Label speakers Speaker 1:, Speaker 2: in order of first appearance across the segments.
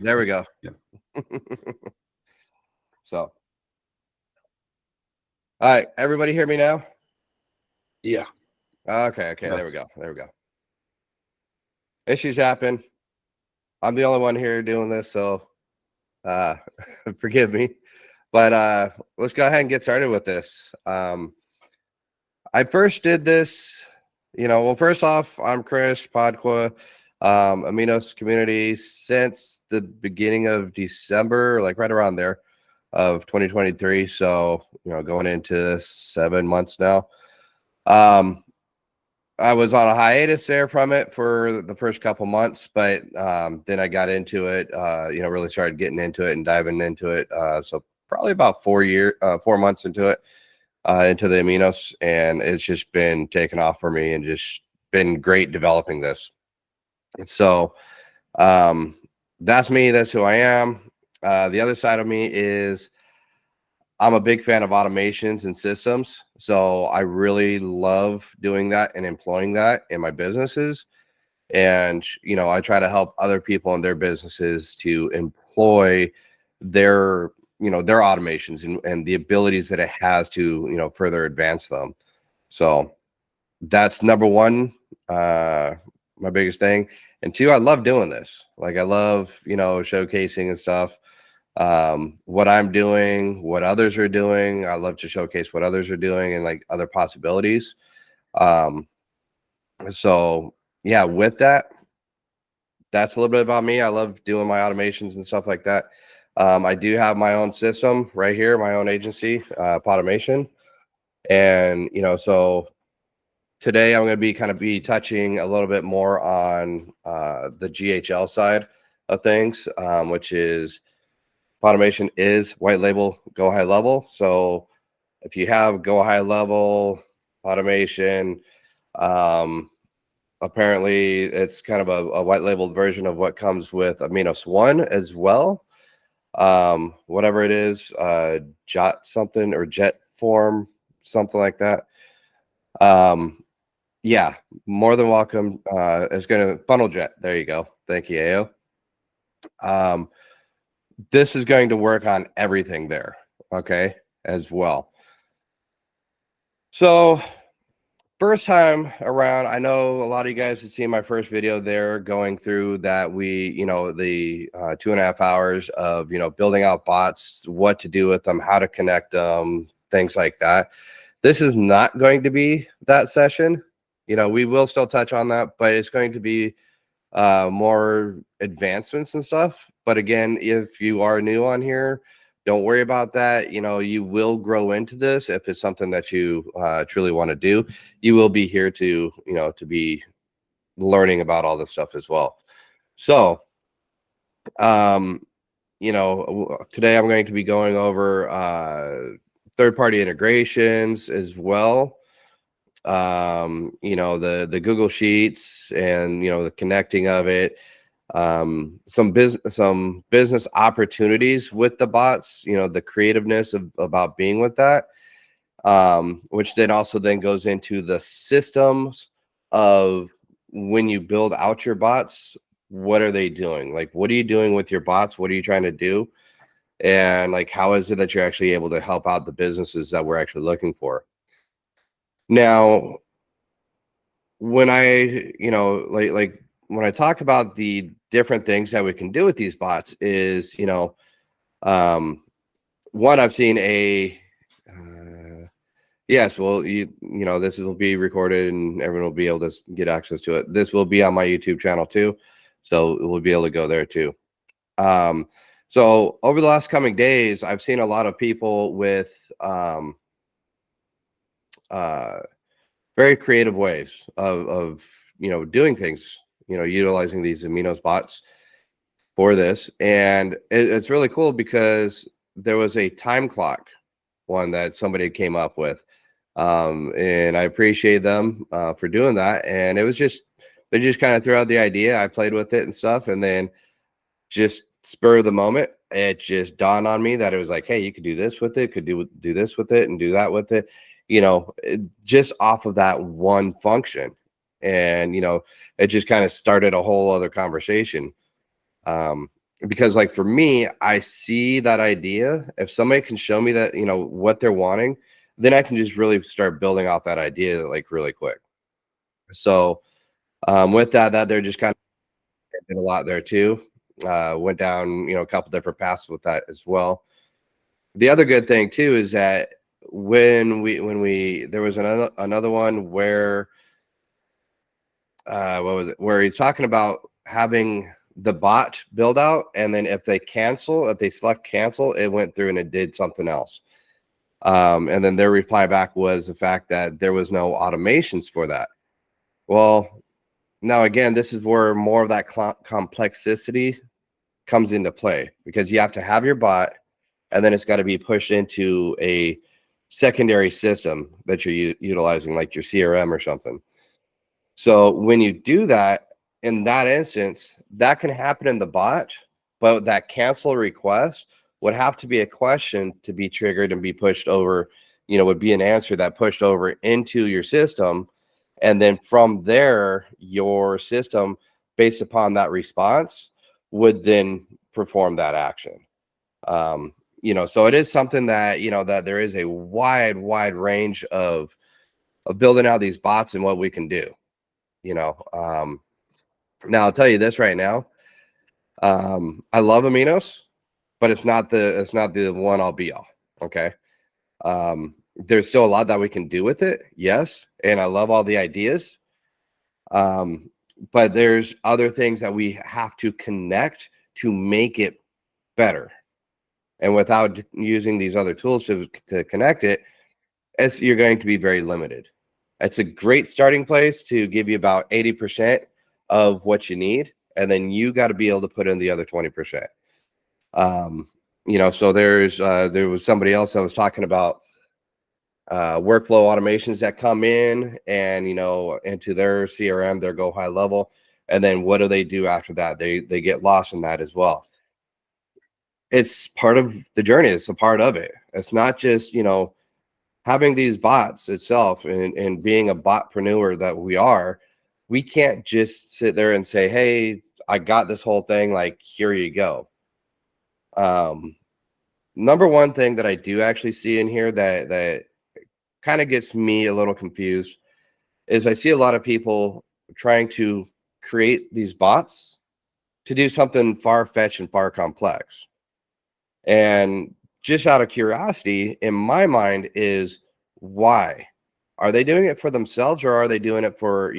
Speaker 1: There we go.
Speaker 2: Yeah.
Speaker 1: So, all right, everybody hear me now?
Speaker 3: Yeah.
Speaker 1: Okay.
Speaker 2: Yes.
Speaker 1: There we go. Issues happen. I'm the only one here doing this, so forgive me. But let's go ahead and get started with this. I first did this, well, first off, I'm Chris Podqua, Aminos community since the beginning of December, like right around there of 2023. So, going into 7 months now. I was on a hiatus there from it for the first couple months, but then I got into it, really started getting into it and diving into it. So probably about 4 months into it, into the Aminos, and it's just been taken off for me and just been great developing this. So that's me. That's who I am. The other side of me is I'm a big fan of automations and systems. So I really love doing that and employing that in my businesses. And, I try to help other people in their businesses to employ their automations and the abilities that it has to, further advance them. So that's number one, my biggest thing. And two, I love doing this. Like I love, showcasing and stuff. What I'm doing, what others are doing. I love to showcase what others are doing and like other possibilities. So yeah, with that, that's a little bit about me. I love doing my automations and stuff like that. I do have my own system right here, my own agency, Podautomation. And, so today I'm going to be touching a little bit more on the GHL side of things, which is Podautomation is white label, go high level. So if you have go high level Podautomation, apparently it's kind of a white labeled version of what comes with Aminos One as well. Whatever it is, Jot something or Jet Form, something like that. Yeah, more than welcome. It's going to Funnel Jet. There you go. Thank you, AO. This is going to work on everything there, okay, as well. So first time around, I know a lot of you guys have seen my first video there going through that the 2.5 hours of, building out bots, what to do with them, how to connect them, things like that. This is not going to be that session. We will still touch on that, but it's going to be more advancements and stuff. But again, if you are new on here, don't worry about that. You will grow into this if it's something that you truly want to do. You will be here to to be learning about all this stuff as well. So today I'm going to be going over third-party integrations as well. The Google Sheets and the connecting of it, some business opportunities with the bots, the creativeness about being with that, which then also goes into the systems of when you build out your bots, what are they doing? Like, what are you doing with your bots? What are you trying to do? And like, how is it that you're actually able to help out the businesses that we're actually looking for? Now, when I, like when I talk about the different things that we can do with these bots is, one, I've seen yes, well, this will be recorded and everyone will be able to get access to it. This will be on my YouTube channel too. So we'll be able to go there too. So over the last coming days, I've seen a lot of people with, very creative ways of doing things, utilizing these Aminos bots for this. And it's really cool because there was a time clock one that somebody came up with. And I appreciate them for doing that. And it was they just kind of threw out the idea. I played with it and stuff. And then just spur of the moment, it just dawned on me that it was like, hey, you could do this with it, could do this with it and do that with it. Just off of that one function. And, it just kind of started a whole other conversation. because like for me, I see that idea. If somebody can show me that, what they're wanting, then I can just really start building out that idea like really quick. So with that they're just kind of did a lot there too. Went down, a couple different paths with that as well. The other good thing too is that when we there was another one where what was it, where he's talking about having the bot build out, and then if they select cancel, it went through and it did something else. And then their reply back was the fact that there was no automations for that. Well, now again, this is where more of that complexity comes into play, because you have to have your bot, and then it's got to be pushed into a secondary system that you're utilizing, like your CRM or something. So when you do that, in that instance, that can happen in the bot, but that cancel request would have to be a question to be triggered and be pushed over, would be an answer that pushed over into your system. And then from there, your system, based upon that response, would then perform that action. So it is something that, that there is a wide range of building out these bots and what we can do. Now I'll tell you this right now. I love Aminos, but it's not the one all be all. Okay. There's still a lot that we can do with it. Yes. And I love all the ideas. But there's other things that we have to connect to make it better. And without using these other tools to connect it, you're going to be very limited. It's a great starting place to give you about 80% of what you need, and then you got to be able to put in the other 20%. So there was somebody else that was talking about workflow automations that come in and into their CRM, their go high level, and then what do they do after that? They get lost in that as well. It's part of the journey. It's a part of it. It's not just having these bots itself, and being a botpreneur that we are. We can't just sit there and say, hey, I got this whole thing, like, here you go. Number one thing that I do actually see in here that kind of gets me a little confused is I see a lot of people trying to create these bots to do something far-fetched and far complex. And just out of curiosity, in my mind, is why are they doing it for themselves, or are they doing it for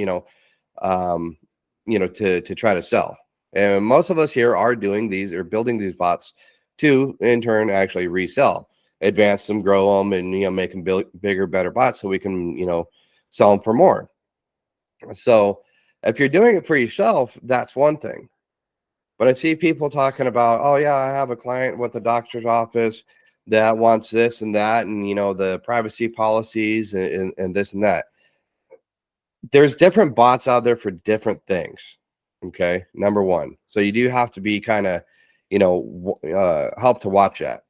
Speaker 1: to try to sell? And most of us here are doing these or building these bots to in turn actually resell, advance them, grow them, and make them bigger, better bots so we can sell them for more. So if you're doing it for yourself, that's one thing. But I see people talking about, oh yeah, I have a client with a doctor's office that wants this and that, and the privacy policies and this and that. There's different bots out there for different things. Okay, number one. So you do have to be kind of, help to watch that.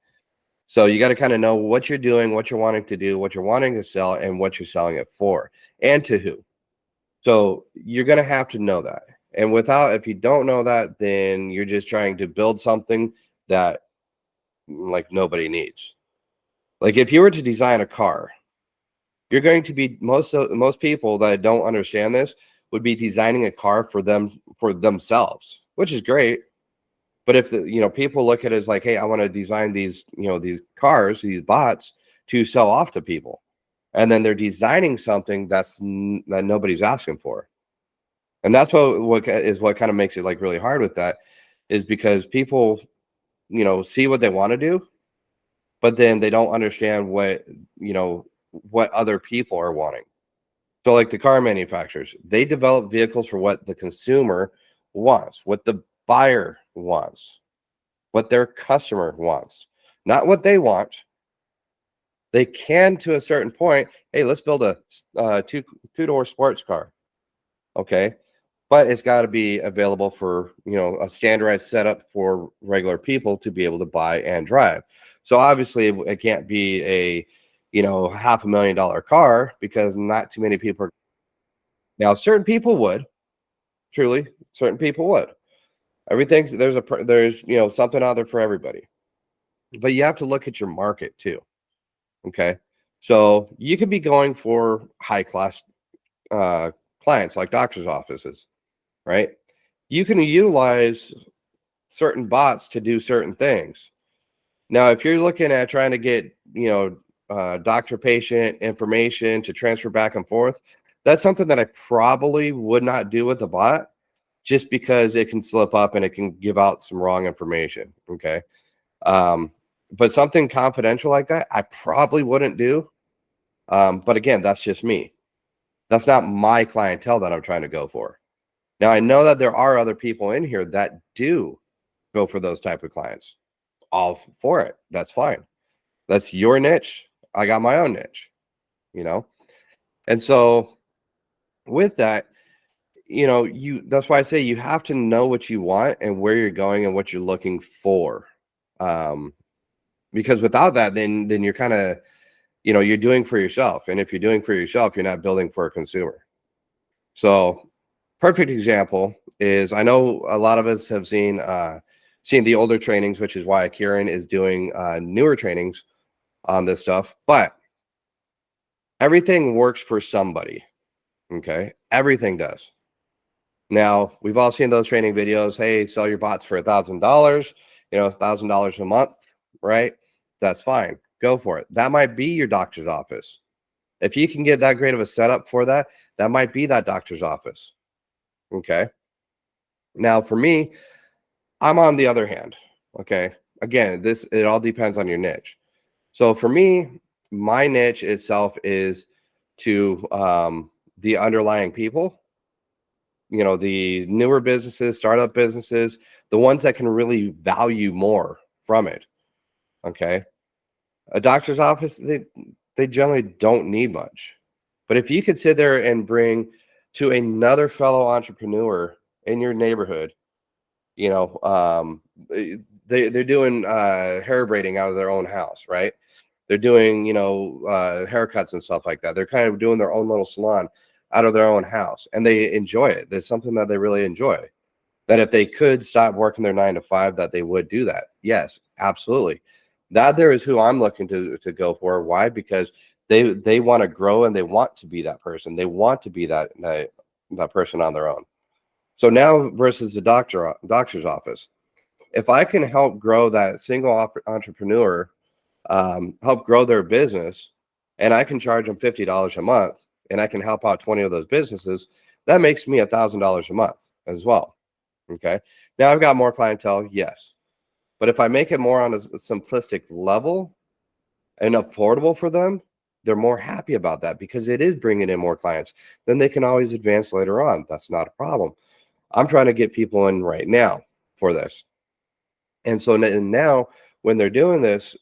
Speaker 1: So you got to kind of know what you're doing, what you're wanting to do, what you're wanting to sell, and what you're selling it for, and to who. So you're going to have to know that. And if you don't know that, then you're just trying to build something that like nobody needs. Like if you were to design a car, you're going to be most people that don't understand this would be designing a car for themselves, which is great. But if people look at it as like, hey, I want to design these, these cars, these bots to sell off to people, and then they're designing something that nobody's asking for. And that's what kind of makes it like really hard with that, is because people, see what they want to do, but then they don't understand what other people are wanting. So like the car manufacturers, they develop vehicles for what the consumer wants, what the buyer wants, what their customer wants, not what they want. They can, to a certain point, hey, let's build a two-door sports car. Okay. But it's got to be available for, a standardized setup for regular people to be able to buy and drive. So obviously it can't be a, $500,000 car, because not too many people are. Now, certain people would, truly, certain people would. There's something out there for everybody. But you have to look at your market too. Okay. So you could be going for high class clients like doctor's offices, right? You can utilize certain bots to do certain things. Now, if you're looking at trying to get, doctor patient information to transfer back and forth, that's something that I probably would not do with the bot just because it can slip up and it can give out some wrong information. Okay. But something confidential like that, I probably wouldn't do. But again, that's just me. That's not my clientele that I'm trying to go for. Now, I know that there are other people in here that do go for those type of clients. All for it. That's fine. That's your niche. I got my own niche, you know? And so with that, that's why I say you have to know what you want and where you're going and what you're looking for. Because without that, then you're kind of, you're doing for yourself. And if you're doing for yourself, you're not building for a consumer. So perfect example is, I know a lot of us have seen the older trainings, which is why Kieran is doing newer trainings on this stuff. But everything works for somebody. Okay. Everything does. Now, we've all seen those training videos. Hey, sell your bots for $1,000, $1,000 a month, right? That's fine. Go for it. That might be your doctor's office. If you can get that great of a setup for that, that might be that doctor's office. Okay. Now, for me, I'm on the other hand. Okay. Again, it all depends on your niche. So for me, my niche itself is to the underlying people, the newer businesses, startup businesses, the ones that can really value more from it. Okay. A doctor's office, they generally don't need much. But if you could sit there and bring to another fellow entrepreneur in your neighborhood, they're doing hair braiding out of their own house, right? They're doing, haircuts and stuff like that. They're kind of doing their own little salon out of their own house, and they enjoy it. There's something that they really enjoy. That if they could stop working their 9 to 5, that they would do that. Yes, absolutely. That there is who I'm looking to go for. Why? Because they want to grow and they want to be that person. They want to be that person on their own. So now versus the doctor's office, if I can help grow that single entrepreneur, help grow their business, and I can charge them $50 a month, and I can help out 20 of those businesses, that makes me $1,000 a month as well. Okay. Now I've got more clientele, yes, but if I make it more on a simplistic level and affordable for them, they're more happy about that because it is bringing in more clients. Then they can always advance later on. That's not a problem. I'm trying to get people in right now for this. And so now when they're doing this,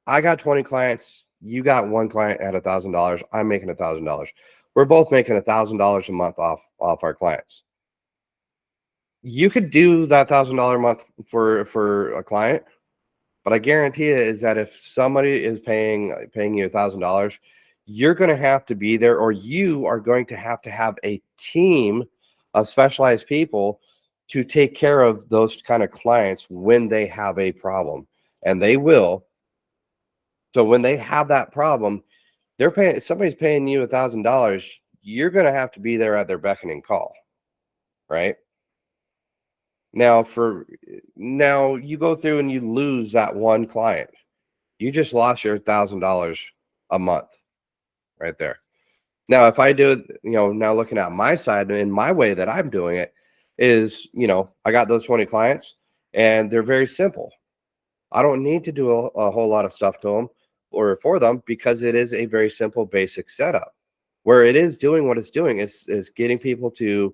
Speaker 1: I got 20 clients. You got one client at $1,000. I'm making $1,000. We're both making $1,000 a month off our clients. You could do that $1,000 a month for a client, but I guarantee you is that if somebody is paying you $1,000, you're going to have to be there, or you are going to have a team of specialized people to take care of those kind of clients when they have a problem, and they will. So when they have that problem, somebody's paying you $1,000. You're going to have to be there at their beckoning call, right? Now you go through and you lose that one client. You just lost your $1,000 a month right there. Now, if I do it, now looking at my side and my way that I'm doing it is, I got those 20 clients and they're very simple. I don't need to do a whole lot of stuff to them or for them because it is a very simple, basic setup where it is doing what it's doing. Is getting people to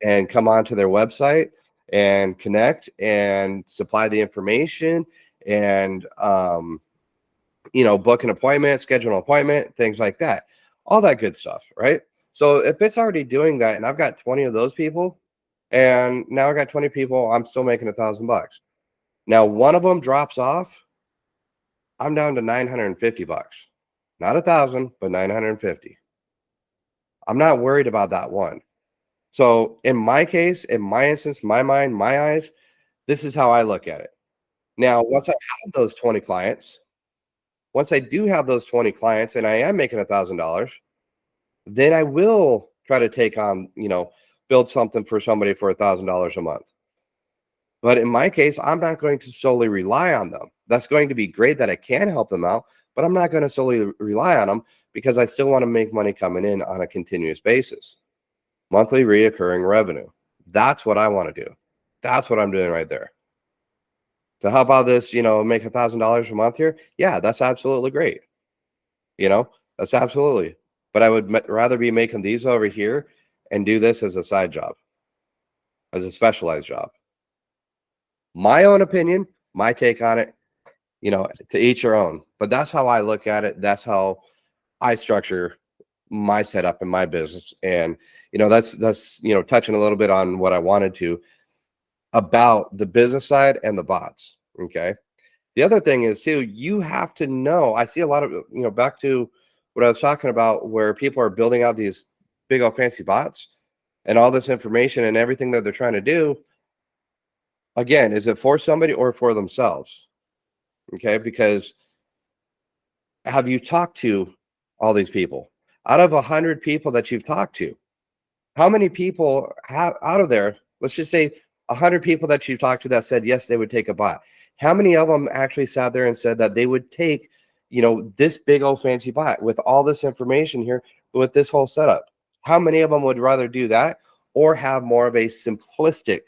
Speaker 1: and come onto their website and connect and supply the information and book an appointment, schedule an appointment, things like that, all that good stuff, right? So if it's already doing that and I've got 20 of those people and now I got 20 people, I'm still making $1,000. Now one of them drops off, I'm down to $950, not 1,000 but 950. I'm not worried about that one. So in my case, in my instance, my mind, my eyes, this is how I look at it. Now, once I have those 20 clients, once I do have those 20 clients and I am making $1,000, then I will try to take on, build something for somebody for $1,000 a month. But in my case, I'm not going to solely rely on them. That's going to be great that I can help them out, but I'm not going to solely rely on them because I still want to make money coming in on a continuous basis. Monthly reoccurring revenue. That's what I want to do. That's what I'm doing right there. So how about this, make $1,000 a month here? Yeah, that's absolutely great. That's absolutely. But I would rather be making these over here and do this as a side job, as a specialized job. My own opinion, my take on it, to each your own. But that's how I look at it. That's how I structure my setup in my business. And, that's touching a little bit on what I wanted to about the business side and the bots. Okay. The other thing is too, you have to know, I see a lot of, back to what I was talking about, where people are building out these big old fancy bots and all this information and everything that they're trying to do. Again, is it for somebody or for themselves? Okay. Because have you talked to all these people? Out of 100 people that you've talked to, how many people have out of there, let's just say 100 people that you've talked to that said, yes, they would take a bot. How many of them actually sat there and said that they would take, this big old fancy bot with all this information here, with this whole setup? How many of them would rather do that or have more of a simplistic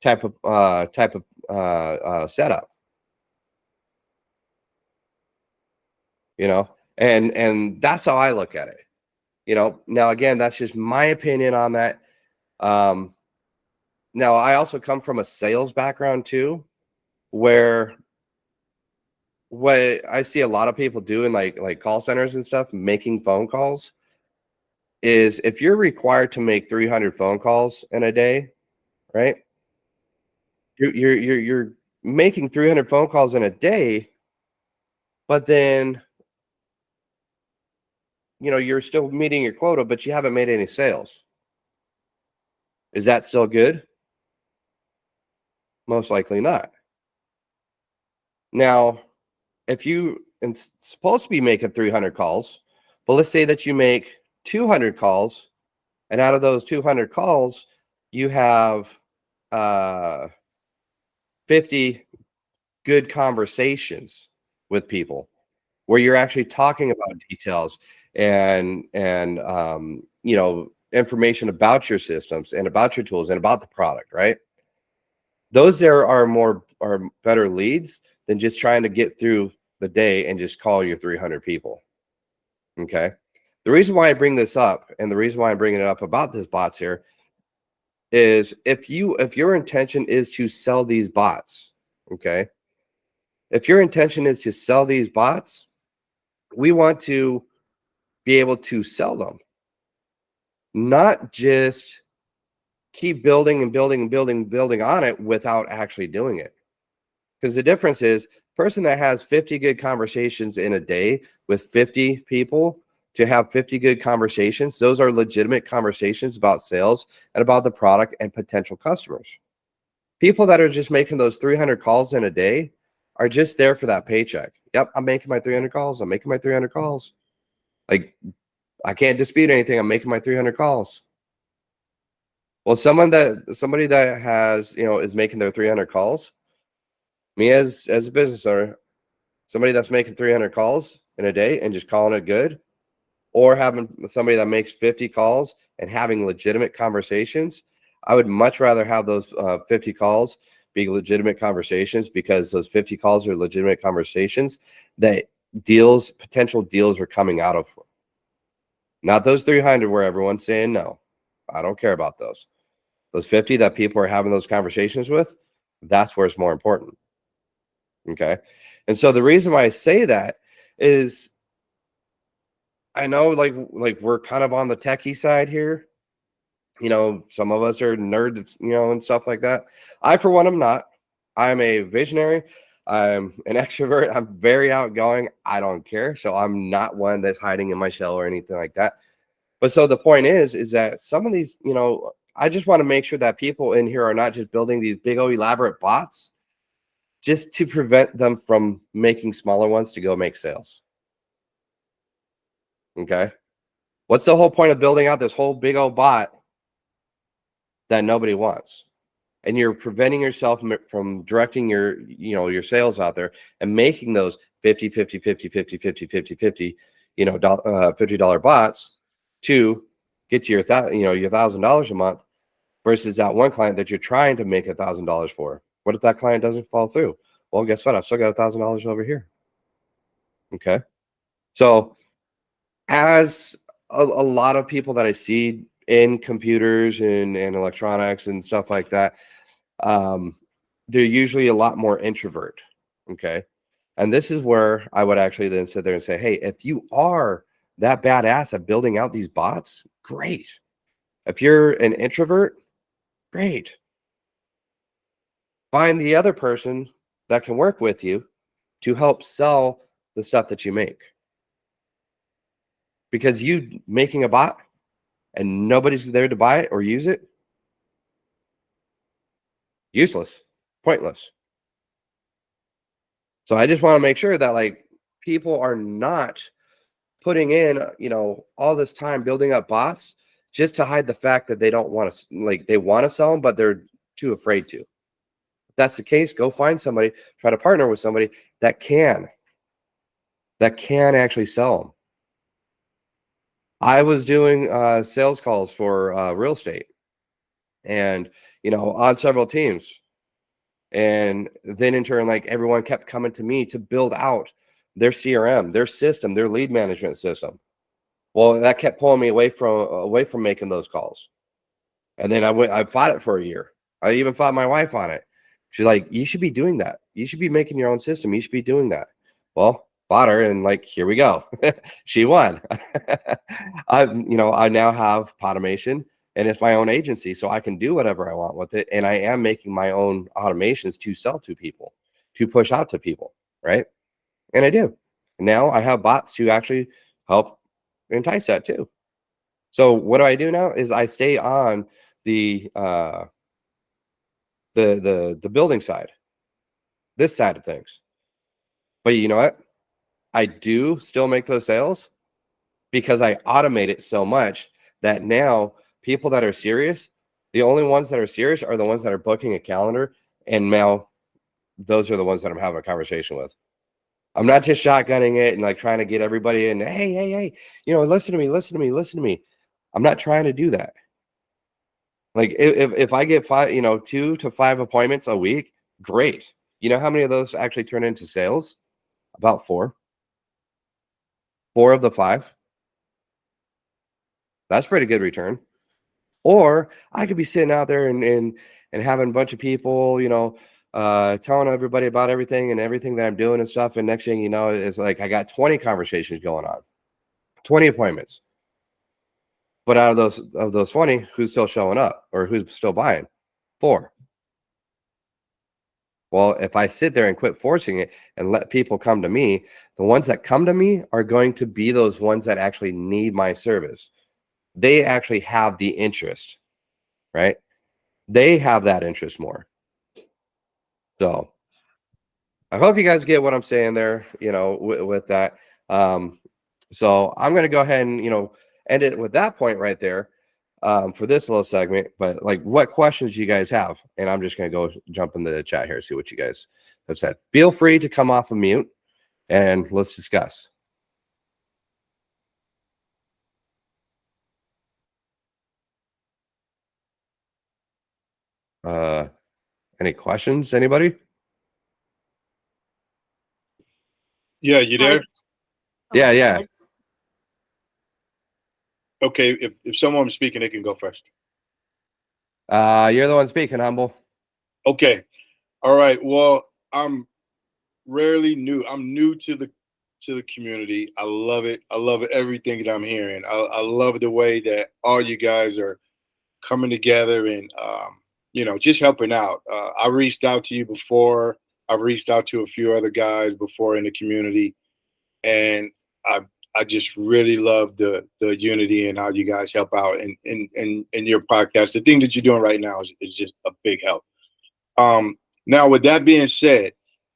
Speaker 1: type of setup? And that's how I look at it. Now again, that's just my opinion on that. Now I also come from a sales background too, where what I see a lot of people doing, like call centers and stuff, making phone calls, is if you're required to make 300 phone calls in a day, right? You're making 300 phone calls in a day, but then you're still meeting your quota, but you haven't made any sales. Is that still good? Most likely not. Now, if you supposed to be making 300 calls, but let's say that you make 200 calls, and out of those 200 calls, you have 50 good conversations with people where you're actually talking about details and information about your systems and about your tools and about the product, right? Those there are better leads than just trying to get through the day and just call your 300 people. Okay. The reason why I bring this up, and the reason why I'm bringing it up about this bots here, is if your intention is to sell these bots, okay, if your intention is to sell these bots, we want to be able to sell them, not just keep building and building and building and building on it without actually doing it. Because the difference is, person that has 50 good conversations in a day with 50 people, to have 50 good conversations, those are legitimate conversations about sales and about the product and potential customers. People that are just making those 300 calls in a day are just there for that paycheck. Yep, I'm making my 300 calls. I'm making my 300 calls. Like, I can't dispute anything. I'm making my 300 calls. Well, somebody that has, is making their 300 calls, me as a business owner, somebody that's making 300 calls in a day and just calling it good, or having somebody that makes 50 calls and having legitimate conversations, I would much rather have those 50 calls be legitimate conversations, because those 50 calls are legitimate conversations that potential deals are coming out of. Not those 300 where everyone's saying no. I don't care about those. Those 50 that people are having those conversations with, that's where it's more important. Okay. And so the reason why I say that is, I know like we're kind of on the techie side here. Some of us are nerds, and stuff like that. I, for one, am not. I'm a visionary. I'm an extrovert. I'm very outgoing. I don't care. So I'm not one that's hiding in my shell or anything like that. But so the point is that some of these, I just want to make sure that people in here are not just building these big old elaborate bots just to prevent them from making smaller ones to go make sales. Okay. What's the whole point of building out this whole big old bot that nobody wants? And you're preventing yourself from directing your, your sales out there and making those 50, 50, 50, 50, 50, 50, 50, $50 bots to get to your, your $1,000 a month versus that one client that you're trying to make $1,000 for. What if that client doesn't fall through? Well, guess what? I've still got $1,000 over here. Okay. So as a lot of people that I see in computers and electronics and stuff like that, they're usually a lot more introvert. Okay. And this is where I would actually then sit there and say, hey, if you are that badass at building out these bots, great. If you're an introvert, great. Find the other person that can work with you to help sell the stuff that you make. Because you making a bot and nobody's there to buy it or use it, useless, pointless. So I just want to make sure that like people are not putting in, all this time building up bots just to hide the fact that they don't want to, like they want to sell them, but they're too afraid to. If that's the case, go find somebody, try to partner with somebody that can actually sell them. I was doing sales calls for real estate and, on several teams. And then in turn, like everyone kept coming to me to build out their CRM, their system, their lead management system. Well, that kept pulling me away from making those calls. And then I fought it for a year. I even fought my wife on it. She's like, you should be doing that. You should be making your own system. You should be doing that. Well, fought her, and like, here we go. She won. I now have Automation, and it's my own agency, so I can do whatever I want with it. And I am making my own automations to sell to people, to push out to people, right? And I do. Now I have bots to actually help entice that too. So what do I do now is I stay on the building side, this side of things. But you know what? I do still make those sales because I automate it so much that now people that are serious, the only ones that are serious are the ones that are booking a calendar. And now those are the ones that I'm having a conversation with. I'm not just shotgunning it and like trying to get everybody in. Hey, listen to me. I'm not trying to do that. Like if I get 2 to 5 appointments a week, great. You know how many of those actually turn into sales? About 4. 4 of the 5. That's pretty good return. Or I could be sitting out there and having a bunch of people, telling everybody about everything that I'm doing and stuff. And next thing you know, it's like I got 20 conversations going on, 20 appointments. But out of those 20, who's still showing up or who's still buying? 4. Well, if I sit there and quit forcing it and let people come to me, the ones that come to me are going to be those ones that actually need my service. They actually have the interest, right? They have that interest more. So I hope you guys get what I'm saying there, with that. So I'm going to go ahead and, end it with that point right there for this little segment. But like, what questions do you guys have? And I'm just going to go jump in the chat here, see what you guys have said. Feel free to come off of mute and let's discuss. Any questions, anybody?
Speaker 2: Yeah, you there?
Speaker 1: Yeah.
Speaker 2: Okay, if someone's speaking, they can go first.
Speaker 1: You're the one speaking, Humble.
Speaker 2: Okay. All right. Well, I'm rarely new. I'm new to the community. I love it. I love everything that I'm hearing. I love the way that all you guys are coming together and just helping out. I reached out to you before. I've reached out to a few other guys before in the community, and I just really love the unity and how you guys help out in your podcast. The thing that you're doing right now is just a big help. Now, with that being said,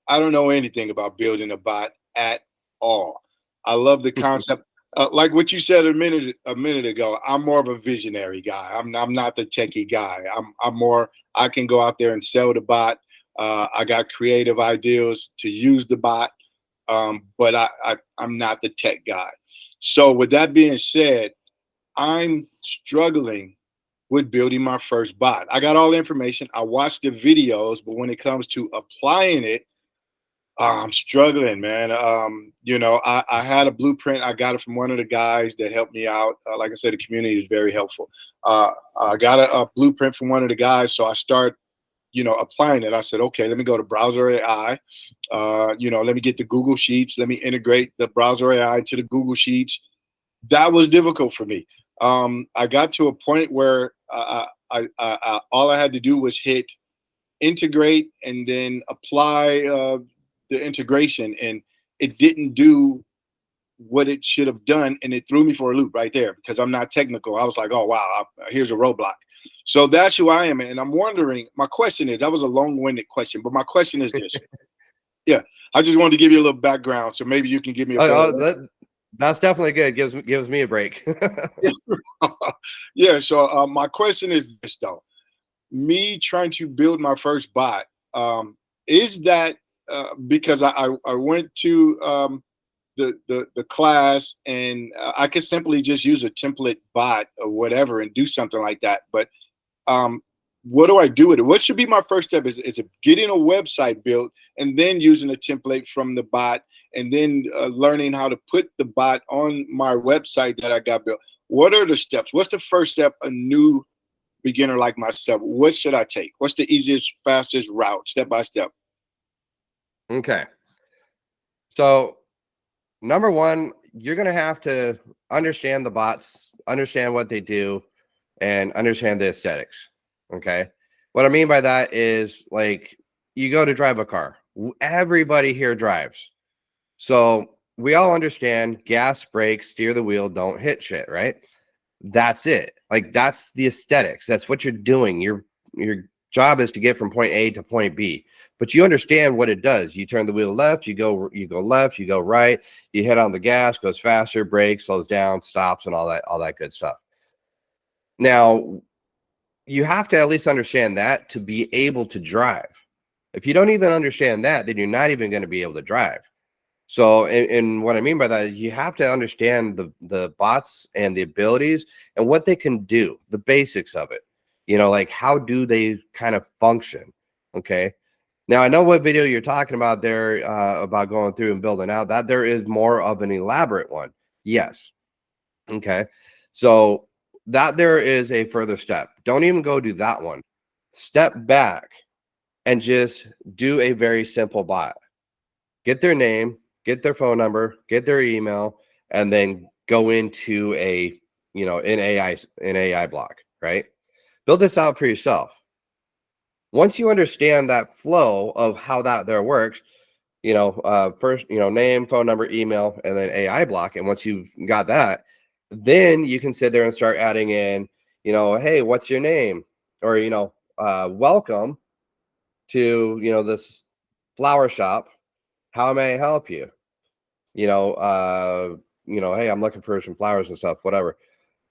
Speaker 2: I don't know anything about building a bot at all. I love the concept. Like what you said a minute ago, I'm more of a visionary guy. I'm not the techie guy. I'm more. I can go out there and sell the bot. I got creative ideas to use the bot, but I'm not the tech guy. So with that being said, I'm struggling with building my first bot. I got all the information. I watched the videos, but when it comes to applying it, I'm struggling, man. I had a blueprint. I got it from one of the guys that helped me out. Like I said, the community is very helpful. I got a blueprint from one of the guys, so I start, applying it. I said, okay, let me go to Browser AI. Let me get the Google Sheets. Let me integrate the Browser AI to the Google Sheets. That was difficult for me. I got to a point where all I had to do was hit integrate and then apply the integration, and it didn't do what it should have done, and it threw me for a loop right there because I'm not technical. I was like, oh wow, here's a roadblock. So that's who I am, and I'm wondering. My question is, that was a long-winded question, but my question is this. Yeah, I just wanted to give you a little background, so maybe you can give me a.
Speaker 1: That's definitely good. Gives me a break.
Speaker 2: Yeah. So my question is this though: me trying to build my first bot, is that because I went to the class and I could simply just use a template bot or whatever and do something like that. But what do I do with it? What should be my first step? Is it getting a website built and then using a template from the bot and then learning how to put the bot on my website that I got built? What are the steps? What's the first step a new beginner like myself? What should I take? What's the easiest, fastest route, step by step?
Speaker 1: Okay. So number one, you're going to have to understand the bots, understand what they do, and understand the aesthetics. Okay. What I mean by that is, like, you go to drive a car. Everybody here drives. So we all understand gas, brakes, steer the wheel, don't hit shit, right? That's it. Like, that's the aesthetics. That's what you're doing. Your job is to get from point A to point B. But you understand what it does. You turn the wheel left, you go left, you go right, you hit on the gas, goes faster, brakes, slows down, stops, and all that good stuff. Now, you have to at least understand that to be able to drive. If you don't even understand that, then you're not even going to be able to drive. So, and what I mean by that is you have to understand the bots and the abilities and what they can do, the basics of it. Like, how do they kind of function? Okay. Now, I know what video you're talking about there, about going through and building out. That there is more of an elaborate one. Yes. Okay. So that there is a further step. Don't even go do that one. Step back and just do a very simple bot. Get their name, get their phone number, get their email, and then go into an AI block, right? Build this out for yourself. Once you understand that flow of how that there works, first, name, phone number, email, and then AI block. And once you've got that, then you can sit there and start adding in, hey, what's your name? Or, welcome to, this flower shop. How may I help you? Hey, I'm looking for some flowers and stuff, whatever.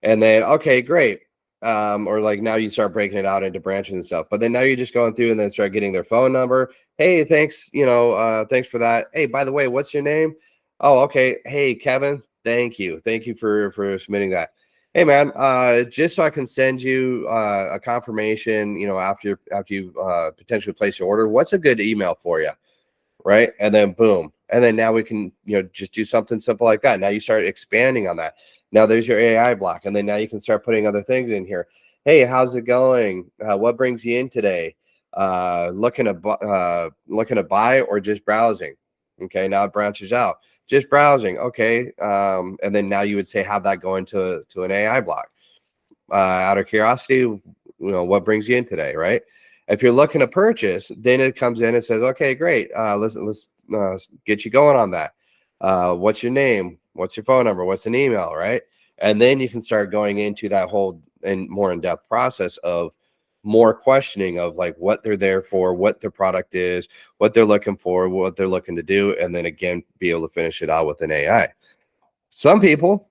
Speaker 1: And then, okay, great. Or like now you start breaking it out into branches and stuff, but then now you're just going through and then start getting their phone number. Hey, thanks. Thanks for that. Hey, by the way, what's your name? Oh, okay. Hey, Kevin, thank you. Thank you for submitting that. Hey man, just so I can send you a confirmation, after you potentially place your order, what's a good email for you? Right. And then boom. And then now we can, just do something simple like that. Now you start expanding on that. Now there's your AI block. And then now you can start putting other things in here. Hey, how's it going? What brings you in today? Looking to buy or just browsing? Okay. Now it branches out. Just browsing. Okay. And then now you would say, have that go into an AI block. Out of curiosity, what brings you in today? Right. If you're looking to purchase, then it comes in and says, okay, great. Let's get you going on that. What's your name? What's your phone number? What's an email, right? And then you can start going into that whole and more in-depth process of more questioning of like what they're there for, what their product is, what they're looking for, what they're looking to do, and then again be able to finish it out with an AI. Some people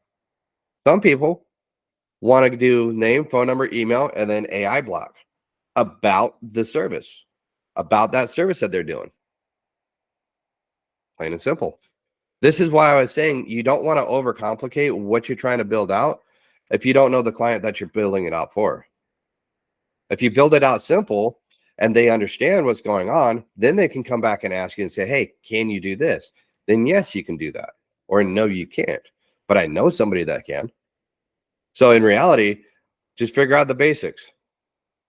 Speaker 1: want to do name, phone number, email, and then AI block about the service, about that service that they're doing. Plain and simple. This is why I was saying you don't want to overcomplicate what you're trying to build out if you don't know the client that you're building it out for. If you build it out simple and they understand what's going on, then they can come back and ask you and say, hey, can you do this? Then yes, you can do that. Or no, you can't. But I know somebody that can. So in reality, just figure out the basics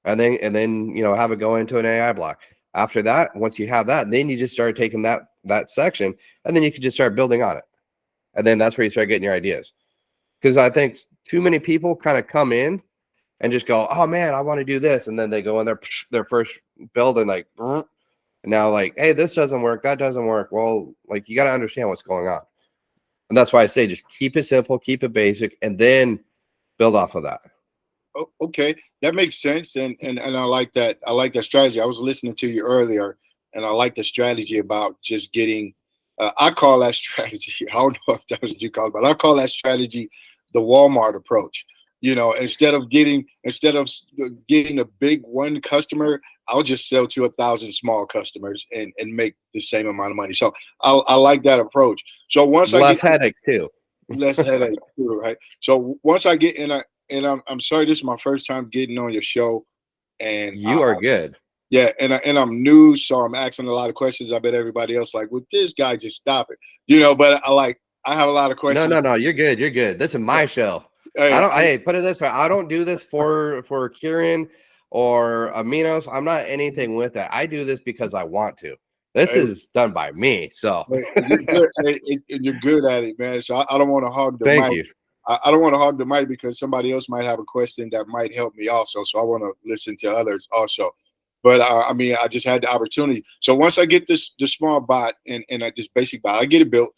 Speaker 1: and then have it go into an AI block. After that, once you have that, then you just start taking that section and then you can just start building on it. And then that's where you start getting your ideas. Because I think too many people kind of come in and just go, oh man, I want to do this. And then they go in their first build and like, and now like, hey, this doesn't work. That doesn't work. Well, like you got to understand what's going on. And that's why I say, just keep it simple, keep it basic, and then build off of that.
Speaker 2: Oh, okay, that makes sense, and I like that. I like that strategy. I was listening to you earlier, and I like the strategy about just getting. I call that strategy. I don't know if that was what you call it, but I call that strategy the Walmart approach. Instead of getting a big one customer, I'll just sell to 1,000 small customers and make the same amount of money. So I like that approach. So once
Speaker 1: less headaches too.
Speaker 2: Less headaches too, right? So once I get in, and I'm sorry, this is my first time getting on your show, and
Speaker 1: you are good.
Speaker 2: Yeah, and I'm new, so I'm asking a lot of questions. I bet everybody else like, would this guy just stop it? But I have a lot of questions.
Speaker 1: No, you're good. You're good. This is my show. Hey, put it this way. I don't do this for Kieran or Aminos. I'm not anything with that. I do this because I want to. This is done by me. So
Speaker 2: you're good at it, man. So I don't want to hog the mic.
Speaker 1: Thank you.
Speaker 2: I don't want to hog the mic because somebody else might have a question that might help me also. So I want to listen to others also. But I just had the opportunity. So once I get the small bot and this basic bot, I get it built.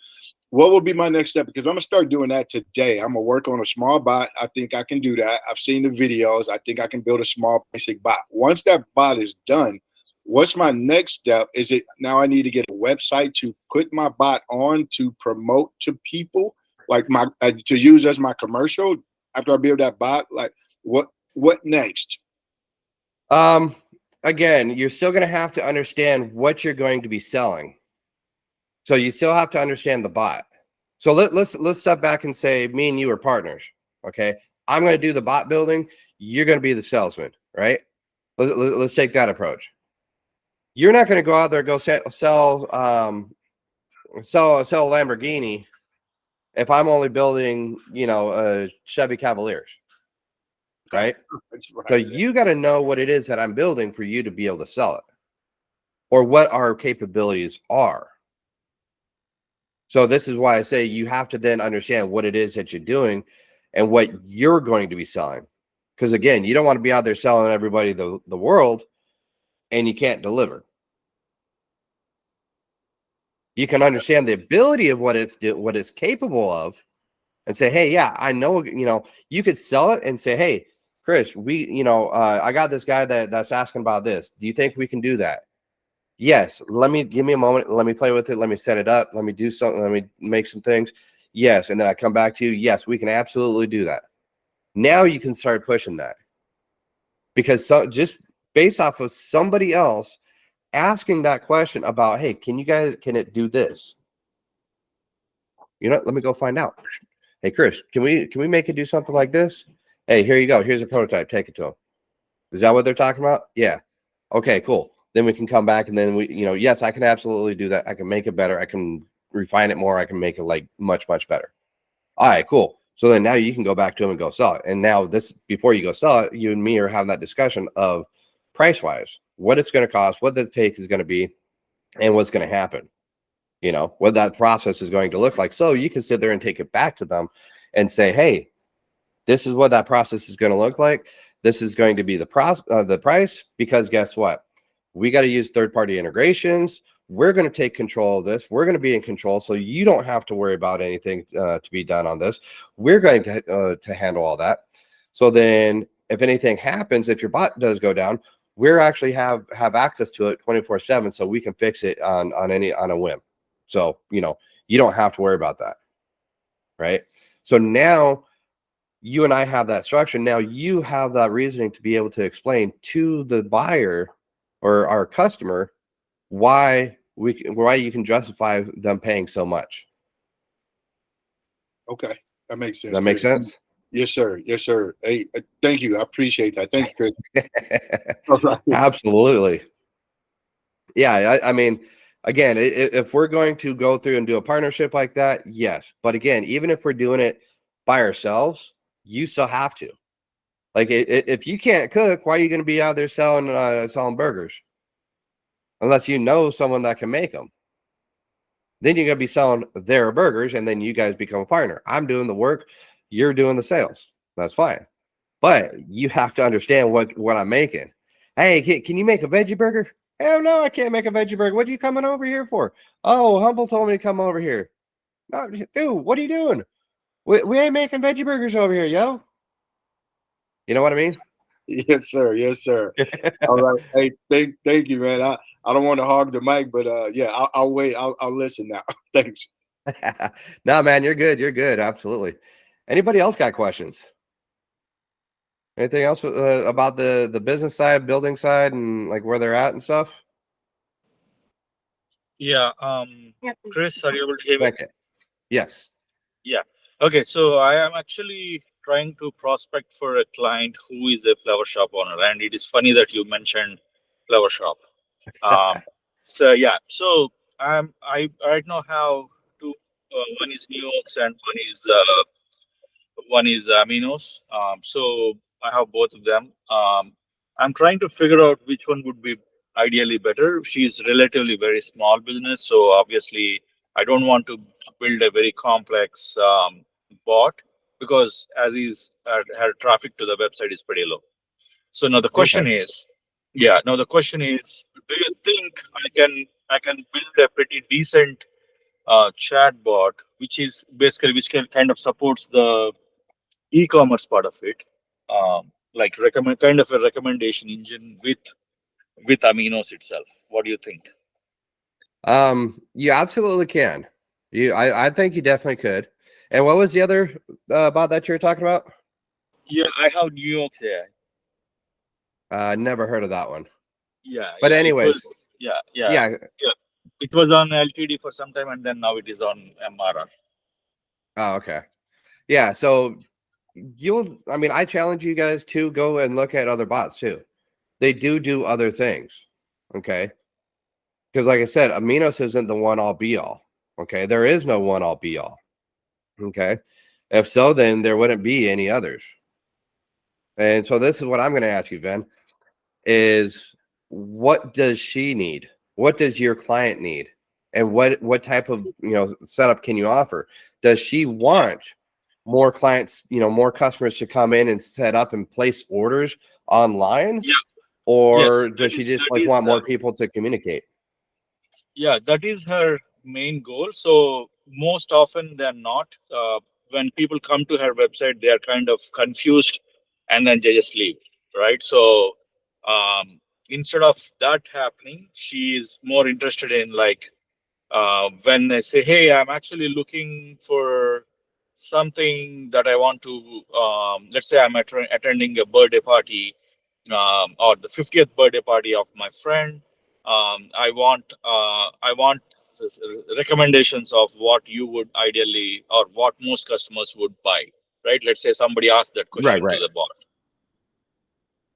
Speaker 2: What will be my next step? Because I'm gonna start doing that today. I'm gonna work on a small bot. I think I can do that. I've seen the videos. I think I can build a small basic bot. Once that bot is done, what's my next step? Is it now I need to get a website to put my bot on to promote to people, like to use as my commercial after I build that bot? Like what next?
Speaker 1: Again, you're still going to have to understand what you're going to be selling. So you still have to understand the bot. So let's step back and say me and you are partners. Okay. I'm going to do the bot building. You're going to be the salesman, right? Let's take that approach. You're not going to go out there and go sell a Lamborghini if I'm only building, a Chevy Cavaliers, right?
Speaker 2: That's right.
Speaker 1: So you got to know what it is that I'm building for you to be able to sell it, or what our capabilities are. So this is why I say you have to then understand what it is that you're doing and what you're going to be selling. Because again, you don't want to be out there selling everybody the world and you can't deliver. You can understand the ability of what it's capable of and say, hey, yeah, I know, you could sell it and say, hey, Chris, I got this guy that's asking about this. Do you think we can do that? Yes. Give me a moment. Let me play with it. Let me set it up. Let me do something. Let me make some things. Yes. And then I come back to you. Yes, we can absolutely do that. Now you can start pushing that, because just based off of somebody else asking that question about, hey, can it do this? Let me go find out. Hey, Chris, can we make it do something like this? Hey, here you go. Here's a prototype. Take it to them. Is that what they're talking about? Yeah. Okay, cool. Then we can come back and then yes, I can absolutely do that. I can make it better. I can refine it more. I can make it like much, much better. All right, cool. So then now you can go back to them and go sell it. And now before you go sell it, you and me are having that discussion of price wise, what it's going to cost, what the take is going to be, and what's going to happen. What that process is going to look like. So you can sit there and take it back to them and say, hey, this is what that process is going to look like. This is going to be the price, because guess what? We got to use third-party integrations. We're going to take control of this. We're going to be in control, so you don't have to worry about anything to be done on this. We're going to handle all that. So then if anything happens, if your bot does go down, we're actually have access to it 24/7, so we can fix it on a whim. So, you don't have to worry about that, right? So now you and I have that structure. Now you have that reasoning to be able to explain to the buyer or our customer why you can justify them paying so much.
Speaker 2: Okay, that makes sense.
Speaker 1: Does that make sense?
Speaker 2: Yes, sir. Yes, sir. Hey, thank you. I appreciate that. Thanks, Chris. All right.
Speaker 1: Absolutely. Yeah, I mean, again, if we're going to go through and do a partnership like that, yes. But again, even if we're doing it by ourselves, you still have to. Like, if you can't cook, why are you going to be out there selling burgers? Unless you know someone that can make them. Then you're going to be selling their burgers, and then you guys become a partner. I'm doing the work, you're doing the sales. That's fine. But you have to understand what I'm making. Hey, can you make a veggie burger? Hell no, I can't make a veggie burger. What are you coming over here for? Oh, Humble told me to come over here. No, dude, what are you doing? We ain't making veggie burgers over here, yo. You know what I mean?
Speaker 2: Yes, sir. Yes, sir. All right. Hey, thank you, man. I don't want to hog the mic, but yeah, I'll wait. I'll listen now. Thanks.
Speaker 1: No, man, you're good. You're good. Absolutely. Anybody else got questions? Anything else about the business side, building side, and like where they're at and stuff?
Speaker 3: Yeah. Chris, are you able to hear me?
Speaker 1: Okay. Yes.
Speaker 3: Yeah. Okay. So I am actually trying to prospect for a client who is a flower shop owner, and it is funny that you mentioned flower shop. So yeah. So I right now have two. One is New York's and one is Aminos. So I have both of them. I'm trying to figure out which one would be ideally better. She's relatively very small business, so obviously I don't want to build a very complex bot because as is her traffic to the website is pretty low. So now the question
Speaker 1: Okay.
Speaker 3: is, yeah, now the question is, do you think I can build a pretty decent chat bot, which can kind of supports the e-commerce part of it, like recommend kind of a recommendation engine with Aminos itself. What do you think?
Speaker 1: You absolutely can. I think you definitely could. And what was the other about that you were talking about?
Speaker 3: Yeah, I have New York AI.
Speaker 1: Never heard of that one.
Speaker 3: Yeah,
Speaker 1: But
Speaker 3: yeah, it
Speaker 1: anyways,
Speaker 3: was yeah,
Speaker 1: yeah.
Speaker 3: it was on LTD for some time, and then now it is on MRR.
Speaker 1: Oh, okay. Yeah. So I mean, I challenge you guys to go and look at other bots too. They do other things. Okay. Because like I said, Aminos isn't the one all be all. Okay. There is no one all be all. Okay. If so, then there wouldn't be any others. And so this is what I'm going to ask you, Ben, is what does she need? What does your client need? And what type of setup can you offer? Does she want more clients, more customers to come in and set up and place orders online?
Speaker 3: Yeah.
Speaker 1: Or
Speaker 3: Yes.
Speaker 1: does she just like want more people to communicate?
Speaker 3: Yeah, that is her main goal. So most often than not, when people come to her website, they are kind of confused, and then they just leave, right? So instead of that happening, she is more interested in like when they say, "Hey, I'm actually looking for something that I want to." Let's say I'm attending a birthday party, or the 50th birthday party of my friend. I want recommendations of what you would ideally or what most customers would buy, right? Let's say somebody asked that question to
Speaker 1: Right.
Speaker 3: the bot.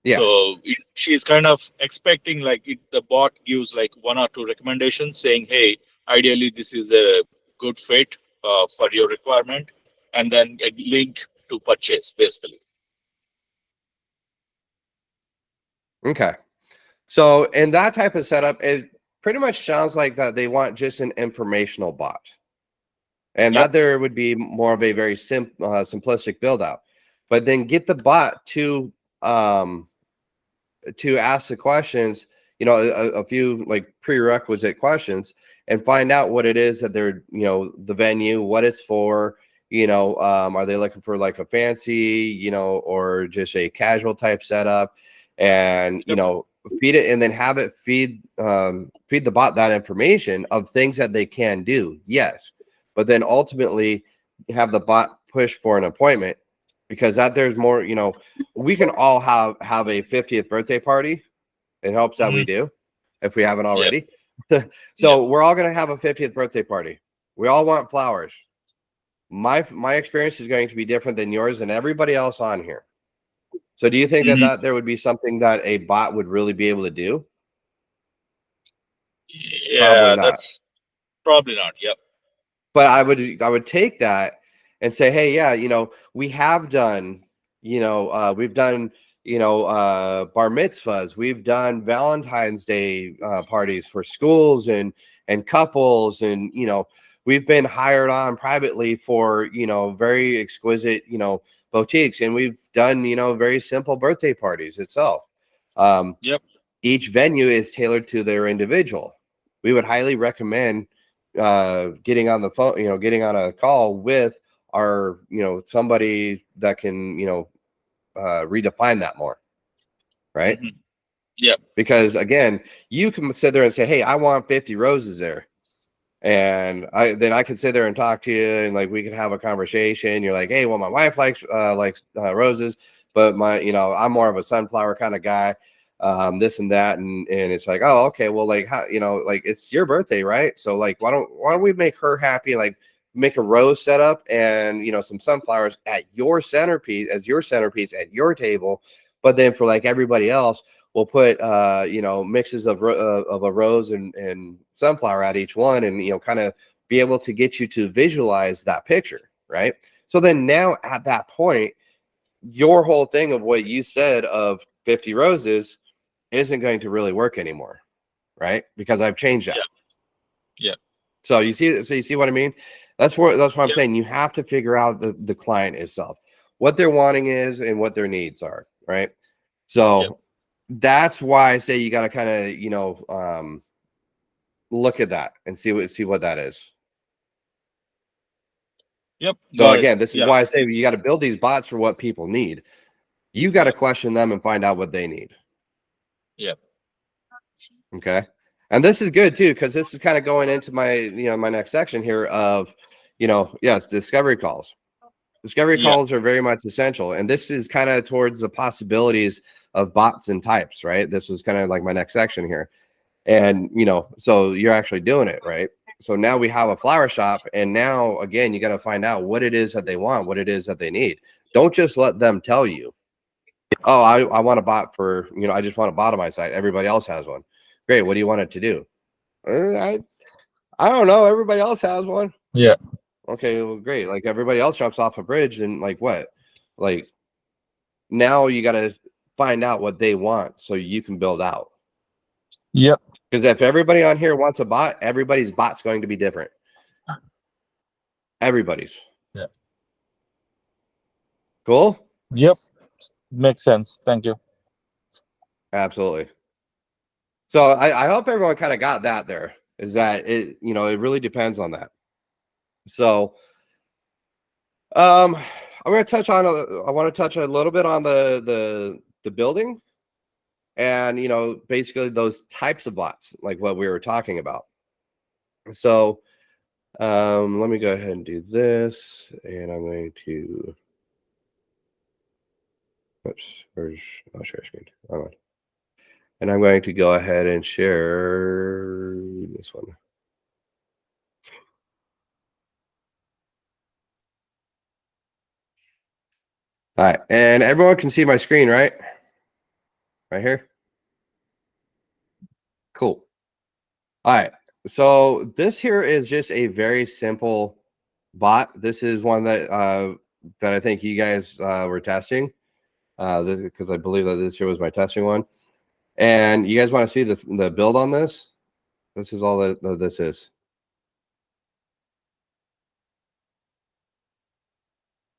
Speaker 1: Yeah.
Speaker 3: So she's kind of expecting like the bot gives like one or two recommendations saying, "Hey, ideally this is a good fit for your requirement," and then a link to purchase, basically.
Speaker 1: Okay. So in that type of setup, it pretty much sounds like that they want just an informational bot. And
Speaker 3: Yep.
Speaker 1: that there would be more of a very simplistic build out. But then get the bot to ask the questions, a few like prerequisite questions and find out what it is that they're, the venue, what it's for, are they looking for like a fancy, or just a casual type setup, and, feed it, and then have it feed the bot that information of things that they can do. Yes. But then ultimately have the bot push for an appointment, because that there's more, we can all have a 50th birthday party. It helps that we do, if we haven't already. So we're all going to have a 50th birthday party. We all want flowers. My experience is going to be different than yours and everybody else on here. So do you think that there would be something that a bot would really be able to do?
Speaker 3: Yeah,
Speaker 1: Probably not.
Speaker 3: that's probably not. Yep.
Speaker 1: But I would take that and say, hey, yeah, we have done, we've done, bar mitzvahs, we've done Valentine's Day parties for schools and couples, and we've been hired on privately for very exquisite boutiques, and we've done very simple birthday parties itself.
Speaker 3: Yep.
Speaker 1: Each venue is tailored to their individual. We would highly recommend getting on the phone, getting on a call with our, somebody that can, redefine that more. Right.
Speaker 3: Yep.
Speaker 1: Because again, you can sit there and say, hey, I want 50 roses there. And then I could sit there and talk to you, and like we could have a conversation. You're like, hey, well, my wife likes roses, but I'm more of a sunflower kind of guy. This and that, and it's like, oh, okay, well, like how, like it's your birthday, right? So like why don't we make her happy, like make a rose setup and some sunflowers at your centerpiece, as your centerpiece at your table, but then for like everybody else, we'll put mixes of a rose and sunflower at each one, and kind of be able to get you to visualize that picture, right? So then now at that point, your whole thing of what you said of 50 roses isn't going to really work anymore, right? Because I've changed that.
Speaker 3: Yeah.
Speaker 1: So you see what I mean? That's what I'm saying. You have to figure out the client itself, what they're wanting is and what their needs are, right? So that's why I say you got to kind of look at that and see what that is.
Speaker 3: Yep.
Speaker 1: So again, this is why I say you got to build these bots for what people need. You got to question them and find out what they need.
Speaker 3: Yep.
Speaker 1: Okay. And this is good too, because this is kind of going into my, my next section here of, yes, discovery calls. Discovery calls are very much essential. And this is kind of towards the possibilities of bots and types, right? This is kind of like my next section here. And, so you're actually doing it, right? So now we have a flower shop, and now again, you got to find out what it is that they want, what it is that they need. Don't just let them tell you, oh, I want a bot for, I just want a bot on my site. Everybody else has one. Great. What do you want it to do? I don't know. Everybody else has one.
Speaker 3: Yeah.
Speaker 1: Okay, well, great. Like everybody else jumps off a bridge, and like what? Like now you got to find out what they want so you can build out.
Speaker 3: Yep.
Speaker 1: Because if everybody on here wants a bot, everybody's bot's going to be different. Everybody's.
Speaker 3: Yeah.
Speaker 1: Cool?
Speaker 3: Yep. Makes sense. Thank you.
Speaker 1: Absolutely. So I hope everyone kind of got that there, is that it, it really depends on that. So I'm going to touch on, I want to touch a little bit on the building and, basically those types of bots, like what we were talking about. So let me go ahead and do this, and I'm going to, oops, where's, share screen. Hold on. And I'm going to go ahead and share this one. All right, and everyone can see my screen, right? Right here. Cool. All right. So this here is just a very simple bot. This is one that I think you guys were testing. Because I believe that this here was my testing one. And you guys want to see the build on this? This is all that this is.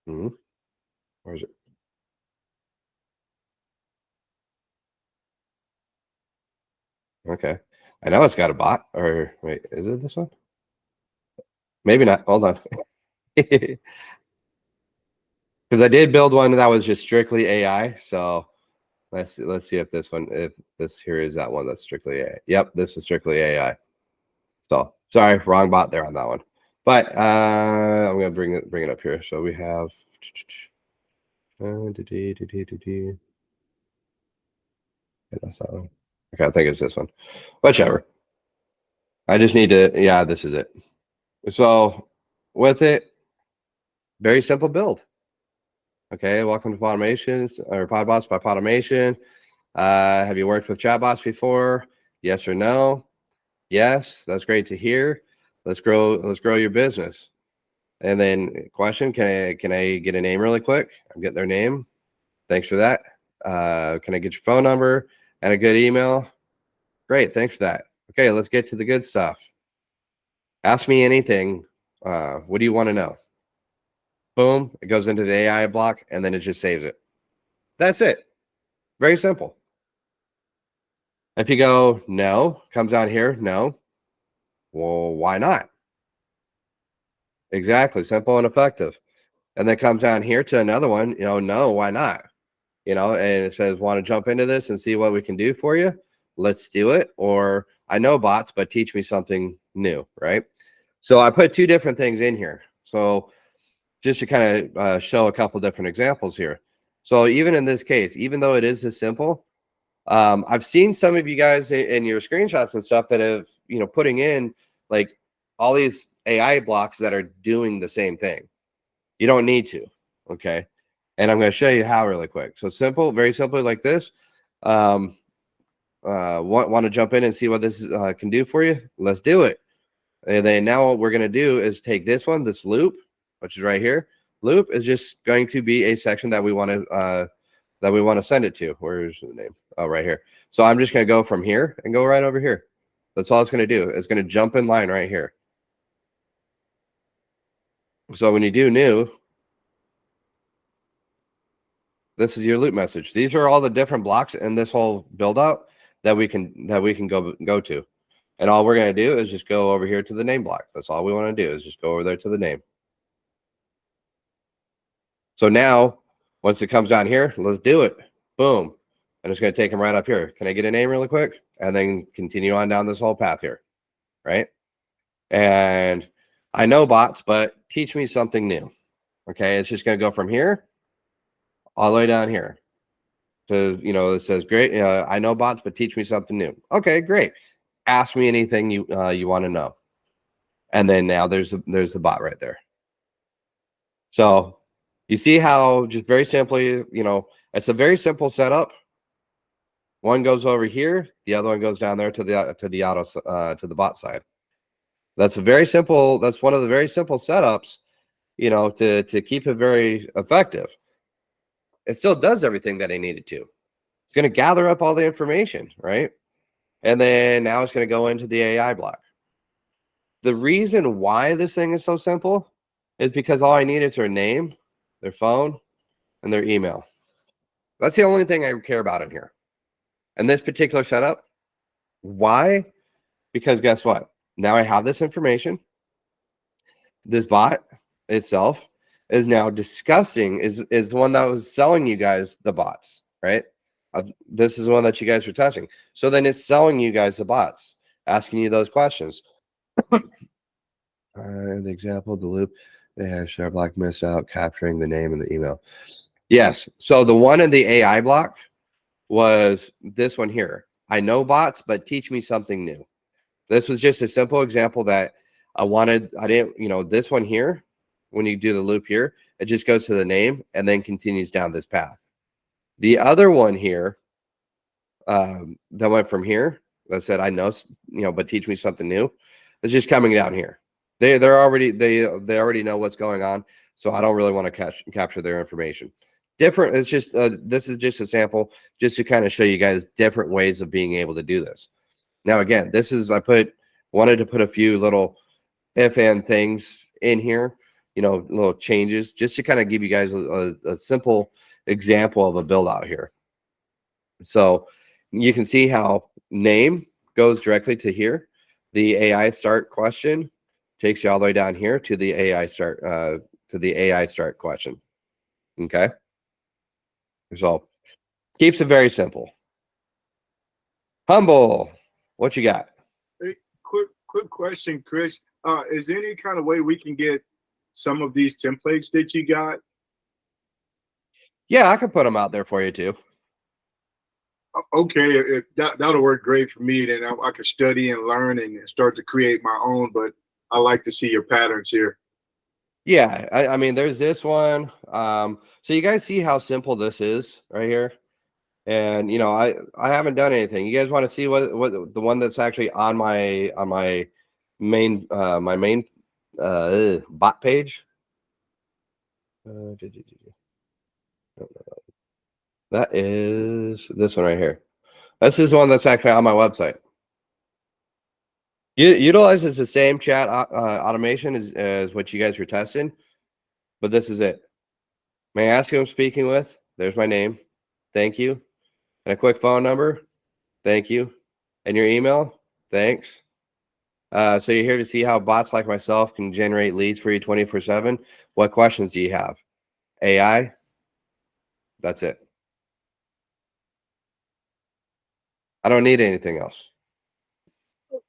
Speaker 1: Where is it? Okay. I know it's got a bot, or wait, is it this one? Maybe not. Hold on. Because I did build one that was just strictly AI. So let's see if this here is that one that's strictly AI. Yep, this is strictly AI. So sorry, wrong bot there on that one. But I'm gonna bring it up here. So we have that's that one. Okay, I think it's this one. Whichever. I just need to, yeah, this is it. So with it, very simple build. Okay, welcome to Podautomation or Podbots by Podautomation. Have you worked with chatbots before? Yes or no? Yes, that's great to hear. Let's grow your business. And then question, can I get a name really quick? I'm getting their name. Thanks for that. Can I get your phone number and a good email? Great, thanks for that. Okay, let's get to the good stuff. Ask me anything. What do you want to know? Boom, it goes into the AI block and then it just saves it. That's it. Very simple. If you go, no, comes down here, no. Well, why not? Exactly, simple and effective. And then comes down here to another one, no, why not? And it says, want to jump into this and see what we can do for you? Let's do it. Or I know bots, but teach me something new, right? So I put two different things in here. So just to kind of show a couple different examples here. So even in this case, even though it is this simple, I've seen some of you guys in your screenshots and stuff that have, putting in like all these AI blocks that are doing the same thing. You don't need to, okay? And I'm going to show you how really quick. So simple, very simply like this. Want to jump in and see what this can do for you? Let's do it. And then now what we're going to do is take this one, this loop, which is right here. Loop is just going to be a section that we want to send it to. Where's the name? Oh, right here. So I'm just going to go from here and go right over here. That's all it's going to do. It's going to jump in line right here. So when you do new, this is your loop message. These are all the different blocks in this whole build out that we can go to. And all we're going to do is just go over here to the name block. That's all we want to do is just go over there to the name. So now, once it comes down here, let's do it. Boom. And it's going to take them right up here. Can I get a name really quick? And then continue on down this whole path here, right? And I know bots, but teach me something new. Okay, it's just going to go from here all the way down here. So, it says, great, I know bots, but teach me something new. Okay, great. Ask me anything you want to know. And then now there's the bot right there. So you see how just very simply, it's a very simple setup. One goes over here, the other one goes down there to the bot side. That's one of the very simple setups, to keep it very effective. It still does everything that I needed to. It's going to gather up all the information, right? And then now it's going to go into the AI block. The reason why this thing is so simple is because all I need is their name, their phone, and their email. That's the only thing I care about in here. And this particular setup, why? Because guess what? Now I have this information. This bot itself is now discussing, is the one that was selling you guys the bots, right? This is the one that you guys were testing. So then it's selling you guys the bots, asking you those questions. The example, the loop, share block miss out, capturing the name and the email. Yes. So the one in the AI block was this one here. I know bots, but teach me something new. This was just a simple example that I didn't, this one here, when you do the loop here, it just goes to the name and then continues down this path. The other one here, that went from here, that said, I know, but teach me something new. It's just coming down here. They already know what's going on. So I don't really want to capture their information. Different. It's just, this is just a sample just to kind of show you guys different ways of being able to do this. Now, again, this is, wanted to put a few little if and things in here, little changes just to kind of give you guys a simple example of a build out here. So you can see how name goes directly to here. The AI start question takes you all the way down here to the AI start question. Okay. So keeps it very simple. Humble, what you got?
Speaker 2: Hey, quick question, Chris. Is there any kind of way we can get some of these templates that you got?
Speaker 1: Yeah, I can put them out there for you too.
Speaker 2: Okay, if that'll work great for me. Then I can study and learn and start to create my own. But I like to see your patterns here.
Speaker 1: Yeah, I mean, there's this one. So you guys see how simple this is right here, and you know, I haven't done anything. You guys want to see what the one that's actually on my main bot page? That is this one right here. This is the one that's actually on my website. Utilizes the same chat automation as what you guys were testing, but this is it. May I ask who I'm speaking with? There's my name. Thank you. And a quick phone number. Thank you. And your email. Thanks. So you're here to see how bots like myself can generate leads for you 24/7. What questions do you have? AI. That's it. I don't need anything else.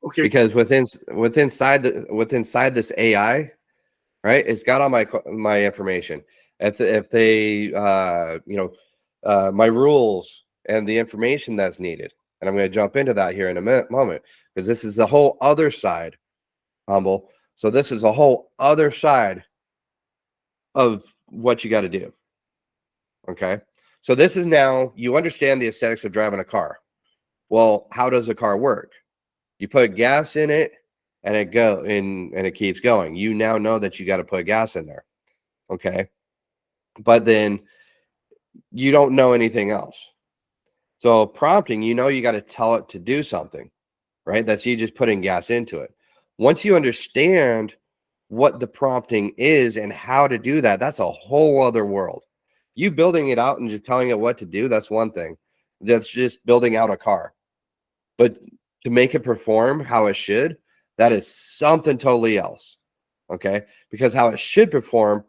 Speaker 2: Okay.
Speaker 1: Because within this AI, right? It's got all my information. If they my rules and the information that's needed, and I'm going to jump into that here in a moment because this is a whole other side, Humble. So this is a whole other side of what you got to do. Okay, so this is now you understand the aesthetics of driving a car. Well, how does a car work? You put gas in it and it keeps going. You now know that you got to put gas in there. Okay. But then you don't know anything else. So prompting, you got to tell it to do something, right? That's you just putting gas into it. Once you understand what the prompting is and how to do that, that's a whole other world. You building it out and just telling it what to do, that's one thing. That's just building out a car. But to make it perform how it should, that is something totally else. Okay. Because how it should perform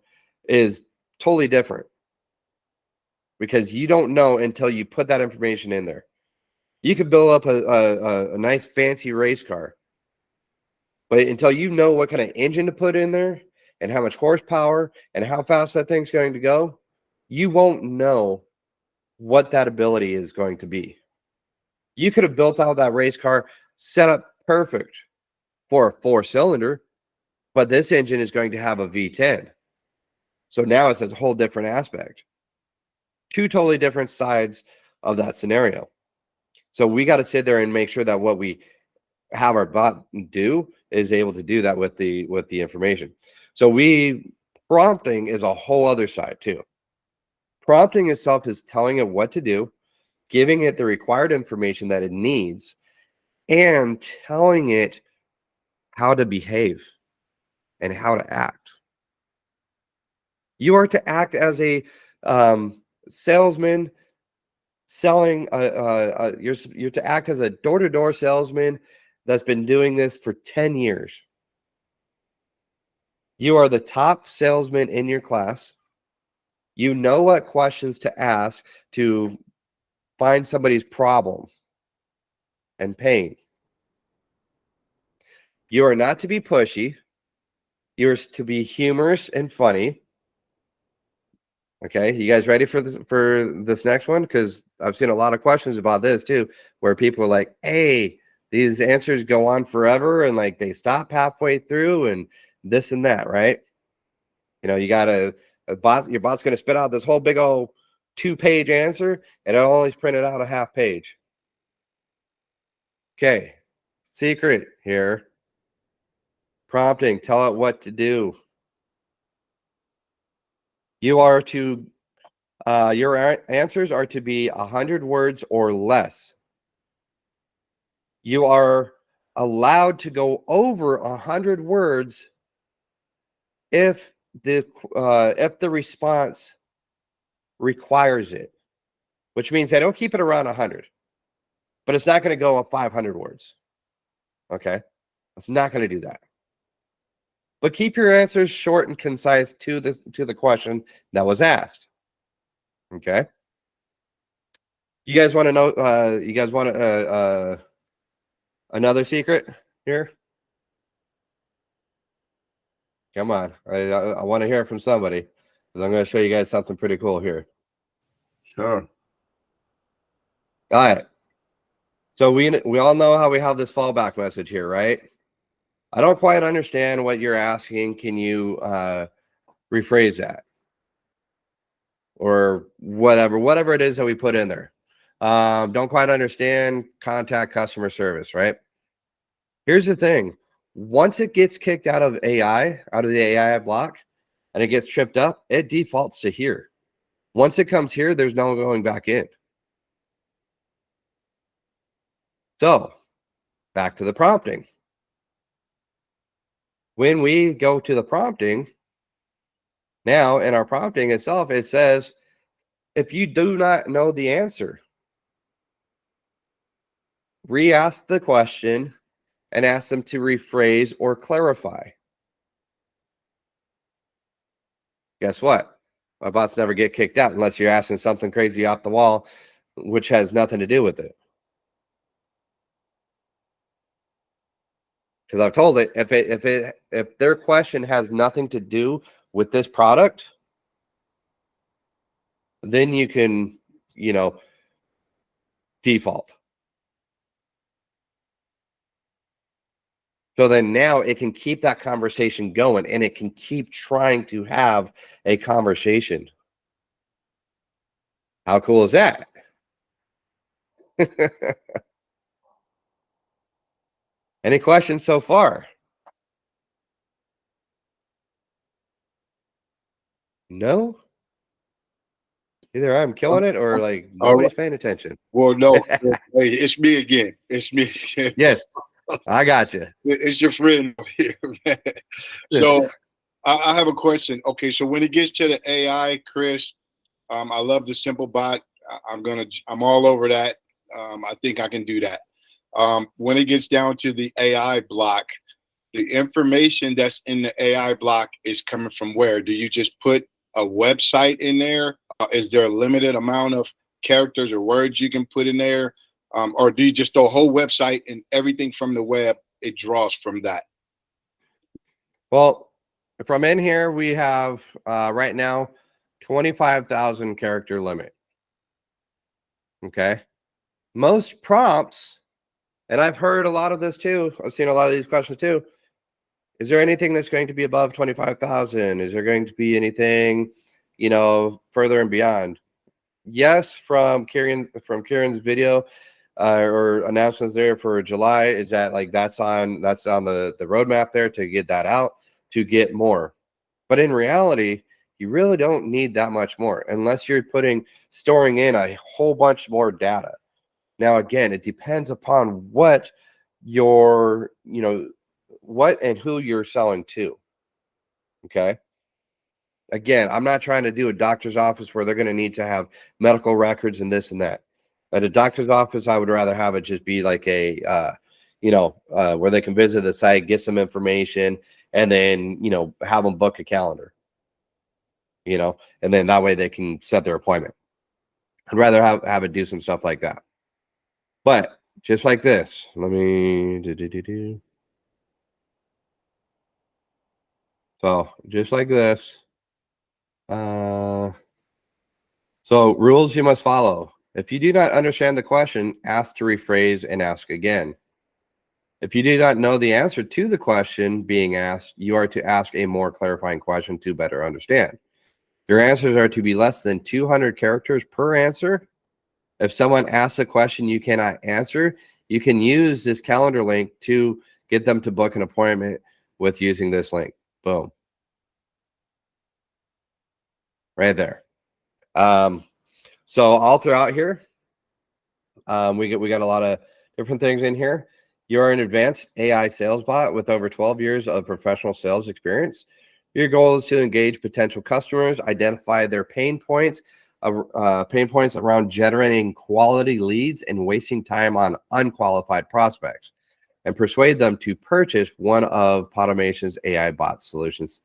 Speaker 1: is totally different. Because you don't know until you put that information in there. You could build up a nice fancy race car, but until you know what kind of engine to put in there and how much horsepower and how fast that thing's going to go, you won't know what that ability is going to be. You could have built out that race car set up perfect for a 4-cylinder, but this engine is going to have a V10. So now it's a whole different aspect. Two totally different sides of that scenario. So we got to sit there and make sure that what we have our bot do is able to do that with the information. So prompting is a whole other side too. Prompting itself is telling it what to do, giving it the required information that it needs, and telling it how to behave and how to act. You are to act as a salesman selling. You're to act as a door-to-door salesman that's been doing this for 10 years. You are the top salesman in your class. You know what questions to ask to find somebody's problem and pain. You are not to be pushy. You are to be humorous and funny. Okay, you guys ready for this next one? Because I've seen a lot of questions about this too, where people are like, "Hey, these answers go on forever, and like they stop halfway through, and this and that." Right? You got your bot's going to spit out this whole big old 2-page answer, and it only printed out a half page. Okay, secret here. Prompting, tell it what to do. Your answers are to be 100 words or less. You are allowed to go over 100 words if the response requires it, which means they don't keep it around 100, but it's not going to go on 500 words. Okay. It's not going to do that. But keep your answers short and concise to the question that was asked. Okay. You guys want to know? You guys want another secret here? Come on. I want to hear from somebody because I'm going to show you guys something pretty cool here.
Speaker 2: Sure.
Speaker 1: All right. So we all know how we have this fallback message here, right? I don't quite understand what you're asking. Can you rephrase that? Or whatever it is that we put in there. Don't quite understand, contact customer service, right? Here's the thing. Once it gets kicked out of the AI block, and it gets tripped up, it defaults to here. Once it comes here, there's no going back in. So back to the prompting. When we go to the prompting, now in our prompting itself, it says, if you do not know the answer, re-ask the question and ask them to rephrase or clarify. Guess what? My bots never get kicked out unless you're asking something crazy off the wall, which has nothing to do with it. Because I've told it, if their question has nothing to do with this product, then you can, default. So then now it can keep that conversation going and it can keep trying to have a conversation. How cool is that? Any questions so far? No? Either I'm killing it or like nobody's paying attention.
Speaker 2: Well, no, hey, it's me again. It's me again.
Speaker 1: Yes, I got you.
Speaker 2: It's your friend here, man. So I have a question. Okay, so when it gets to the AI, Chris, I love the simple bot. I'm all over that. I think I can do that. When it gets down to the AI block, the information that's in the AI block is coming from where? Do you just put a website in there? Is there a limited amount of characters or words you can put in there? Or do you just do a whole website and everything from the web, it draws from that?
Speaker 1: Well, from in here, we have right now 25,000 character limit. Okay. Most prompts, and I've heard a lot of this too. I've seen a lot of these questions too. Is there anything that's going to be above 25,000? Is there going to be anything, further and beyond? Yes, from Kieran's video or announcements there for July, is that like that's on the roadmap there to get that out, to get more. But in reality, you really don't need that much more unless you're storing in a whole bunch more data. Now, again, it depends upon what what and who you're selling to. Okay. Again, I'm not trying to do a doctor's office where they're going to need to have medical records and this and that. At a doctor's office, I would rather have it just be like a, where they can visit the site, get some information, and then, have them book a calendar, and then that way they can set their appointment. I'd rather have it do some stuff like that. But just like this, let me do. So just like this. So rules you must follow. If you do not understand the question, ask to rephrase and ask again. If you do not know the answer to the question being asked, you are to ask a more clarifying question to better understand. Your answers are to be less than 200 characters per answer. If someone asks a question you cannot answer, you can use this calendar link to get them to book an appointment with using this link. Boom. Right there. So all throughout here, we got a lot of different things in here. You're an advanced AI sales bot with over 12 years of professional sales experience. Your goal is to engage potential customers, identify their pain points around generating quality leads and wasting time on unqualified prospects. and persuade them to purchase one of Podomation's AI bot solutions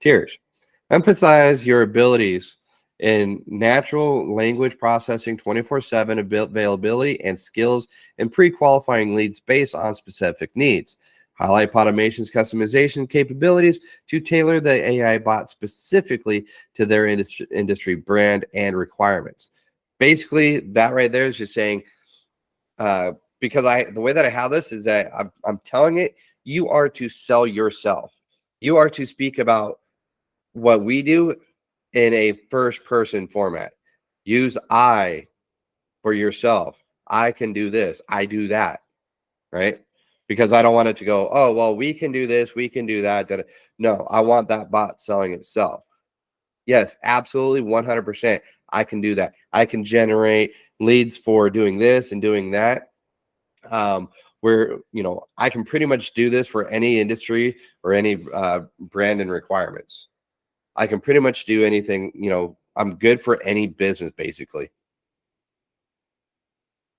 Speaker 1: tiers. Emphasize your abilities in natural language processing, 24/7 availability, and skills in pre-qualifying leads based on specific needs. Highlight Podomation's customization capabilities to tailor the AI bot specifically to their industry brand and requirements. Basically, that right there is just saying, because the way that I have this is that I'm telling it, you are to sell yourself. You are to speak about what we do in a first person format. Use I for yourself. I can do this. I do that. Right? Because I don't want it to go, oh, well, we can do this. We can do that. No, I want that bot selling itself. Yes, absolutely. 100%. I can do that. I can generate leads for doing this and doing that. Where, I can pretty much do this for any industry or any brand and requirements. I can pretty much do anything, I'm good for any business, basically.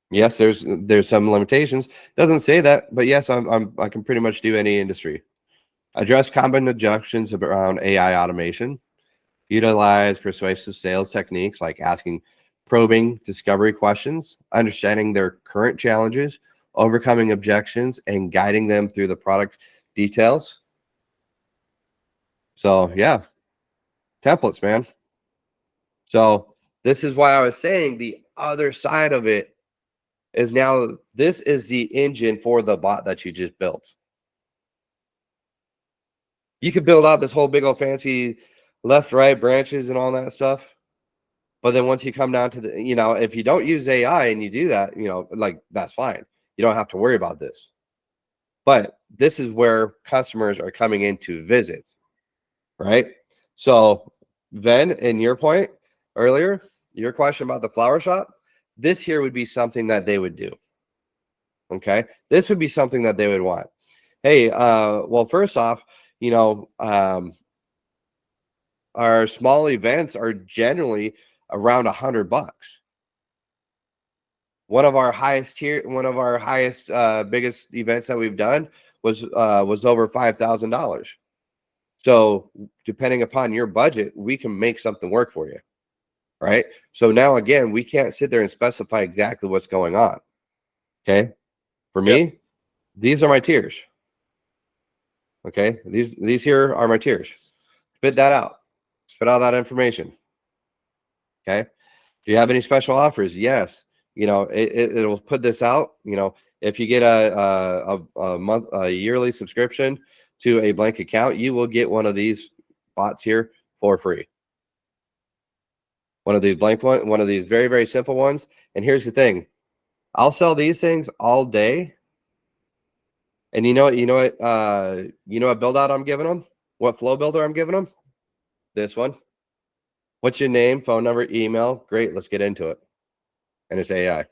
Speaker 1: Yes, there's some limitations. Doesn't say that, but yes, I can pretty much do any industry. Address common objections around AI automation. Utilize persuasive sales techniques like asking probing discovery questions, understanding their current challenges, overcoming objections, and guiding them through the product details. So yeah, templates, man. So this is why I was saying the other side of it is now this is the engine for the bot that you just built. You could build out this whole big old fancy left, right branches and all that stuff. But then once you come down to the, if you don't use AI and you do that, like that's fine. You don't have to worry about this. But this is where customers are coming in to visit, right? So then in your point earlier, your question about the flower shop, this here would be something that they would do. Okay. This would be something that they would want. Hey, well, first off, our small events are generally around $100. One of our highest biggest events that we've done was over $5,000. So depending upon your budget, we can make something work for you. Right. So now again, we can't sit there and specify exactly what's going on. Okay. For me, these are my tiers. Okay. These here are my tiers. Spit that out. Spit out that information. Okay. Do you have any special offers? Yes. It'll put this out. If you get a yearly subscription to a blank account, you will get one of these bots here for free. One of these one of these very, very simple ones. And here's the thing. I'll sell these things all day. And you know what build out I'm giving them? What flow builder I'm giving them? This one. What's your name, phone number, email? Great, let's get into it. And it's AI.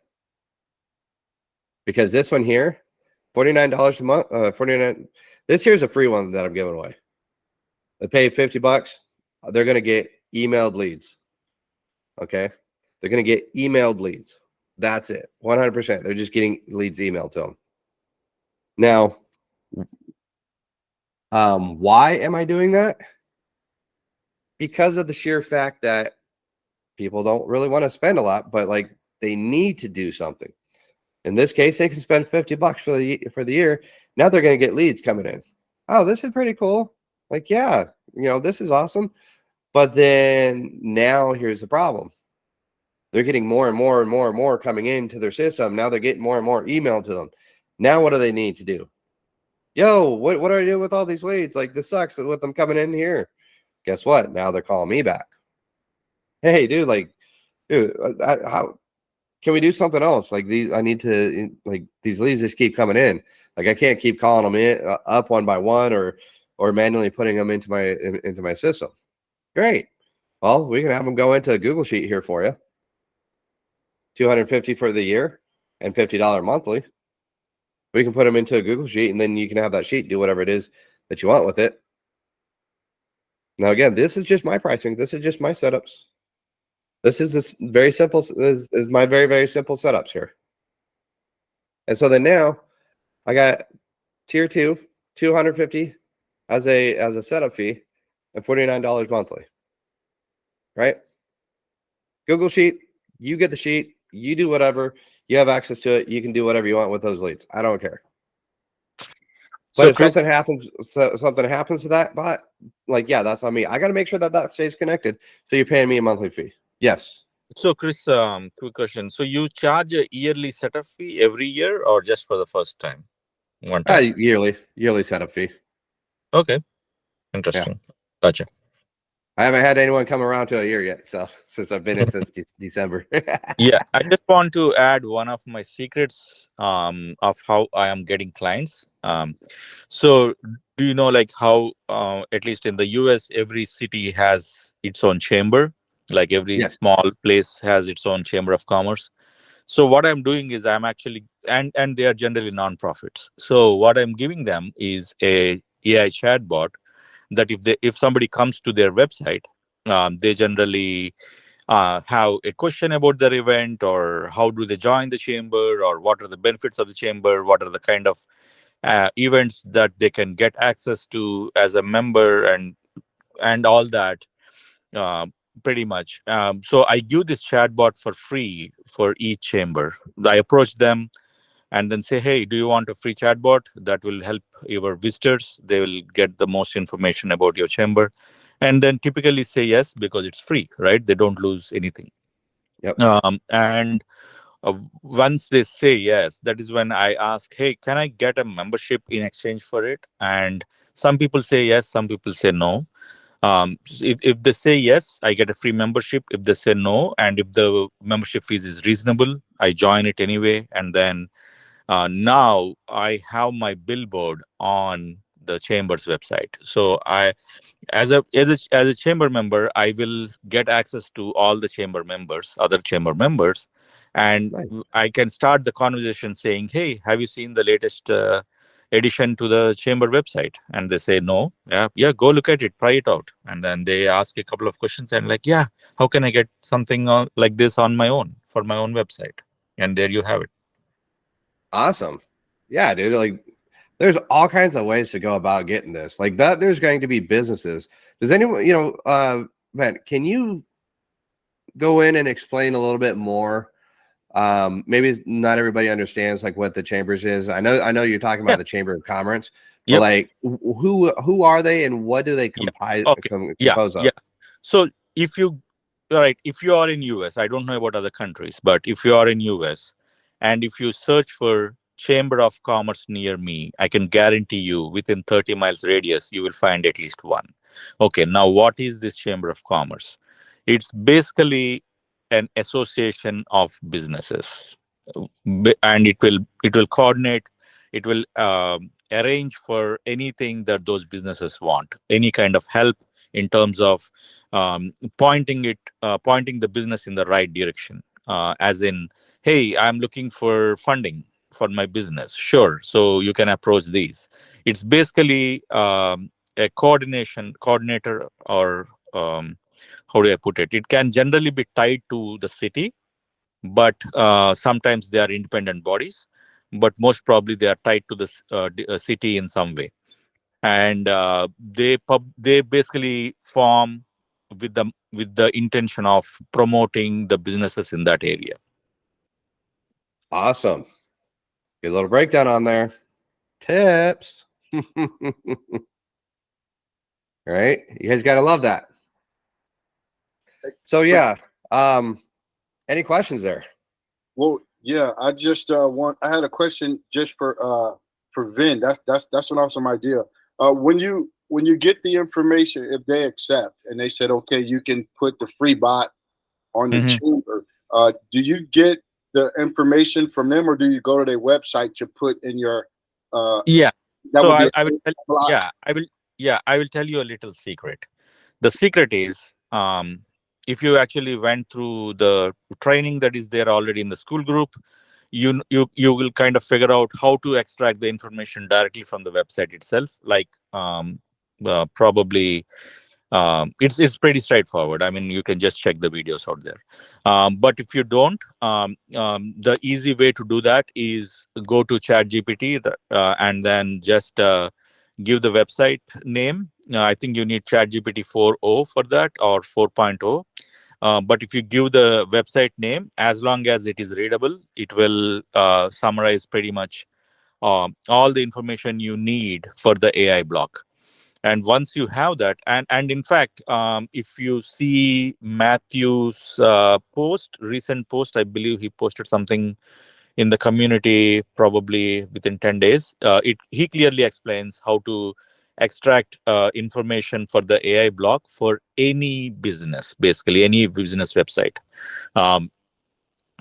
Speaker 1: Because this one here, $49 a month, $49. This here's a free one that I'm giving away. They pay $50. They're gonna get emailed leads. Okay, they're gonna get emailed leads. That's it, 100%. They're just getting leads emailed to them. Now, why am I doing that? Because of the sheer fact that people don't really want to spend a lot, but like they need to do something. In this case, they can spend $50 for the year. Now they're going to get leads coming in. Oh, this is pretty cool. Like, yeah, this is awesome. But then now here's the problem. They're getting more and more and more and more coming into their system. Now they're getting more and more emailed to them. Now what do they need to do? Yo, what do I do with all these leads? Like, this sucks with them coming in here. Guess what? Now they're calling me back. Hey, dude, how can we do something else? Like these, I need to, like, these leads just keep coming in. Like, I can't keep calling them in up one by one or manually putting them into my system. Great. Well, we can have them go into a Google Sheet here for you. $250 for the year and $50 monthly. We can put them into a Google Sheet, and then you can have that sheet do whatever it is that you want with it. Now, again, this is just my pricing. This is just my setups. This is very simple. Is my very, very simple setups here. And so then now I got tier 2, 250 as a setup fee and $49 monthly. Right? Google Sheet, you get the sheet, you do whatever, you have access to it, you can do whatever you want with those leads. I don't care. But
Speaker 4: So
Speaker 1: if
Speaker 4: Chris,
Speaker 1: something happens to that bot, like, yeah, that's on me. I got to make sure that stays connected. So you're paying me a monthly fee. Yes.
Speaker 4: quick question. So you charge a yearly setup fee every year or just for the first time? One time.
Speaker 1: Yearly setup fee.
Speaker 4: Okay.
Speaker 1: Yeah.
Speaker 4: Interesting. Gotcha.
Speaker 1: I haven't had anyone come around to a year yet. So since I've been in since December.
Speaker 4: Yeah, I just want to add one of my secrets of how I am getting clients. So do you know like how at least in the US every city has its own chamber, like every
Speaker 1: Yes.
Speaker 4: small place has its own chamber of commerce. So what I'm doing is I'm actually and they are generally nonprofits. So what I'm giving them is a AI chatbot that if somebody comes to their website, they generally have a question about their event or how do they join the chamber or what are the benefits of the chamber, what are the kind of events that they can get access to as a member and all that, uh, pretty much. So I give this chatbot for free for each chamber. I approach them and then say, hey, do you want a free chatbot that will help your visitors? They will get the most information about your chamber. And then typically say yes because it's free, right? They don't lose anything.
Speaker 1: Yep.
Speaker 4: And once they say yes, that is when I ask, hey, can I get a membership in exchange for it? And some people say yes, some people say no. If they say yes, I get a free membership. If they say no, and if the membership fees is reasonable, I join it anyway. And then now I have my billboard on the chamber's website. So as a chamber member, I will get access to all the other chamber members, and
Speaker 1: Nice.
Speaker 4: I can start the conversation saying, hey, have you seen the latest addition to the chamber website? And they say no. Yeah, go look at it, try it out. And then they ask a couple of questions and like, yeah, how can I get something like this on my own for my own website? And there you have it.
Speaker 1: Awesome. Yeah, dude. Like, there's all kinds of ways to go about getting this. Like that, there's going to be businesses. Does anyone, man, can you go in and explain a little bit more? Maybe not everybody understands like what the chambers is. I know you're talking about the Chamber of Commerce, but
Speaker 4: Yep.
Speaker 1: like who are they and what do they compose of?
Speaker 4: So if you are in US, I don't know about other countries, but if you are in US and if you search for Chamber of Commerce near me, I can guarantee you within 30 miles radius, you will find at least one. Okay, now what is this Chamber of Commerce? It's basically an association of businesses. And it will coordinate, it will arrange for anything that those businesses want, any kind of help in terms of pointing the business in the right direction, as in, hey, I'm looking for funding for my business. Sure, so you can approach these. It's basically a coordinator, or how do I put it? It can generally be tied to the city, but sometimes they are independent bodies, but most probably they are tied to the city in some way. And they basically form with the intention of promoting the businesses in that area.
Speaker 1: Awesome. Get a little breakdown on there. Tips. Right? You guys gotta love that. So yeah. Any questions there?
Speaker 2: Well, yeah, I just I had a question just for Vin. That's an awesome idea. When you get the information, if they accept and they said, okay, you can put the free bot on the chamber, do you get the information from them, or do you go to their website to put in your
Speaker 4: Yeah.
Speaker 2: that
Speaker 4: So
Speaker 2: would be
Speaker 4: I will I will tell you a little secret. The secret is, if you actually went through the training that is there already in the school group, you will kind of figure out how to extract the information directly from the website itself. Like probably It's pretty straightforward. I mean, you can just check the videos out there. But if you don't, the easy way to do that is go to ChatGPT and then just give the website name. I think you need ChatGPT 4.0 for that, or 4.0. But if you give the website name, as long as it is readable, it will summarize pretty much all the information you need for the AI block. And once you have that, and in fact, if you see Matthew's recent post, I believe he posted something in the community probably within 10 days. He clearly explains how to extract information for the AI block for any business, basically any business website. Um,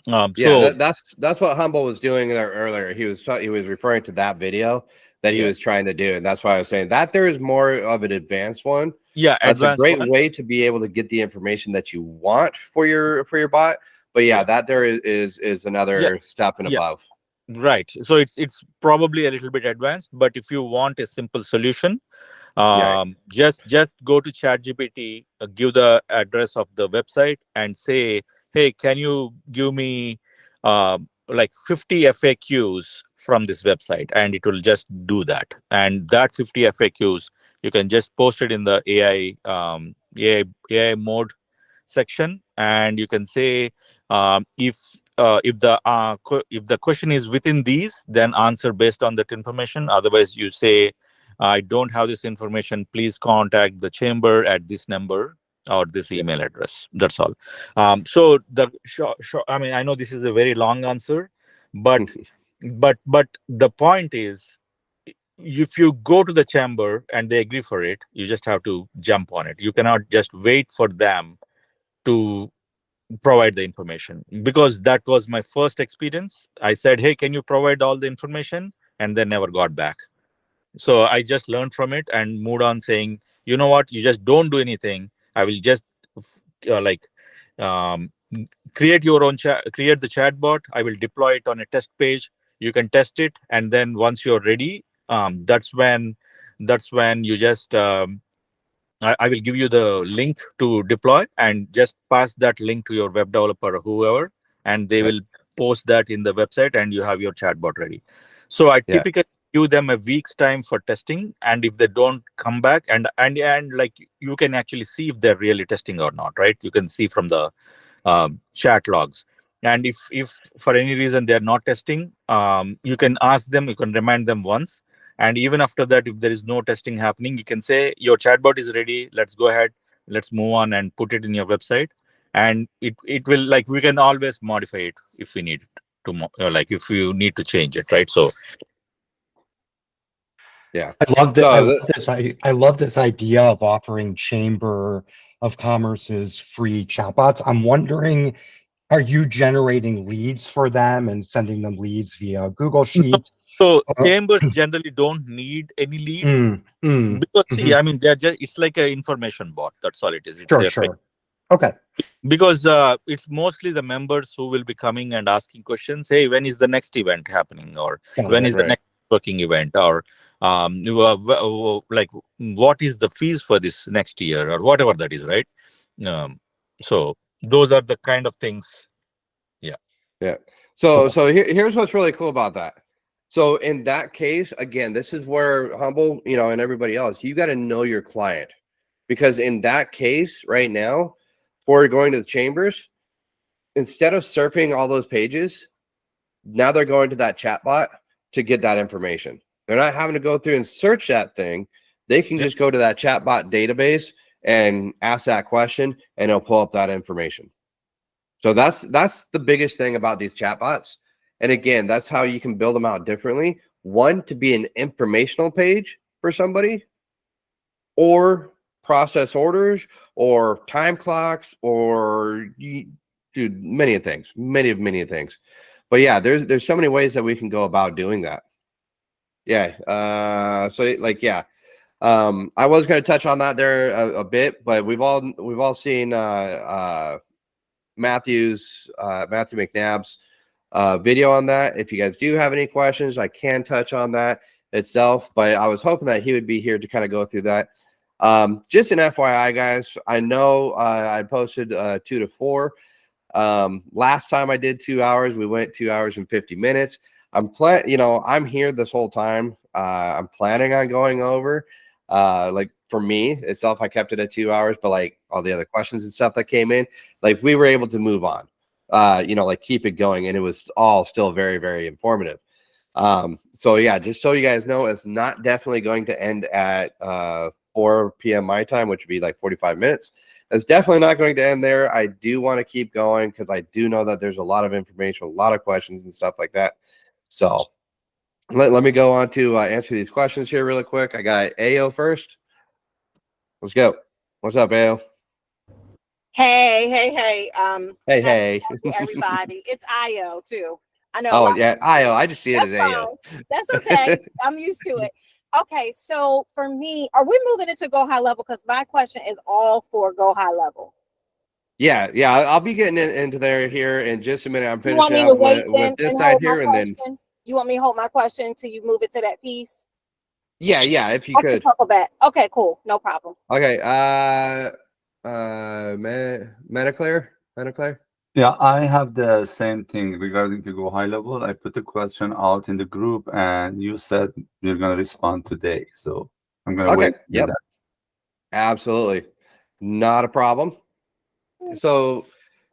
Speaker 1: Yeah,
Speaker 4: so
Speaker 1: that's what Humble was doing there earlier. He was referring to that video that he was trying to do, and that's why I was saying that there is more of an advanced one.
Speaker 4: yeah,
Speaker 1: That's a
Speaker 4: advanced
Speaker 1: great
Speaker 4: one.
Speaker 1: way to be able to get the information that you want for your bot. But yeah, that there is another step and above.
Speaker 4: Right. So it's probably a little bit advanced, but if you want a simple solution, just go to ChatGPT, give the address of the website, and say, hey, can you give me like 50 FAQs from this website, and it will just do that. And that 50 FAQs, you can just post it in the AI mode section, and you can say, if the question is within these, then answer based on that information. Otherwise, you say, I don't have this information. Please contact the chamber at this number or this email address. That's all. So I mean, I know this is a very long answer, but but the point is, if you go to the chamber and they agree for it, you just have to jump on it. You cannot just wait for them to provide the information, because that was my first experience. I said, hey, can you provide all the information, and they never got back. So I just learned from it and moved on, saying, you know what, you just don't do anything. I will just like um, create the chatbot. I will deploy it on a test page. You can test it, and then once you're ready, that's when you just I will give you the link to deploy, and just pass that link to your web developer or whoever, and they will post that in the website, and you have your chatbot ready. So I typically give them a week's time for testing, and if they don't come back, and like, you can actually see if they're really testing or not, right? You can see from the chat logs. And if for any reason they're not testing, you can ask them, you can remind them once. And even after that, if there is no testing happening, you can say, your chatbot is ready. Let's go ahead. Let's move on and put it in your website. And it will, like, we can always modify it if we need to, like, if you need to change it, right? So
Speaker 1: yeah,
Speaker 5: I love this. I love this idea of offering Chamber of Commerce's free chatbots. I'm wondering, are you generating leads for them and sending them leads via Google Sheets?
Speaker 4: So chambers generally don't need any leads, because see, I mean, it's like an information bot. That's all it is. It's
Speaker 5: Sure. Okay.
Speaker 4: Because it's mostly the members who will be coming and asking questions. Hey, when is the next event happening, or when is the next working event, or like, what is the fees for this next year, or whatever that is, right? So those are the kind of things.
Speaker 1: Yeah. So here's what's really cool about that. So in that case, again, this is where Humble, and everybody else, you got to know your client, because in that case right now, for going to the chambers, instead of surfing all those pages, now they're going to that chatbot to get that information. They're not having to go through and search that thing. They can just go to that chatbot database and ask that question, and it'll pull up that information. So that's the biggest thing about these chatbots. And again, that's how you can build them out differently. One, to be an informational page for somebody, or process orders, or time clocks, or many things. But yeah, there's so many ways that we can go about doing that. Yeah. So like, yeah. I was going to touch on that there a bit, but we've all seen Matthew McNabb's video on that. If you guys do have any questions, I can touch on that itself, but I was hoping that he would be here to kind of go through that. Just an FYI, guys. I know I posted 2 to 4. Last time I did 2 hours, we went 2 hours and 50 minutes. I'm here this whole time. I'm planning on going over. Like for me itself, I kept it at 2 hours, but like all the other questions and stuff that came in, like we were able to move on. Like keep it going, and it was all still very, very informative. So yeah, just so you guys know, it's not definitely going to end at 4 p.m. my time, which would be like 45 minutes. It's definitely not going to end there. I do want to keep going because I do know that there's a lot of information, a lot of questions and stuff like that. So let me go on to answer these questions here really quick. I got AO first. Let's go. What's up, AO?
Speaker 6: Hey.
Speaker 1: Hey.
Speaker 6: Everybody. It's IO too. I know.
Speaker 1: Oh, yeah. IO. I just see it as AO.
Speaker 6: That's okay. I'm used to it. Okay. So for me, are we moving into Go High Level? Because my question is all for Go High Level.
Speaker 1: Yeah. I'll be getting into there here in just a minute. I'm finishing up with this side here, and then
Speaker 6: you want me to hold my question until you move it to that piece?
Speaker 1: Yeah, if you could.
Speaker 6: Circle back. Okay, cool. No problem.
Speaker 1: Okay. Metaclear?
Speaker 7: Yeah, I have the same thing regarding to Go High Level. I put the question out in the group, and you said you're going to respond today. So I'm going to wait.
Speaker 1: Yep. Absolutely. Not a problem. So,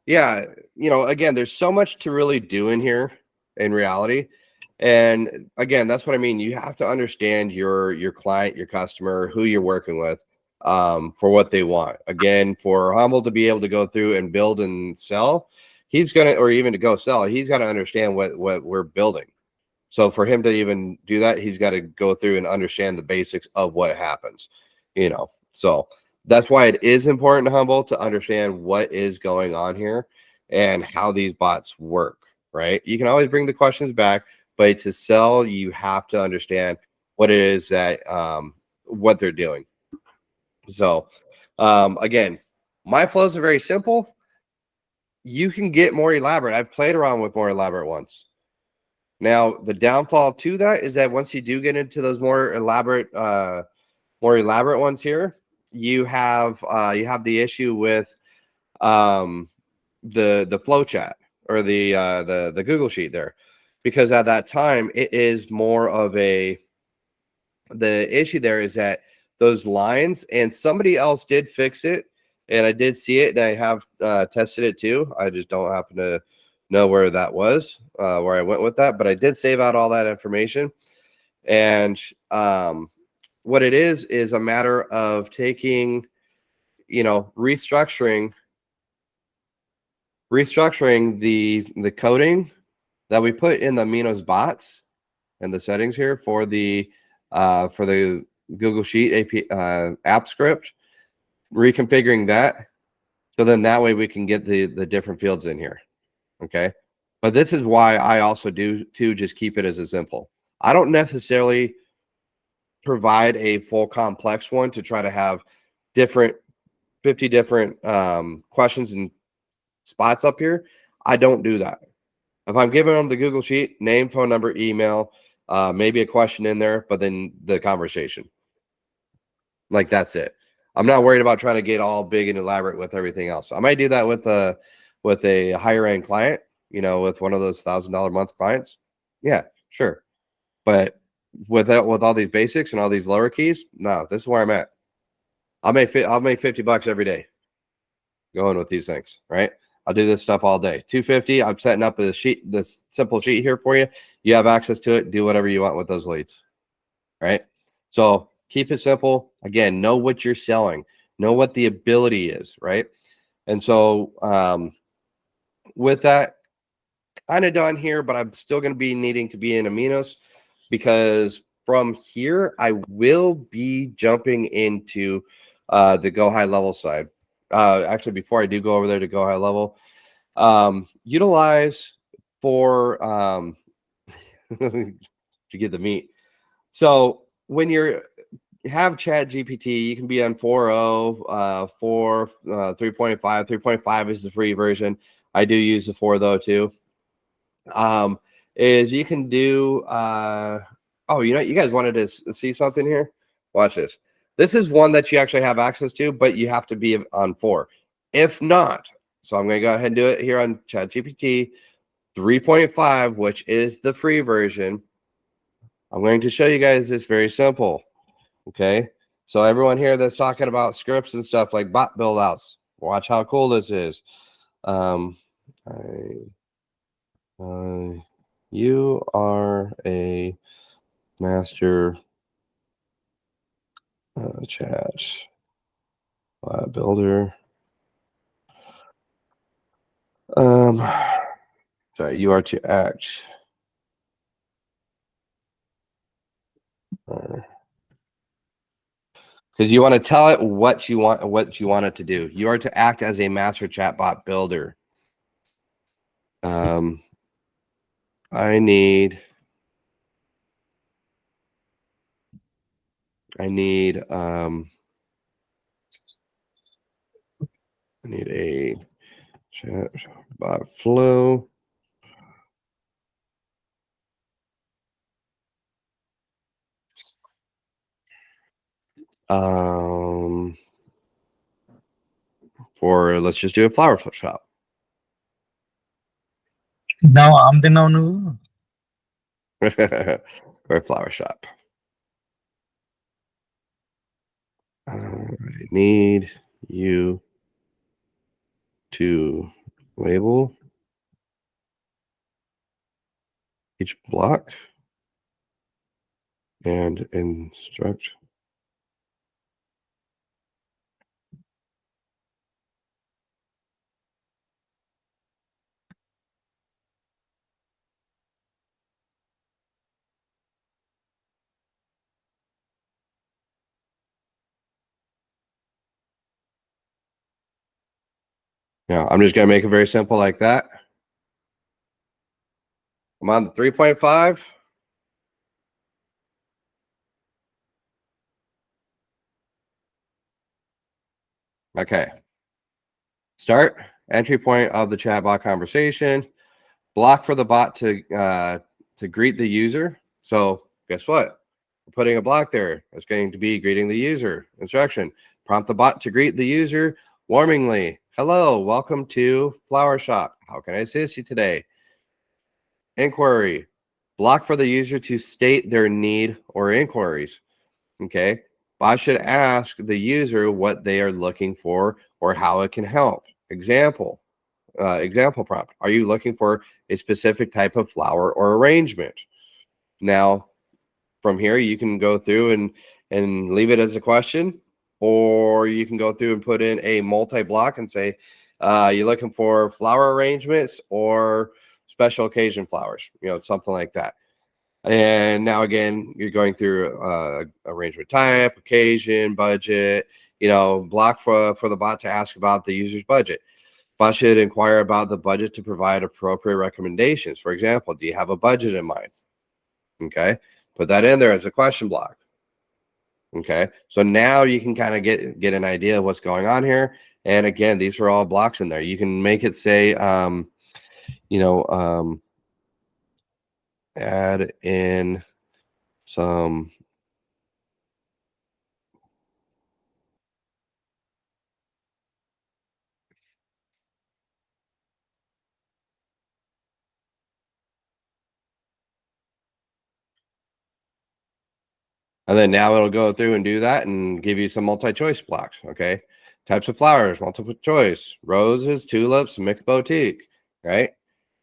Speaker 1: yeah, again, there's so much to really do in here in reality. And again, that's what I mean. You have to understand your client, your customer, who you're working with, for what they want. Again, for Humble to be able to go through and build and sell, or even to go sell, he's got to understand what we're building. So for him to even do that, he's got to go through and understand the basics of what happens, So that's why it is important to Humble to understand what is going on here and how these bots work, right? You can always bring the questions back, but to sell, you have to understand what it is that what they're doing. So again, my flows are very simple. You can get more elaborate. I've played around with more elaborate ones. Now, the downfall to that is that once you do get into those more elaborate ones here, you have the issue with the flow chat or the Google Sheet there. Because at that time, it is more of the issue there is that those lines, and somebody else did fix it, and I did see it, and I have tested it too. I just don't happen to know where that was, where I went with that, but I did save out all that information. And what it is a matter of taking, restructuring the coding that we put in the Aminos bots and the settings here for the Google Sheet app script, reconfiguring that, so then that way we can get the different fields in here. Okay, but this is why I also do too, just keep it as a simple. I don't necessarily provide a full complex one to try to have 50 different questions and spots up here. I don't do that. If I'm giving them the Google Sheet, name, phone number, email, maybe a question in there, but then the conversation. Like that's it. I'm not worried about trying to get all big and elaborate with everything else. I might do that with a higher end client, with one of those $1,000 a month clients. Yeah, sure. But with all these basics and all these lower keys, no, this is where I'm at. I'll make $50 every day going with these things, right? I'll do this stuff all day. $250. I'm setting up this simple sheet here for you. You have access to it. Do whatever you want with those leads, right? So keep it simple. Again, know what you're selling. Know what the ability is, right? And so with that kind of done here, but I'm still going to be needing to be in Aminos, because from here I will be jumping into the Go High Level side. Actually, before I do go over there to Go High Level, utilize for to get the meat. So when you have Chat GPT, you can be on 4.0, 4, 3.5. 3.5 is the free version. I do use the 4 though too. Is you can do you guys wanted to see something here? Watch this. This is one that you actually have access to, but you have to be on 4. If not, so I'm going to go ahead and do it here on ChatGPT 3.5, which is the free version. I'm going to show you guys this very simple. Okay. So everyone here that's talking about scripts and stuff like bot build outs, watch how cool this is. You are a master chat builder. Sorry, you are to act. Because you want to tell it what you want it to do. You are to act as a master chatbot builder. I need a chatbot flow. For let's just do a flower shop.
Speaker 4: Now I'm the now.
Speaker 1: Or a flower shop. I need you to label each block and instruct Now, I'm just going to make it very simple like that. I'm on the 3.5. Okay. Start, entry point of the chatbot conversation, block for the bot to greet the user. So guess what? We're putting a block there. It's going to be greeting the user. Instruction, prompt the bot to greet the user warmingly. Hello, welcome to Flower Shop. How can I assist you today? Inquiry, block for the user to state their need or inquiries. Okay. Bot should ask the user what they are looking for or how it can help. Example prompt. Are you looking for a specific type of flower or arrangement? Now, from here, you can go through and leave it as a question, or you can go through and put in a multi-block and say, you're looking for flower arrangements or special occasion flowers, something like that. And now again, you're going through arrangement type, occasion, budget, block for the bot to ask about the user's budget. Bot should inquire about the budget to provide appropriate recommendations. For example, do you have a budget in mind? Okay, put that in there as a question block. Okay, so now you can kind of get an idea of what's going on here. And again, these are all blocks in there. You can make it say, add in some and then now it'll go through and do that and give you some multi-choice blocks. Okay, types of flowers, multiple choice, roses, tulips, mixed boutique, right?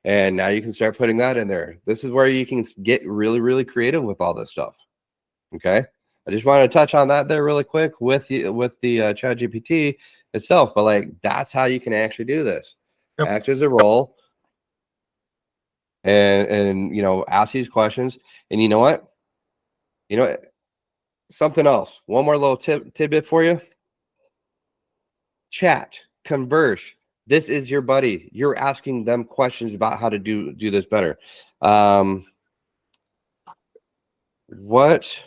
Speaker 1: And now you can start putting that in there. This is where you can get really, really creative with all this stuff. Okay, I just wanted to touch on that there really quick with the ChatGPT itself, but like that's how you can actually do this.
Speaker 4: Yep.
Speaker 1: Act as a role, and ask these questions. And you know what? Something else. One more little tidbit for you. Chat, converse. This is your buddy. You're asking them questions about how to do this better. What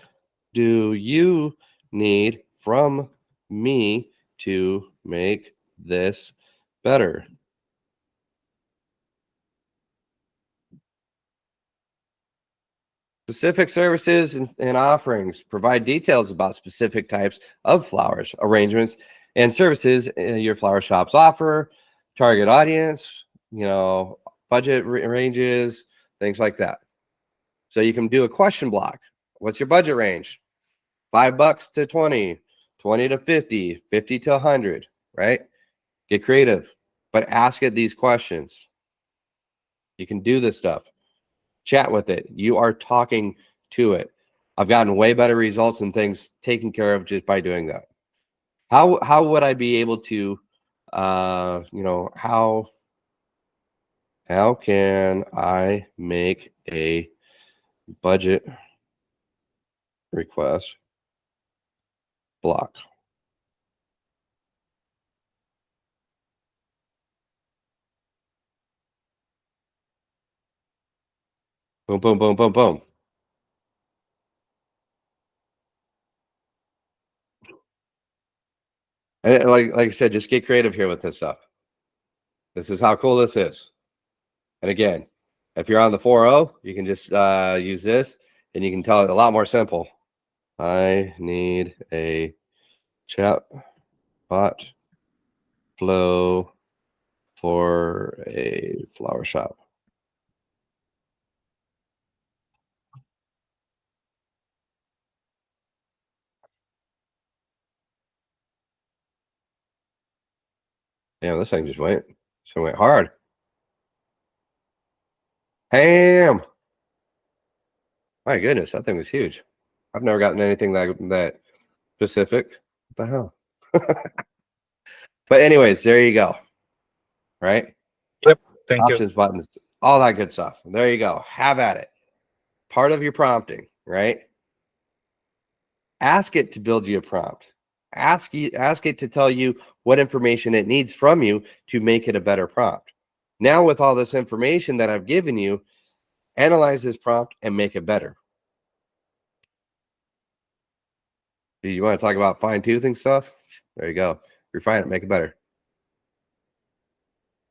Speaker 1: do you need from me to make this better? Specific services and offerings provide details about specific types of flowers, arrangements, and services your flower shops offer, target audience, budget ranges, things like that. So you can do a question block. What's your budget range? $5 to 20, 20 to 50, 50 to 100, right? Get creative, but ask it these questions. You can do this stuff. Chat with it. You are talking to it. I've gotten way better results and things taken care of just by doing that. How would I be able to, how can I make a budget request block? Boom, boom, boom, boom, boom. And like I said, just get creative here with this stuff. This is how cool this is. And again, if you're on the 4.0, you can just use this, and you can tell it a lot more simple. I need a chat bot flow for a flower shop. Damn, this thing just went hard. Damn. My goodness, that thing was huge. I've never gotten anything that specific. What the hell? But anyways, there you go. Right?
Speaker 4: Yep. Thank you.
Speaker 1: Options, buttons, all that good stuff. There you go. Have at it. Part of your prompting, right? Ask it to build you a prompt. Ask it to tell you what information it needs from you to make it a better prompt. Now, with all this information that I've given you, analyze this prompt and make it better. You want to talk about fine-toothing stuff? There you go. Refine it, make it better.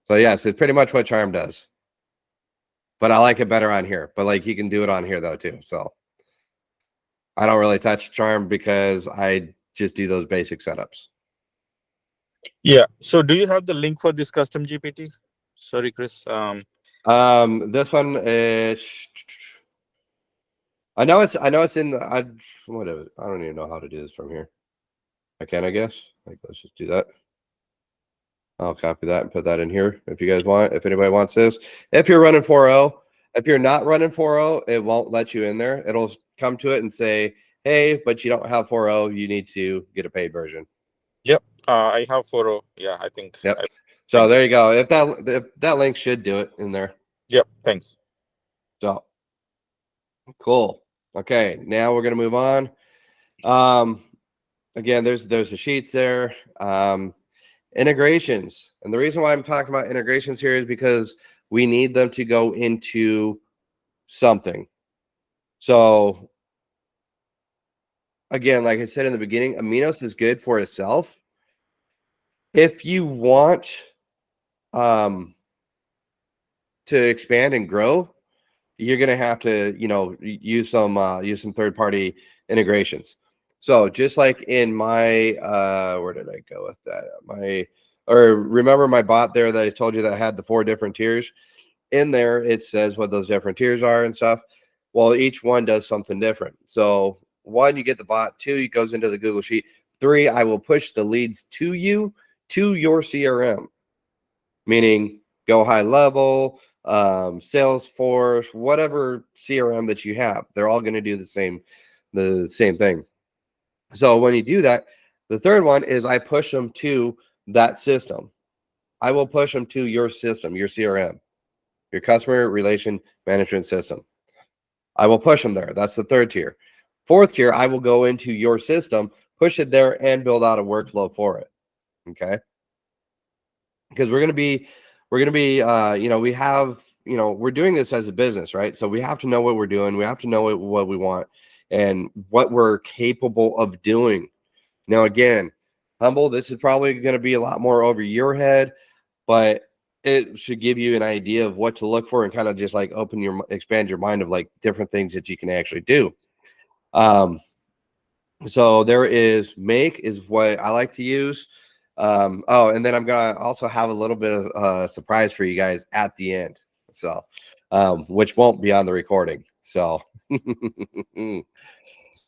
Speaker 1: So yes, it's pretty much what Charm does. But I like it better on here. But like, you can do it on here though too. So I don't really touch Charm because I just do those basic setups.
Speaker 4: Yeah. So do you have the link for this custom GPT? Sorry, Chris.
Speaker 1: This one is, I know it's in the, whatever. I don't even know how to do this from here. I can, I guess. Like, let's just do that. I'll copy that and put that in here if you guys want. If anybody wants this, if you're running 4.0, if you're not running 4.0, it won't let you in there. It'll come to it and say, hey, but you don't have 4.0. You need to get a paid version.
Speaker 4: Yep. I have 4.0. Yeah, I think.
Speaker 1: Yep. So there you go. If that link should do it in there.
Speaker 4: Yep. Thanks.
Speaker 1: So cool. Okay, now we're gonna move on. Again, there's the sheets there. Integrations, and the reason why I'm talking about integrations here is because we need them to go into something. So again, like I said in the beginning, Aminos is good for itself. If you want to expand and grow, you're going to have to, use some third-party integrations. So just like in my, where did I go with that? Remember my bot there that I told you that had the 4 different tiers? In there, it says what those different tiers are and stuff. Well, each one does something different. So 1, you get the bot. 2, it goes into the Google Sheet. 3, I will push the leads to you, to your CRM, meaning go high level, Salesforce, whatever CRM that you have, they're all going to do the same thing. So when you do that, the third one is I push them to that system. I will push them to your system, your CRM, your customer relation management system. I will push them there. That's the 3rd tier. 4th tier, I will go into your system, push it there, and build out a workflow for it. Okay. Because we're going to be, we have, we're doing this as a business, right? So we have to know what we're doing. We have to know what we want and what we're capable of doing. Now, again, Humble, this is probably going to be a lot more over your head, but it should give you an idea of what to look for and kind of just like expand your mind of like different things that you can actually do. So there is Make is what I like to use. Oh, and then I'm gonna also have a little bit of surprise for you guys at the end. So, which won't be on the recording. So,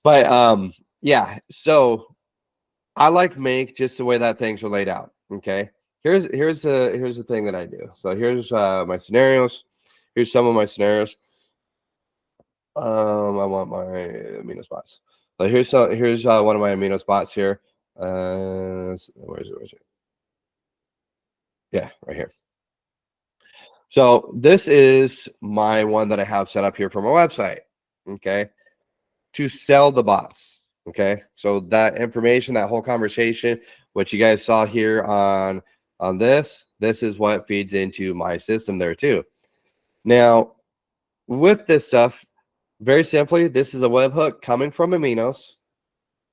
Speaker 1: but yeah. So I like Make just the way that things are laid out. Okay. Here's the thing that I do. So here's my scenarios. Here's some of my scenarios. I want my Aminos bots. So here's one of my Aminos bots here. Where is it? Yeah, right here. So this is my one that I have set up here for my website. Okay, to sell the bots. Okay, so that information, that whole conversation, what you guys saw here on this is what feeds into my system there too. Now, with this stuff, very simply, this is a webhook coming from Aminos,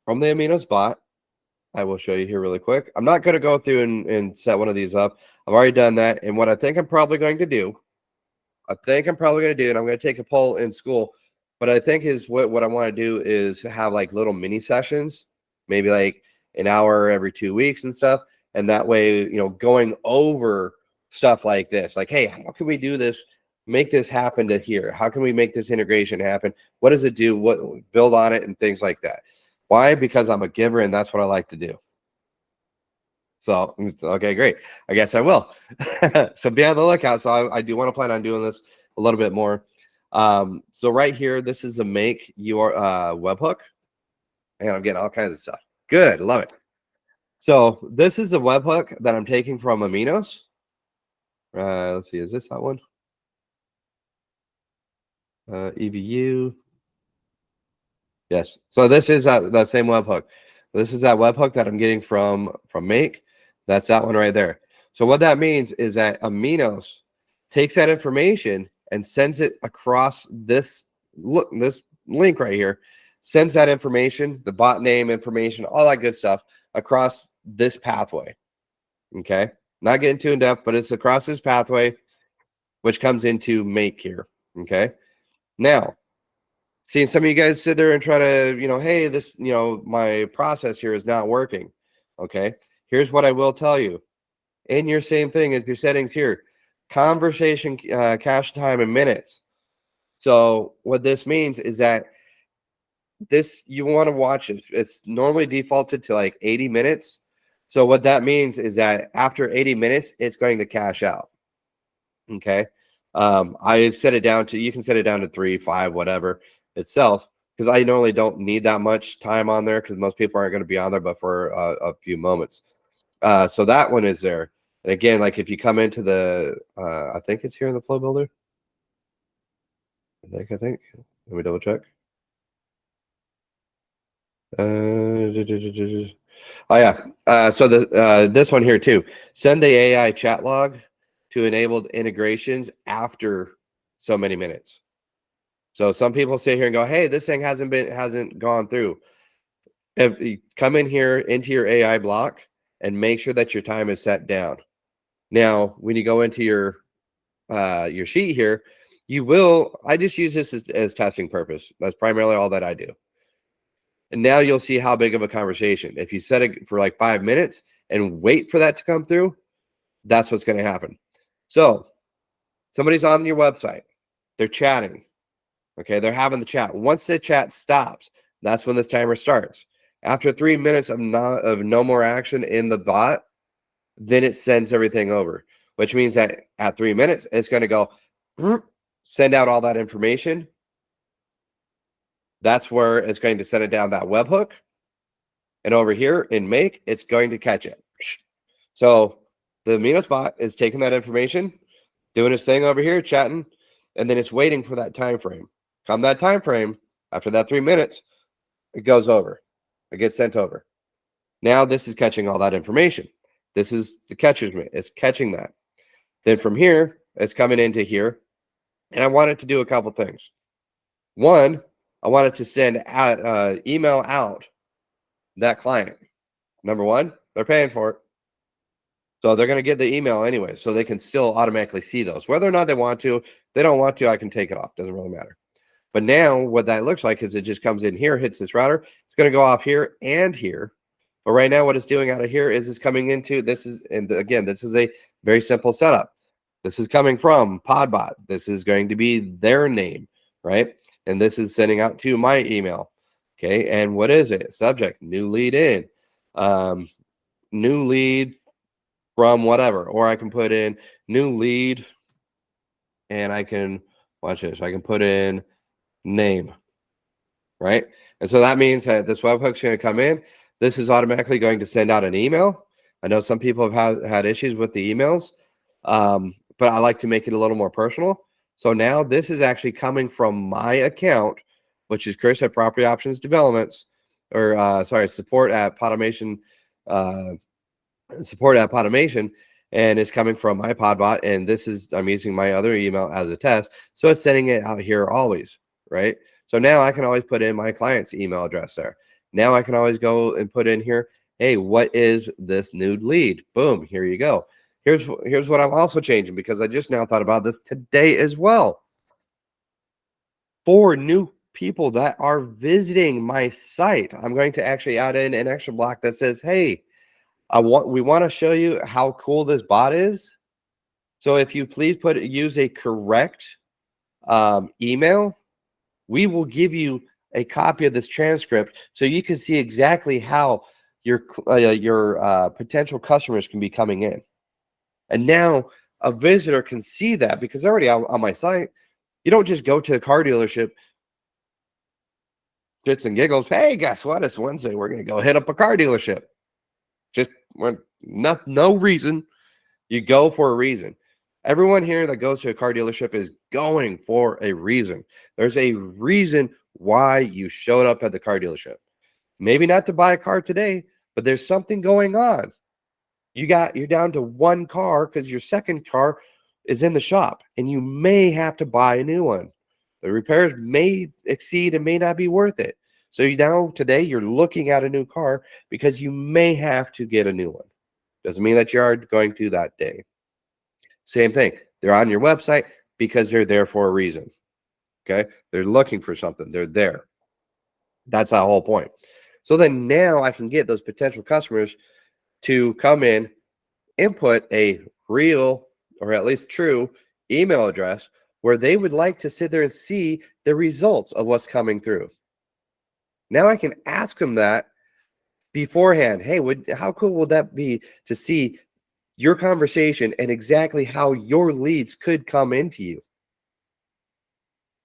Speaker 1: from the Aminos bot. I will show you here really quick. I'm not going to go through and set one of these up. I've already done that. And what I think I'm probably going to do, and I'm going to take a poll in school, but I think is what I want to do is have like little mini sessions, maybe like an hour every 2 weeks and stuff. And that way, you know, going over stuff like this, like, hey, how can we do this? Make this happen to here. How can we make this integration happen? What does it do? What build on it and things like that. Why? Because I'm a giver and that's what I like to do. So, okay, great. I guess I will. So be on the lookout. So I do want to plan on doing this a little bit more. So right here, this is a Make your webhook. And I'm getting all kinds of stuff. Good. Love it. So this is a webhook that I'm taking from Aminos. Let's see. Is this that one? EVU. Yes. So this is that same webhook. This is that webhook that I'm getting from Make. That's that one right there. So what that means is that Aminos takes that information and sends it across this link right here, sends that information, the bot name information, all that good stuff across this pathway. Okay. Not getting too in depth, but it's across this pathway, which comes into Make here. Okay. Now, seeing some of you guys sit there and try to, you know, hey, this, you know, my process here is not working. Okay. Here's what I will tell you. In your same thing as your settings here, conversation cache time in minutes. So what this means is that this, you want to watch it. It's normally defaulted to like 80 minutes. So what that means is that after 80 minutes, it's going to cache out. Okay. I set it down to, you can set it down to 3, 5, whatever itself, because I normally don't need that much time on there because most people aren't going to be on there but for a few moments. So that one is there. And again, like if you come into the, I think it's here in the flow builder. I think. Let me double check. Oh yeah. So this one here too. Send the AI chat log to enabled integrations after so many minutes. So some people sit here and go, hey, this thing hasn't gone through. If you come in here into your AI block and make sure that your time is set down. Now, when you go into your sheet here, you will, I just use this as testing purpose. That's primarily all that I do. And now you'll see how big of a conversation. If you set it for like 5 minutes and wait for that to come through, that's what's going to happen. So somebody's on your website. They're chatting. Okay, they're having the chat. Once the chat stops, that's when this timer starts. After 3 minutes of no more action in the bot, then it sends everything over, which means that at 3 minutes, it's going to go send out all that information. That's where it's going to send it down that webhook. And over here in Make, it's going to catch it. So the Aminos bot is taking that information, doing its thing over here, chatting, and then it's waiting for that time frame. Come that time frame, after that 3 minutes, it goes over. It gets sent over. Now this is catching all that information. This is the catcher's mitt. It's catching that. Then from here, it's coming into here. And I want it to do a couple things. One, I want it to send out, email out that client. Number one, they're paying for it. So they're going to get the email anyway. So they can still automatically see those. Whether or not they want to, they don't want to, I can take it off. Doesn't really matter. But now what that looks like is it just comes in here, hits this router. It's going to go off here and here. But right now what it's doing out of here is it's coming into this is, and again, this is a very simple setup. This is coming from Podbot. This is going to be their name, right? And this is sending out to my email. Okay. And what is it? Subject, new lead in, new lead from whatever, or I can put in new lead and I can watch this. I can put in name, right? And so that means that this webhook's going to come in. This is automatically going to send out an email. I know some people have had issues with the emails, but I like to make it a little more personal. So now this is actually coming from my account, which is Chris at Property Options Developments, or support at Podautomation, and it's coming from my Podbot. And this is, I'm using my other email as a test. So it's sending it out here always, right? So now I can always put in my client's email address there. Now I can always go and put in here, hey, what is this new lead? Boom, here you go. Here's what I'm also changing, because I just now thought about this today as well. For new people that are visiting my site, I'm going to actually add in an extra block that says, hey, we want to show you how cool this bot is. So if you please use a correct email, we will give you a copy of this transcript so you can see exactly how your potential customers can be coming in. And now a visitor can see that because they're already on my site. You don't just go to a car dealership, sits and giggles, hey, guess what? It's Wednesday. We're going to go hit up a car dealership. Just no reason. You go for a reason. Everyone here that goes to a car dealership is going for a reason. There's a reason why you showed up at the car dealership. Maybe not to buy a car today, but there's something going on. You're down to one car because your second car is in the shop and you may have to buy a new one. The repairs may exceed and may not be worth it. So today you're looking at a new car because you may have to get a new one. Doesn't mean that you are going to that day. Same thing. They're on your website because they're there for a reason. Okay. They're looking for something. They're there. That's the whole point. So then now I can get those potential customers to come in, input a real or at least true email address where they would like to sit there and see the results of what's coming through. Now I can ask them that beforehand. Hey, how cool would that be to see your conversation and exactly how your leads could come into you?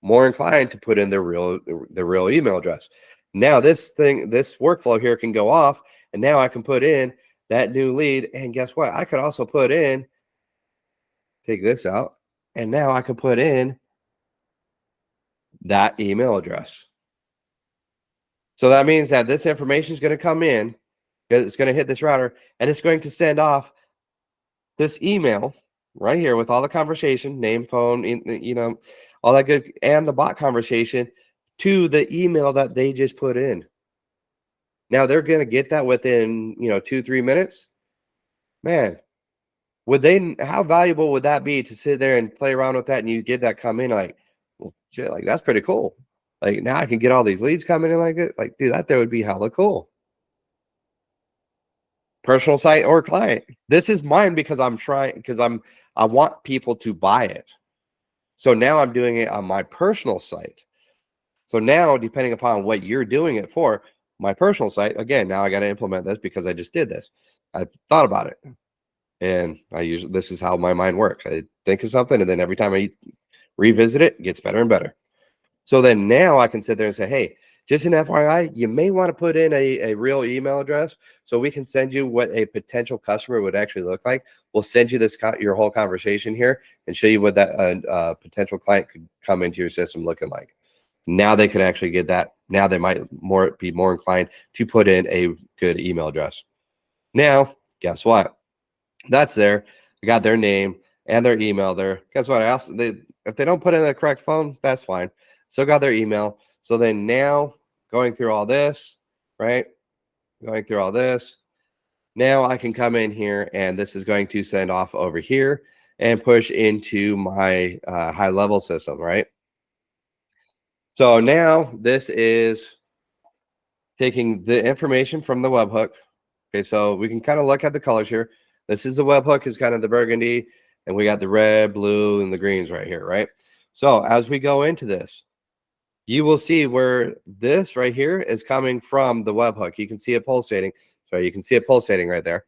Speaker 1: More inclined to put in the real email address. Now this workflow here can go off, and now I can put in that new lead. And guess what? I could also put in, take this out, and now I can put in that email address. So that means that this information is going to come in, it's going to hit this router, and it's going to send off this email right here with all the conversation, name, phone, all that good, and the bot conversation to the email that they just put in. Now they're going to get that within 2-3 minutes. Man, how valuable would that be to sit there and play around with that, and you get that come in like, well, shit, like that's pretty cool. Like now I can get all these leads coming in like it. Like, dude, that there would be hella cool. Personal site or client. This is mine because I want people to buy it. So now I'm doing it on my personal site. So now, depending upon what you're doing it for, my personal site, again, now I got to implement this because I just did this. I thought about it. And this is how my mind works. I think of something, and then every time I revisit it, it gets better and better. So then now I can sit there and say, hey, just an FYI, you may want to put in a real email address so we can send you what a potential customer would actually look like. We'll send you your whole conversation here and show you what that potential client could come into your system looking like. Now they can actually get that. Now they might be more inclined to put in a good email address. Now, guess what? That's there. I got their name and their email there. Guess what? If they don't put in the correct phone, that's fine. Still got their email. So then now going through all this, right? Going through all this, Now I can come in here and this is going to send off over here and push into my high level system, right? So now this is taking the information from the webhook. Okay, so we can kind of look at the colors here. This is the webhook is kind of the burgundy, and we got the red, blue, and the greens right here, right? So as we go into this, you will see where this right here is coming from the webhook. You can see it pulsating. So you can see it pulsating right there.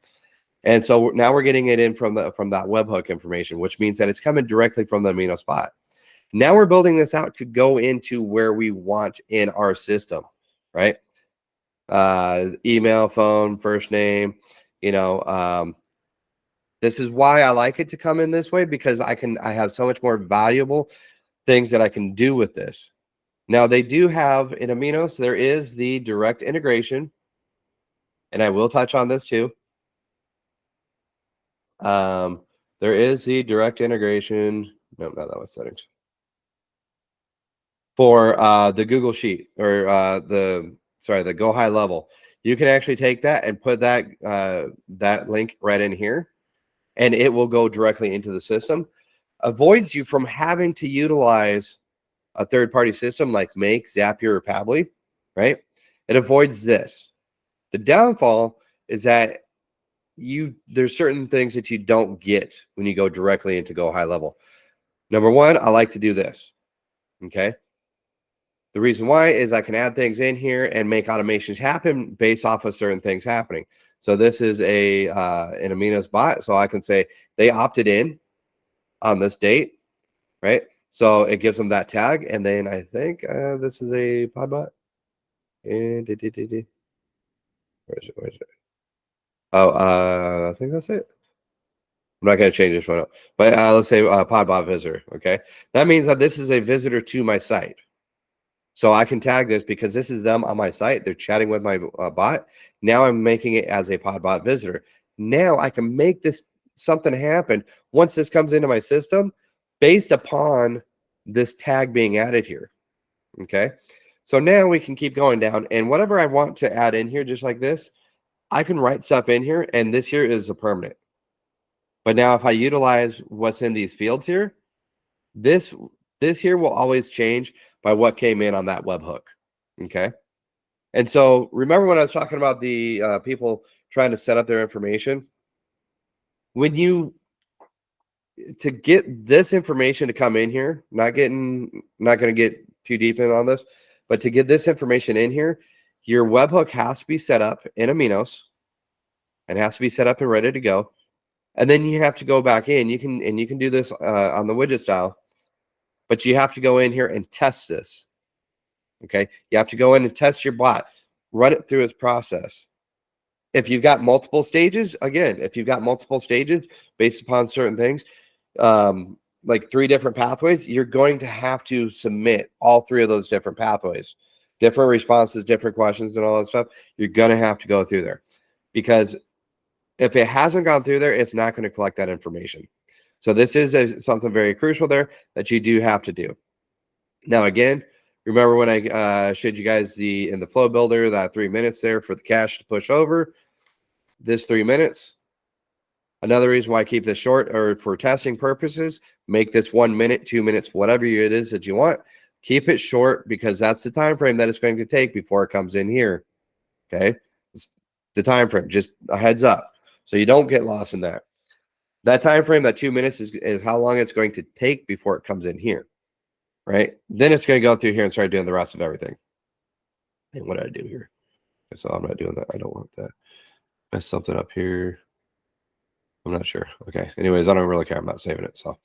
Speaker 1: And so now we're getting it in from that webhook information, which means that it's coming directly from the Aminos bot. Now we're building this out to go into where we want in our system, right? Email, phone, first name, this is why I like it to come in this way, because I have so much more valuable things that I can do with this. Now they do have in Aminos, there is the direct integration, and I will touch on this too. There is the direct integration. No, not that was settings. For the Google Sheet or the Go High Level. You can actually take that and put that that link right in here, and it will go directly into the system. Avoids you from having to utilize a third-party system like Make, Zapier, or Pabbly, right? It avoids this. The downfall is that there's certain things that you don't get when you go directly into Go High Level. Number one, I like to do this. Okay. The reason why is I can add things in here and make automations happen based off of certain things happening. So this is an Aminos bot. So I can say they opted in on this date, right? So it gives them that tag. And then I think this is a pod bot. And where is it? Where is it? Oh, I think that's it. I'm not going to change this one up. But let's say Podbot visitor. Okay. That means that this is a visitor to my site. So I can tag this because this is them on my site. They're chatting with my bot. Now I'm making it as a Podbot visitor. Now I can make this something happen once this comes into my system based upon this tag being added here. Okay. So now we can keep going down, and whatever I want to add in here, just like this, I can write stuff in here, and this here is a permanent. But now if I utilize what's in these fields here, this here will always change by what came in on that webhook. Okay. And so remember when I was talking about the people trying to set up their information? To get this information to come in here, not going to get too deep in on this, but to get this information in here, your webhook has to be set up in Aminos and has to be set up and ready to go. And then you have to go back in. You can do this on the widget style, but you have to go in here and test this. Okay, you have to go in and test your bot, run it through its process. If you've got multiple stages, again, if you've got multiple stages based upon certain things, like 3 different pathways, you're going to have to submit all 3 of those different pathways, different responses, different questions, and all that stuff. You're going to have to go through there, because if it hasn't gone through there, it's not going to collect that information. So this is something very crucial there that you do have to do. Now, again, remember when I showed you guys in the flow builder, that 3 minutes there for the cache to push over, this 3 minutes. Another reason why I keep this short, or for testing purposes, make this 1 minute, 2 minutes, whatever it is that you want. Keep it short, because that's the time frame that it's going to take before it comes in here. Okay, it's the time frame, just a heads up, so you don't get lost in that. That time frame, that 2 minutes, is how long it's going to take before it comes in here, right? Then it's going to go through here and start doing the rest of everything. And what did I do here? So I'm not doing that. I don't want that. Mess something up here. I'm not sure. Okay. Anyways, I don't really care. I'm not saving it. So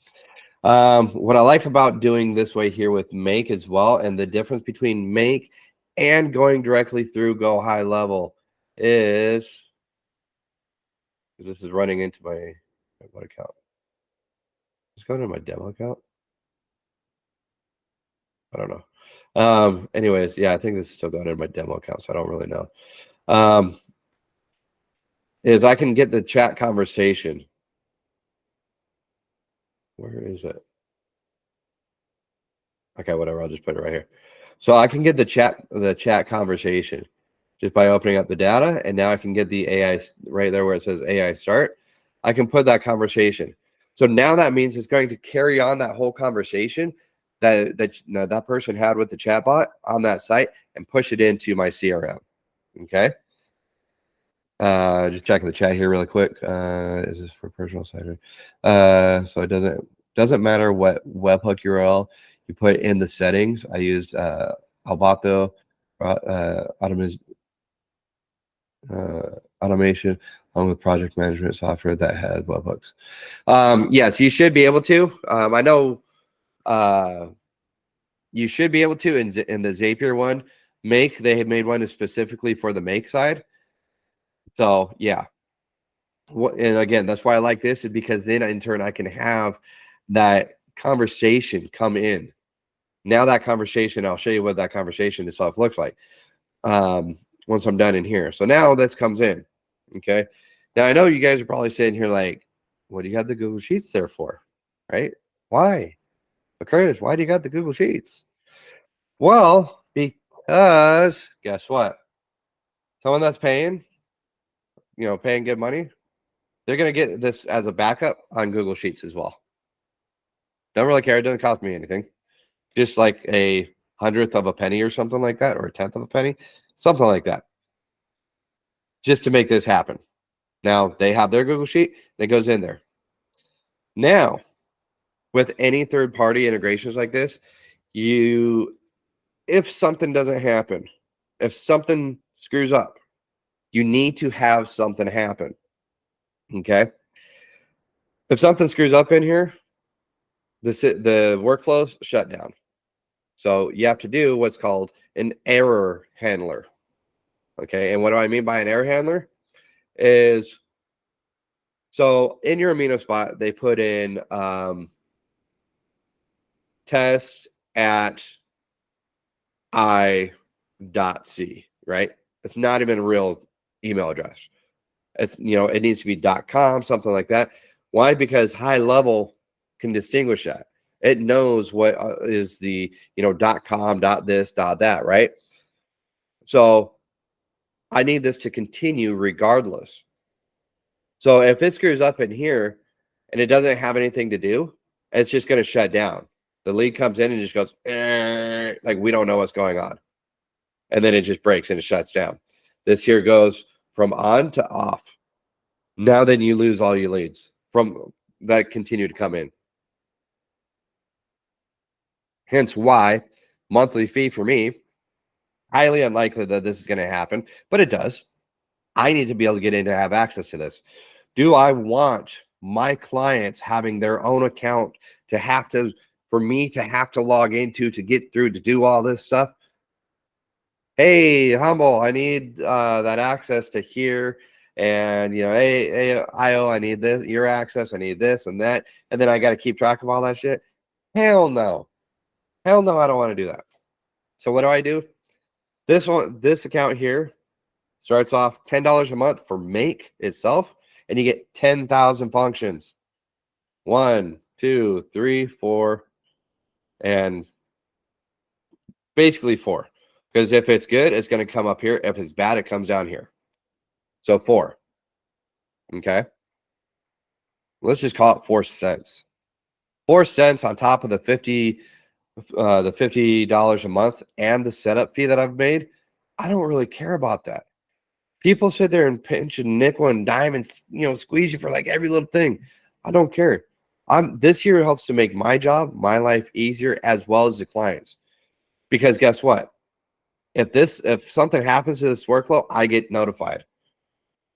Speaker 1: what I like about doing this way here with Make as well, and the difference between Make and going directly through Go High Level, is this is running into my what account? Let's go to my demo account. I don't know. Anyways, yeah, I think this is still going in my demo account, so I don't really know. Is I can get the chat conversation. Where is it? Okay, whatever. I'll just put it right here. So I can get the chat conversation. just by opening up the data. And now I can get the AI right there where it says AI start. I can put that conversation. So now that means it's going to carry on that whole conversation that person had with the chatbot on that site and push it into my CRM. Okay. Just checking the chat here really quick. Is this for personal site? So it doesn't matter what webhook URL you put in the settings. I used Albato automation along with project management software that has webhooks. Yes, you should be able to. I know you should be able to in the Zapier one. They have made one specifically for the make side. So yeah. And again, that's why I like this, is because then in turn I can have that conversation come in. Now that conversation, I'll show you what that conversation itself looks like once I'm done in here. So now this comes in. Okay. Now I know you guys are probably sitting here like, what do you got the Google Sheets there for? Right? Why? But Curtis, why do you got the Google Sheets? Well, because guess what? Someone that's paying good money, they're going to get this as a backup on Google Sheets as well. Don't really care. It doesn't cost me anything. Just like a 100th of a penny or something like that, or a 10th of a penny, something like that. Just to make this happen. Now, they have their Google Sheet. It goes in there. Now, with any third-party integrations like this, if something doesn't happen, if something screws up, you need to have something happen. Okay? If something screws up in here, the workflows shut down. So you have to do what's called an error handler. Okay, and what do I mean by an error handler? Is so in your Aminos Bot, they put in test at i.c, right? It's not even a real email address. It's, it needs to be .com, something like that. Why? Because high level can distinguish that. It knows what is the, .com, .this, .that, right? So I need this to continue regardless. So if it screws up in here and it doesn't have anything to do, it's just going to shut down. The lead comes in and just goes, like we don't know what's going on. And then it just breaks and it shuts down. This here goes from on to off. Now then you lose all your leads from that continue to come in. Hence why monthly fee for me, highly unlikely that this is going to happen, but it does. I need to be able to get in to have access to this. Do I want my clients having their own account for me to have to log into to get through to do all this stuff? Hey, Humble, I need that access to here. And, hey, IO, I need this, your access, I need this and that. And then I got to keep track of all that shit. Hell no. Hell no, I don't want to do that. So what do? This account here starts off $10 a month for Make itself, and you get 10,000 functions. 1, 2, 3, 4, and basically 4. Because if it's good, it's going to come up here. If it's bad, it comes down here. So 4. Okay. Let's just call it 4 cents. 4 cents on top of the $50 a month and the setup fee that I've made. I don't really care about that. People sit there and pinch a nickel and dime and squeeze you for like every little thing. I don't care. This here helps to make my job, my life easier, as well as the clients. Because guess what? If something happens to this workflow, I get notified.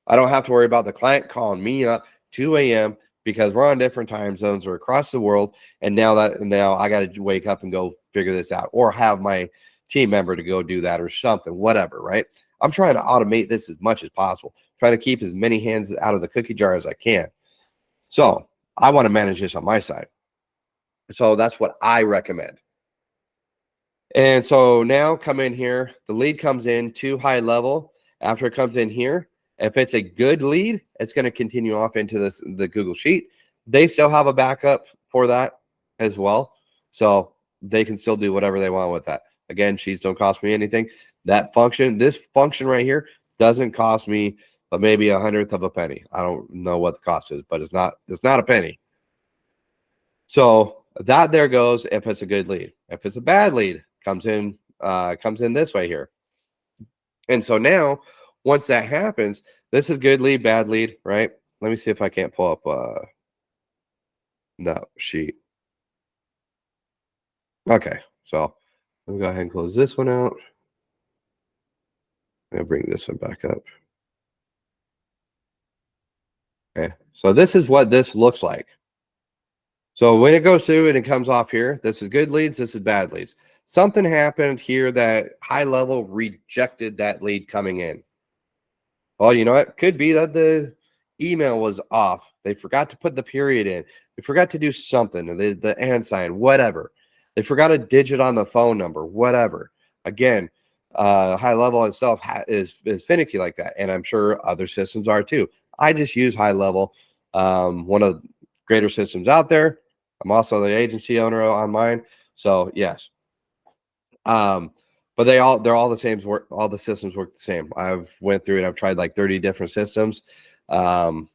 Speaker 1: I don't have to worry about the client calling me up 2 a.m. because we're on different time zones or across the world. And now I got to wake up and go figure this out, or have my team member to go do that or something, whatever, right? I'm trying to automate this as much as possible, trying to keep as many hands out of the cookie jar as I can. So I want to manage this on my side. So that's what I recommend. And so now come in here, the lead comes in to high level. After it comes in here, if it's a good lead, it's going to continue off into the Google Sheet. They still have a backup for that as well. So they can still do whatever they want with that. Again, sheets don't cost me anything. That function, this function right here, doesn't cost me but maybe 1/100th of a penny. I don't know what the cost is, but it's not a penny. So that there goes if it's a good lead. If it's a bad lead, comes in this way here. And so now, once that happens, this is good lead, bad lead, right? Let me see if I can't pull up no sheet. Okay, so let me go ahead and close this one out. I'll bring this one back up. Okay, so this is what this looks like. So when it goes through and it comes off here, this is good leads, this is bad leads. Something happened here that high level rejected that lead coming in. Well, you know what? Could be that the email was off. They forgot to put the period in. They forgot to do something, the and sign, whatever. They forgot a digit on the phone number, whatever. Again, high level itself is finicky like that, and I'm sure other systems are too. I just use high level, one of the greater systems out there. I'm also the agency owner on mine, so yes. But they're all the same. All the systems work the same. I've went through and I've tried like 30 different systems, and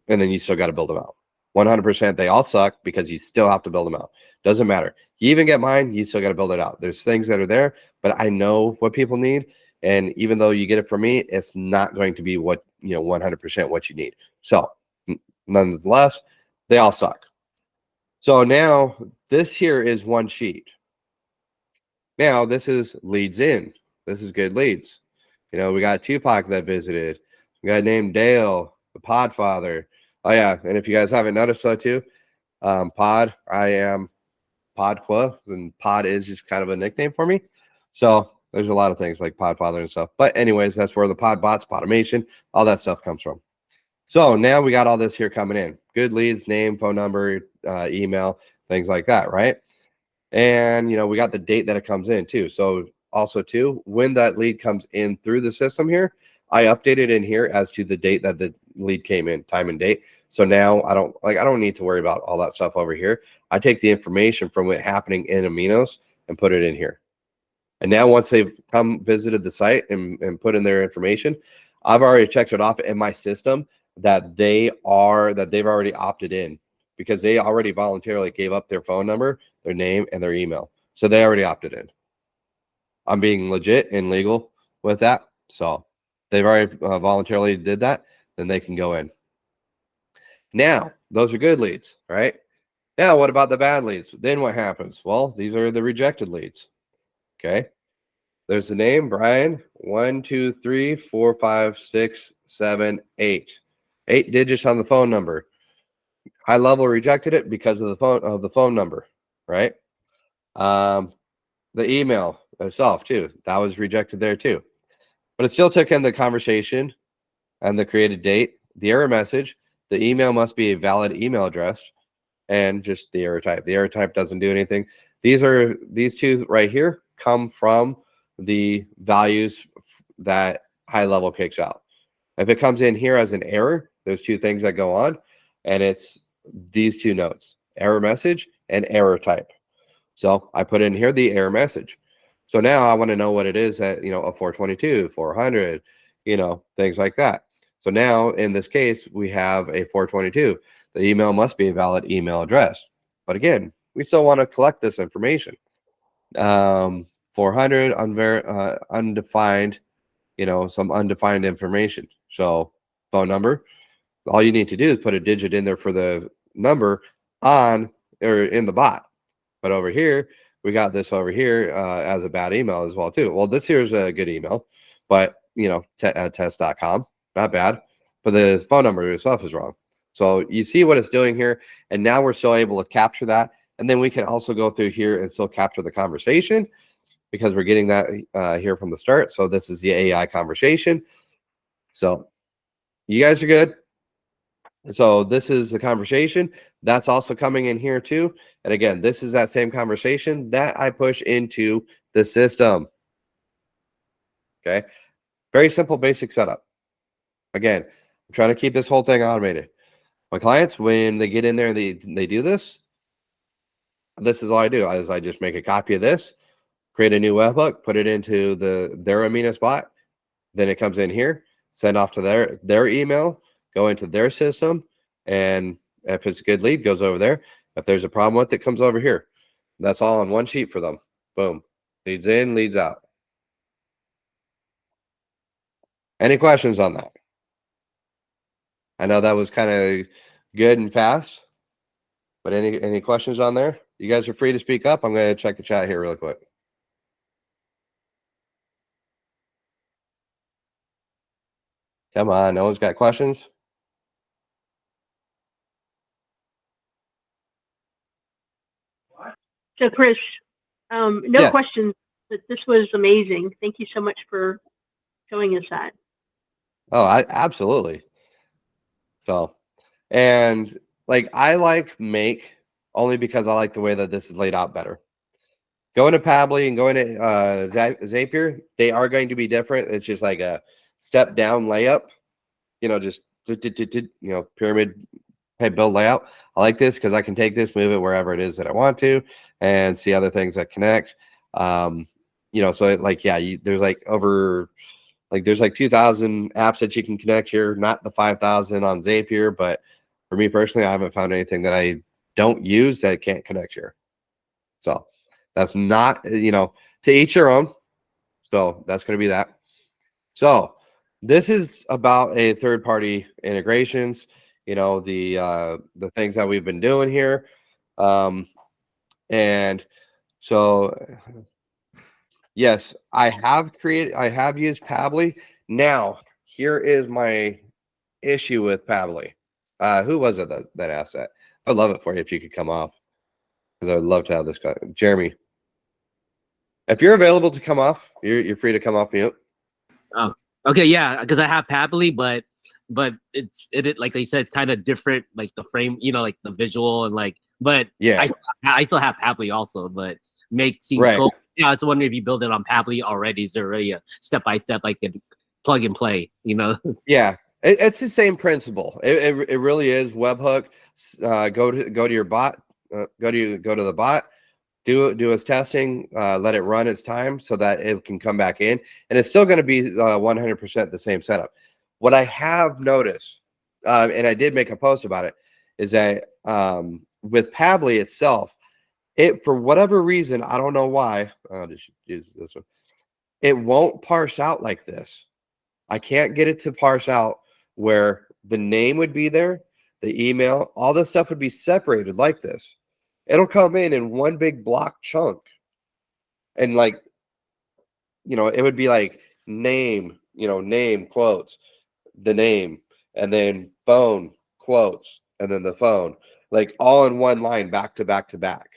Speaker 1: then you still got to build them out. 100%, they all suck because you still have to build them out. Doesn't matter. You even get mine, you still got to build it out. There's things that are there, but I know what people need, and even though you get it from me, it's not going to be what 100% what you need. So, nonetheless, they all suck. So now this here is one sheet. Now this is leads in. This is good leads. We got Tupac that visited. We got named Dale, the Podfather. Oh yeah, and if you guys haven't noticed so too, Pod, I am Podqua, and Pod is just kind of a nickname for me. So there's a lot of things like Podfather and stuff. But anyways, that's where the pod bots, Podimation, all that stuff comes from. So now we got all this here coming in. Good leads, name, phone number, email, things like that, right? And, we got the date that it comes in too. So also too, when that lead comes in through the system here, I update it in here as to the date that the lead came in, time and date. So now I don't need to worry about all that stuff over here. I take the information from it happening in Aminos and put it in here. And now once they've come visited the site and put in their information, I've already checked it off in my system that they've already opted in, because they already voluntarily gave up their phone number, their name, and their email. So they already opted in. I'm being legit and legal with that. So they've already voluntarily did that, then they can go in. Now, those are good leads, right? Now, what about the bad leads? Then what happens? Well, these are the rejected leads. Okay. There's the name, Brian. 1, 2, 3, 4, 5, 6, 7, 8. 8 digits on the phone number. High level rejected it because of the phone number, right? The email itself too, that was rejected there too, but it still took in the conversation and the created date, the error message. The email must be a valid email address, and just the error type. The error type doesn't do anything. These two right here come from the values that high level kicks out. If it comes in here as an error, there's two things that go on, and it's these two notes: error message and error type. So I put in here the error message. So now I want to know what it is at, a 422, 400, things like that. So now in this case, we have a 422. The email must be a valid email address. But again, we still want to collect this information. 400, undefined, some undefined information. So phone number, all you need to do is put a digit in there for the number on or in the bot. But over here, we got this over here as a bad email as well too. Well, this here is a good email, but test.com, not bad. But the phone number itself is wrong. So you see what it's doing here, and now we're still able to capture that. And then we can also go through here and still capture the conversation, because we're getting that here from the start. So this is the AI conversation. So you guys are good. So this is the conversation that's also coming in here too. And again, this is that same conversation that I push into the system. Okay. Very simple, basic setup. Again, I'm trying to keep this whole thing automated. My clients, when they get in there and they do this, this is all I do. I just make a copy of this, create a new webhook, put it into their Aminos bot. Then it comes in here, send off to their email, go into their system, and if it's a good lead, goes over there. If there's a problem with it, comes over here. That's all on one sheet for them. Boom. Leads in, leads out. Any questions on that? I know that was kind of good and fast, but any questions on there? You guys are free to speak up. I'm going to check the chat here real quick. Come on, no one's got questions?
Speaker 8: So Chris, no
Speaker 1: Yes.
Speaker 8: questions, but this was amazing. Thank you so much for showing us that.
Speaker 1: Oh, absolutely. So, and like I like Make only because I like the way that this is laid out better. Going to Pabbly and going to Zapier, they are going to be different. It's just like a step down layup, just pyramid type build layout. I like this because I can take this, move it wherever it is that I want to, and see other things that connect. So there's like over. Like there's like 2,000 apps that you can connect here, not the 5,000 on Zapier, but for me personally, I haven't found anything that I don't use that can't connect here. So that's not, to each their own. So that's going to be that. So this is about a third-party integrations, the things that we've been doing here. And so yes, I have used Pabbly. Now, here is my issue with Pabbly. Who was it that asked that? I'd love it for you if you could come off, because I would love to have this guy. Jeremy, if you're available to come off, you're free to come off mute.
Speaker 9: Oh, okay, yeah, because I have Pabbly, but it like they said, it's kind of different, like the frame, like the visual and but yeah, I still have Pabbly also, but Make seems cool. Yeah, I was wondering if you build it on Pabbly already. Is there already a step-by-step, like a plug and play,
Speaker 1: Yeah, it's the same principle. It really is. Webhook, go to your bot, go to the bot, do its testing, let it run its time so that it can come back in, and it's still going to be 100% the same setup. What I have noticed, and I did make a post about it, is that with Pabbly itself, for whatever reason, I don't know why, I'll just use this one, it won't parse out like this. I can't get it to parse out where the name would be there, the email, all this stuff would be separated like this. It'll come in one big block chunk. And it would be like name, name quotes, the name, and then phone quotes, and then the phone, like all in one line, back to back to back.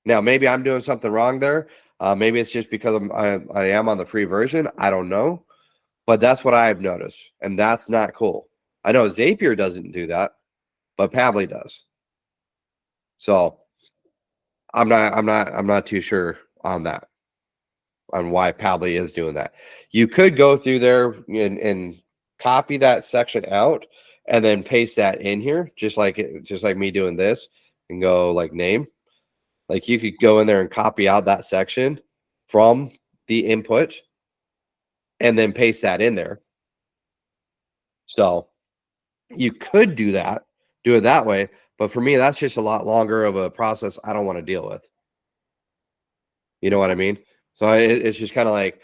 Speaker 1: Now, maybe I'm doing something wrong there. Maybe it's just because I am on the free version. I don't know. But that's what I've noticed. And that's not cool. I know Zapier doesn't do that, but Pabbly does. So I'm not too sure on that, on why Pabbly is doing that. You could go through there and copy that section out and then paste that in here, just like me doing this, and go like name. Like you could go in there and copy out that section from the input and then paste that in there. So you could do it that way. But for me, that's just a lot longer of a process I don't want to deal with. You know what I mean? So it's just kind of like,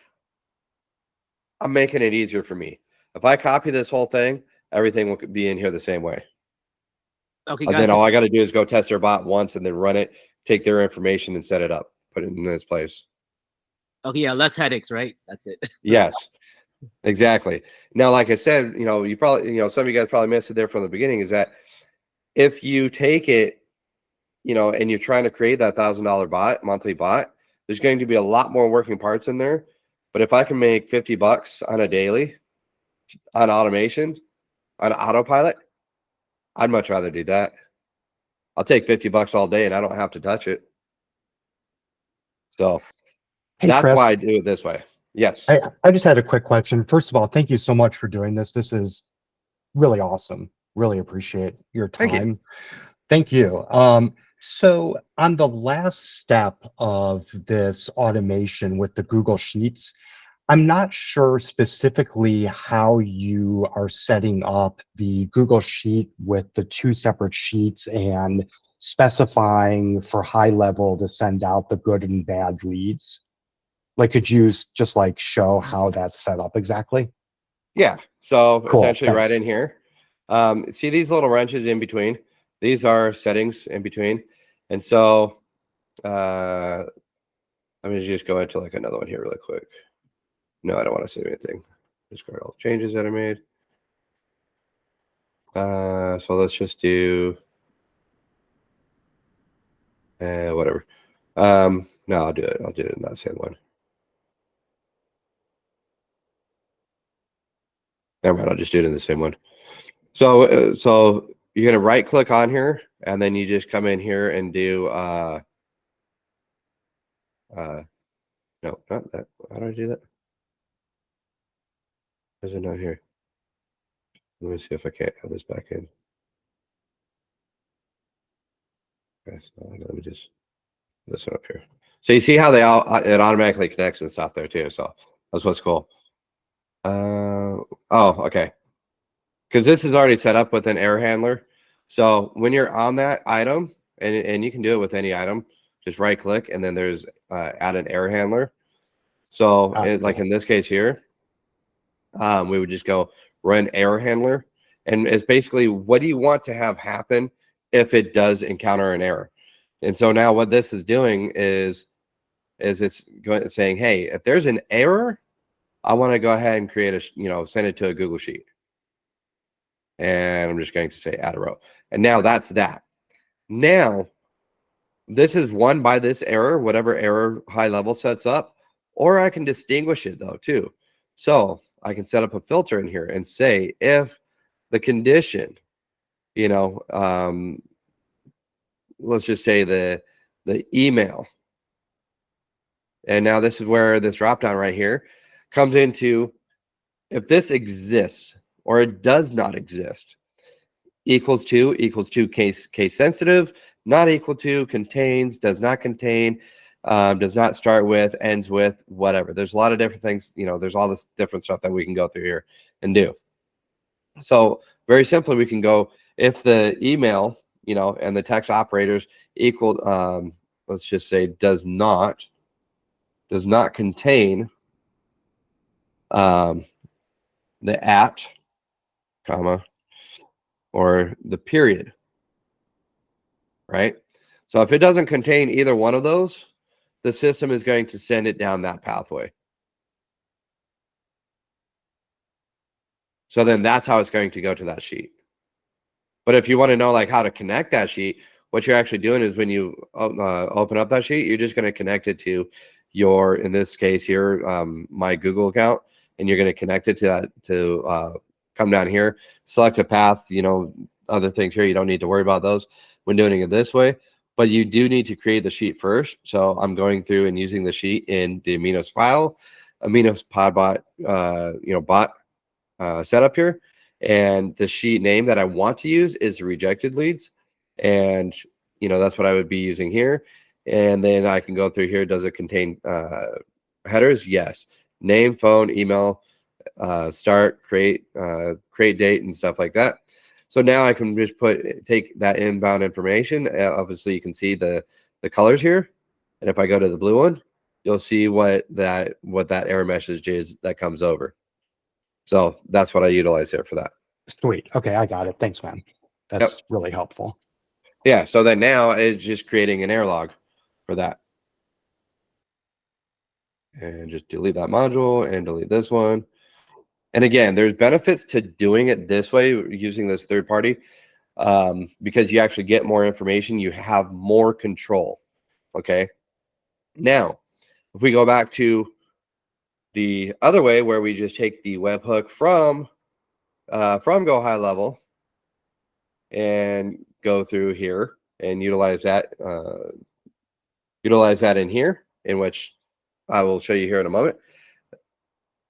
Speaker 1: I'm making it easier for me. If I copy this whole thing, everything will be in here the same way.
Speaker 9: Okay,
Speaker 1: and then all I got to do is go test their bot once and then run it, take their information and set it up, put it in its place.
Speaker 9: Okay, yeah, less headaches, right? That's it.
Speaker 1: Yes, exactly. Now, like I said, you probably, some of you guys probably missed it there from the beginning, is that if you take it, and you're trying to create that $1,000 monthly bot, there's going to be a lot more working parts in there. But if I can make $50 on a daily on automation, on autopilot, I'd much rather do that. I'll take $50 all day and I don't have to touch it. So that's
Speaker 5: Chris,
Speaker 1: why I do it this way. Yes.
Speaker 5: I just had a quick question. First of all, thank you so much for doing this. This is really awesome. Really appreciate your time. Thank you. So on the last step of this automation with the Google Sheets, I'm not sure specifically how you are setting up the Google Sheet with the two separate sheets and specifying for high level to send out the good and bad leads. Like, could you just like show how that's set up exactly?
Speaker 1: Yeah. So
Speaker 5: Cool,
Speaker 1: essentially right
Speaker 5: thanks.
Speaker 1: in here, see these little wrenches in between? These are settings in between. And so I'm going to just go into like another one here really quick. No, I don't want to save anything. Discard all the changes that I made. So let's just do whatever. No, I'll do it. I'll do it in that same one. Never mind, I'll just do it in the same one. So so you're gonna right click on here, and then you just come in here and do no, not that. How do I do that? Why is it not here? Let me see if I can't have this back in. Okay, so let me just put this one up here. So you see how they all it automatically connects and stuff there too. So that's what's cool. Oh, okay. Because this is already set up with an error handler. So when you're on that item, and you can do it with any item, just right click and then there's add an error handler. So like in this case here, we would just go run error handler. And it's basically what do you want to have happen if it does encounter an error? And so now what this is doing is it's going saying, hey, if there's an error, I want to go ahead and create a, send it to a Google Sheet. And I'm just going to say add a row. And now that's that. Now, this is won by this error, whatever error high level sets up, or I can distinguish it though too. So I can set up a filter in here and say if the condition, let's just say the email. And now this is where this drop down right here comes into if this exists or it does not exist. Equals to case sensitive, not equal to, contains, does not contain, does not start with, ends with, whatever. There's a lot of different things, there's all this different stuff that we can go through here and do. So very simply, we can go if the email, and the text operators equal, let's just say does not contain the at, comma, or the period, right? So if it doesn't contain either one of those, the system is going to send it down that pathway. So then that's how it's going to go to that sheet. But if you want to know like how to connect that sheet, what you're actually doing is when you open up that sheet, you're just going to connect it to your, in this case here, my Google account, and you're going to connect it to that to come down here, select a path, other things here. You don't need to worry about those when doing it this way, but you do need to create the sheet first. So I'm going through and using the sheet in the Aminos file, Aminos Podbot, bot setup here. And the sheet name that I want to use is rejected leads. And, that's what I would be using here. And then I can go through here. Does it contain headers? Yes. Name, phone, email, start, create date and stuff like that. So now I can just take that inbound information. Obviously you can see the colors here. And if I go to the blue one, you'll see what that error message is that comes over. So that's what I utilize here for that.
Speaker 5: Sweet. Okay, I got it. Thanks, man. That's really helpful.
Speaker 1: Yeah. So then now it's just creating an error log for that. And just delete that module and delete this one. And again, there's benefits to doing it this way using this third party because you actually get more information. You have more control. Okay. Now, if we go back to the other way where we just take the webhook from Go High Level and go through here and utilize that in here, in which I will show you here in a moment.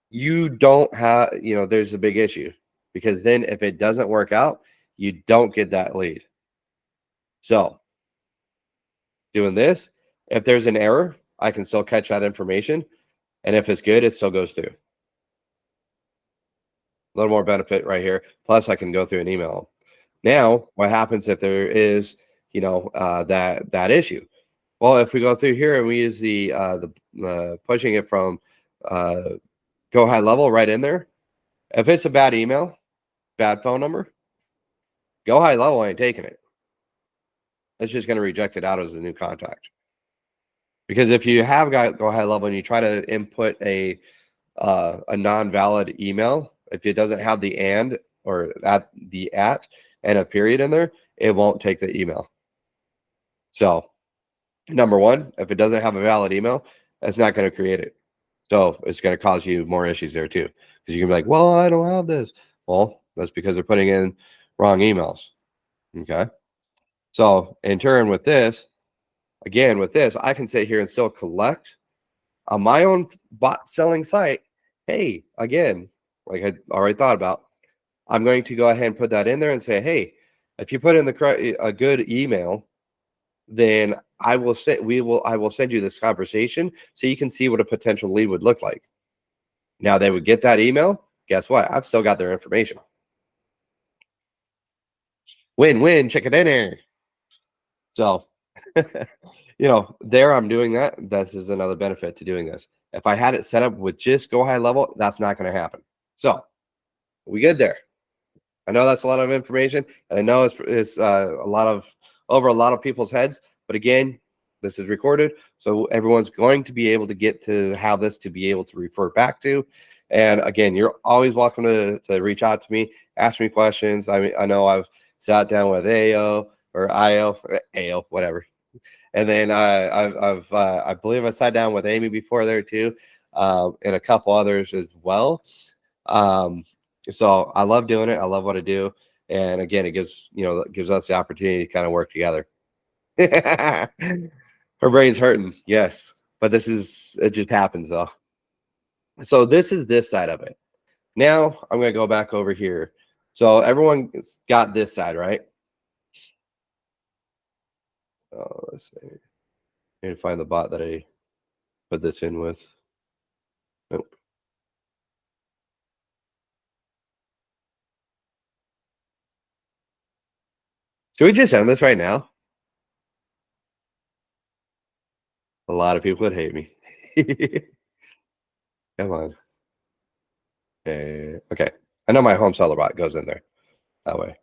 Speaker 1: You don't have, there's a big issue because then if it doesn't work out, you don't get that lead. So doing this, if there's an error, I can still catch that information. And if it's good, it still goes through. A little more benefit right here. Plus, I can go through an email. Now, what happens if there is, that issue? Well, if we go through here and we use the pushing it from go high level right in there, if it's a bad email, bad phone number, go high level ain't taking it. It's just going to reject it out as a new contact. Because if you have got go high level and you try to input a non-valid email, if it doesn't have the and or at and a period in there, it won't take the email. So number one, if it doesn't have a valid email, that's not going to create it. So it's going to cause you more issues there too. Because you can be like, well, I don't have this. Well, that's because they're putting in wrong emails. Okay. So in turn with this, again, with this, I can sit here and still collect on my own bot selling site. Hey, again, like I already thought about, I'm going to go ahead and put that in there and say, hey, if you put in a good email, then I will send you this conversation so you can see what a potential lead would look like. Now they would get that email. Guess what? I've still got their information. Win-win, chicken dinner. So, there I'm doing that. This is another benefit to doing this. If I had it set up with just go high level, that's not going to happen. So we good there. I know that's a lot of information, and I know it's over a lot of people's heads. But again, this is recorded, so everyone's going to be able to get to have this to be able to refer back to. And again, you're always welcome to reach out to me, ask me questions. I mean, I know I've sat down with AO or AO, whatever. And then I believe I sat down with Amy before there too, and a couple others as well. So I love doing it. I love what I do. And again, it gives us the opportunity to kind of work together. Her brain's hurting. Yes. But it just happens though. So this is this side of it. Now I'm going to go back over here. So everyone's got this side, right? Oh, let's see. I need to find the bot that I put this in with. Nope. Should we just end this right now? A lot of people would hate me. Come on. Okay. I know my home seller bot goes in there that way.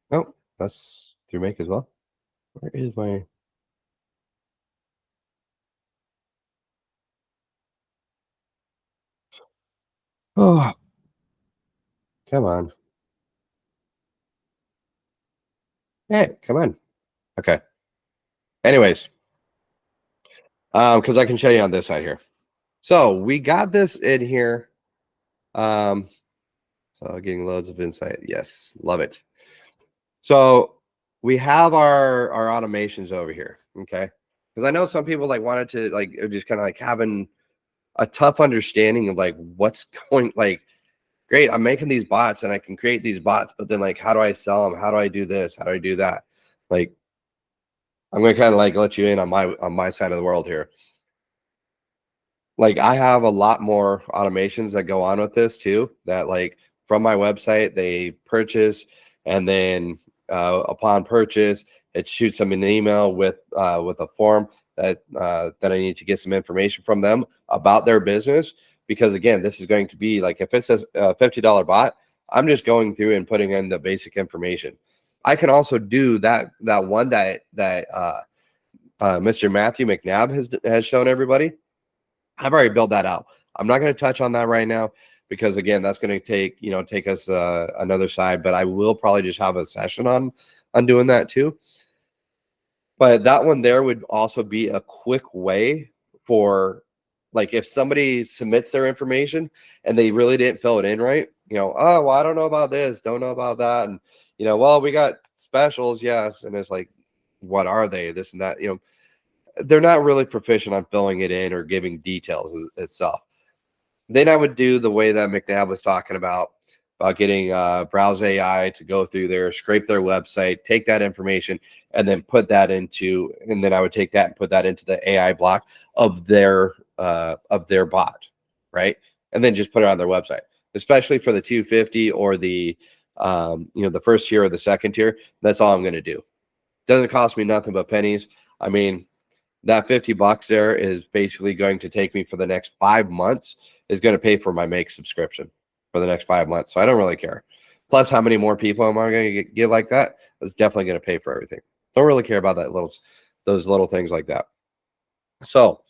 Speaker 1: Oh, that's through Make as well. Where is my... Oh, come on. Hey, come on. Okay. Anyways, because I can show you on this side here. So we got this in here. So getting loads of insight. Yes, love it. So we have our automations over here. Okay. Because I know some people wanted to just kind of having a tough understanding of what's going great, I'm making these bots and I can create these bots, but then how do I sell them? How do I do this? How do I do that? I'm going to kind of let you in on my side of the world here. I have a lot more automations that go on with this too, that from my website, they purchase, and then upon purchase, it shoots them an email with a form that I need to get some information from them about their business. Because again, this is going to be if it's a $50 bot, I'm just going through and putting in the basic information. I can also do that one that Mr. Matthew McNabb has shown everybody. I've already built that out. I'm not going to touch on that right now because again, that's going to take us another side. But I will probably just have a session on doing that too. But that one there would also be a quick way for if somebody submits their information and they really didn't fill it in right, oh, well, I don't know about this, don't know about that. And, well, we got specials. Yes. And it's what are they? This and that, they're not really proficient on filling it in or giving details itself. Then I would do the way that McNabb was talking about, about getting Browse AI to go through there, scrape their website, take that information, and then put that into, and then I would take that and put that into the AI block of their bot, right? And then just put it on their website, especially for the 250 or the the first tier or the second tier. That's all I'm going to do. Doesn't cost me nothing but pennies. I mean, that $50 there is basically going to take me for the next 5 months, is going to pay for my Make subscription for the next 5 months. So I don't really care. Plus, how many more people am I going to get like that? That's definitely going to pay for everything. Don't really care about those little things like that. So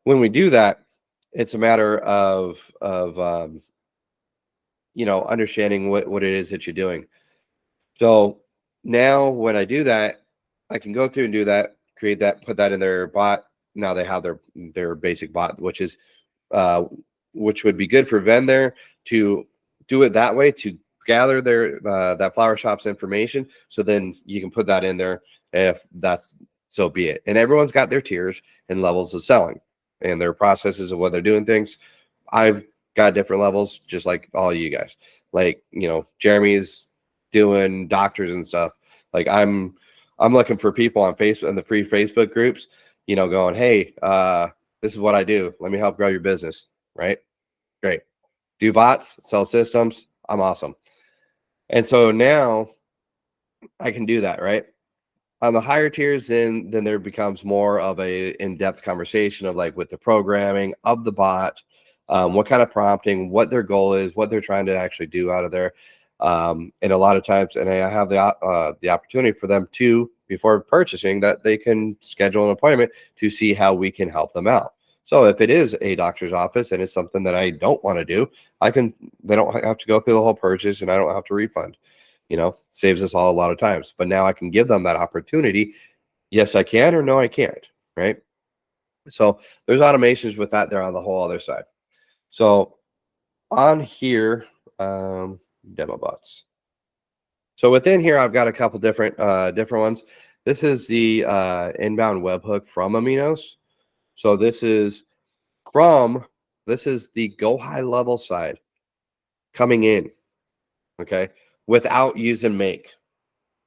Speaker 1: when we do that, it's a matter of understanding what it is that you're doing. So now when I do that, I can go through and do that, create that, put that in their bot. Now they have their basic bot, which would be good for Venn there to do it that way, to gather their that flower shop's information. So then you can put that in there if that's so be it. And everyone's got their tiers and levels of selling and their processes of what they're doing things. I've got different levels, just like all you guys. Like, Jeremy's doing doctors and stuff. Like I'm looking for people on Facebook and the free Facebook groups, going, hey, this is what I do. Let me help grow your business. Right? Great. Do bots, sell systems. I'm awesome. And so now I can do that, right? On the higher tiers, then there becomes more of a in-depth conversation of like with the programming of the bot, what kind of prompting, what their goal is, what they're trying to actually do out of there. And a lot of times, and I have the opportunity for them to, before purchasing, that they can schedule an appointment to see how we can help them out. So if it is a doctor's office and it's something that I don't want to do, they don't have to go through the whole purchase and I don't have to refund. Saves us all a lot of times. But now I can give them that opportunity. Yes, I can, or no, I can't. Right? So there's automations with that there on the whole other side. So on here, demo bots. So within here, I've got a couple different ones. This is the inbound webhook from Aminos. So this is the go high level side coming in. Okay. Without using Make,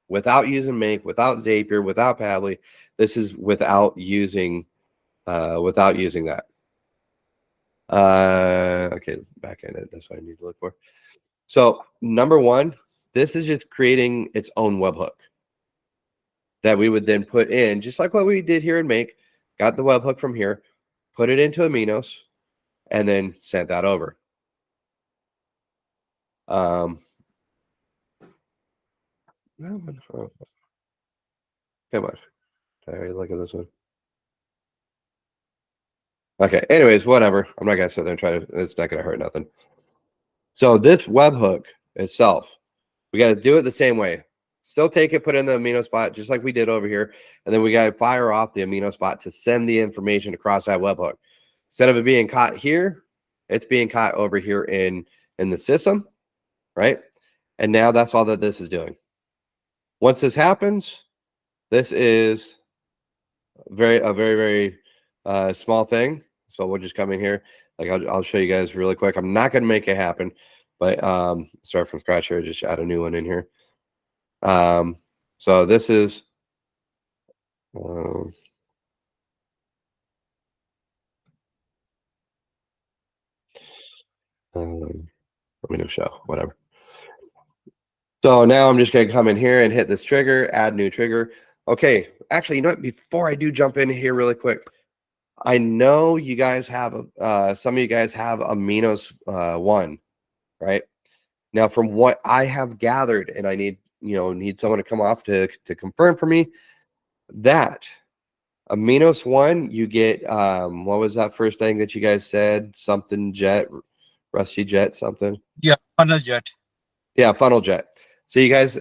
Speaker 1: without Zapier, without Pabbly. This is without using that. Okay, back end. That's what I need to look for. So number one, this is just creating its own webhook that we would then put in, just like what we did here in Make. Got the webhook from here, put it into Aminos, and then sent that over. Come on. Sorry, look at this one. Okay, anyways, whatever. I'm not gonna sit there and try to, it's not gonna hurt nothing. So this webhook itself, we got to do it the same way. Still take it, put it in the Aminos bot, just like we did over here. And then we got to fire off the Aminos bot to send the information across that webhook. Instead of it being caught here, it's being caught over here in the system, right? And now that's all that this is doing. Once this happens, this is a very, very small thing. So we'll just come in here. Like I'll show you guys really quick. I'm not going to make it happen, but start from scratch here. Just add a new one in here. So this is let me know show whatever. So now I'm just going to come in here and hit this trigger, add new trigger. Okay, actually, you know what? Before I do jump in here really quick, I know you guys have some of you guys have Aminos 1, right? Now, from what I have gathered, and I need someone to come off to confirm for me that Aminos 1, you get what was that first thing that you guys said? Something jet, Rusty Jet, something.
Speaker 3: Yeah, Funnel Jet.
Speaker 1: Yeah, Funnel Jet. So you guys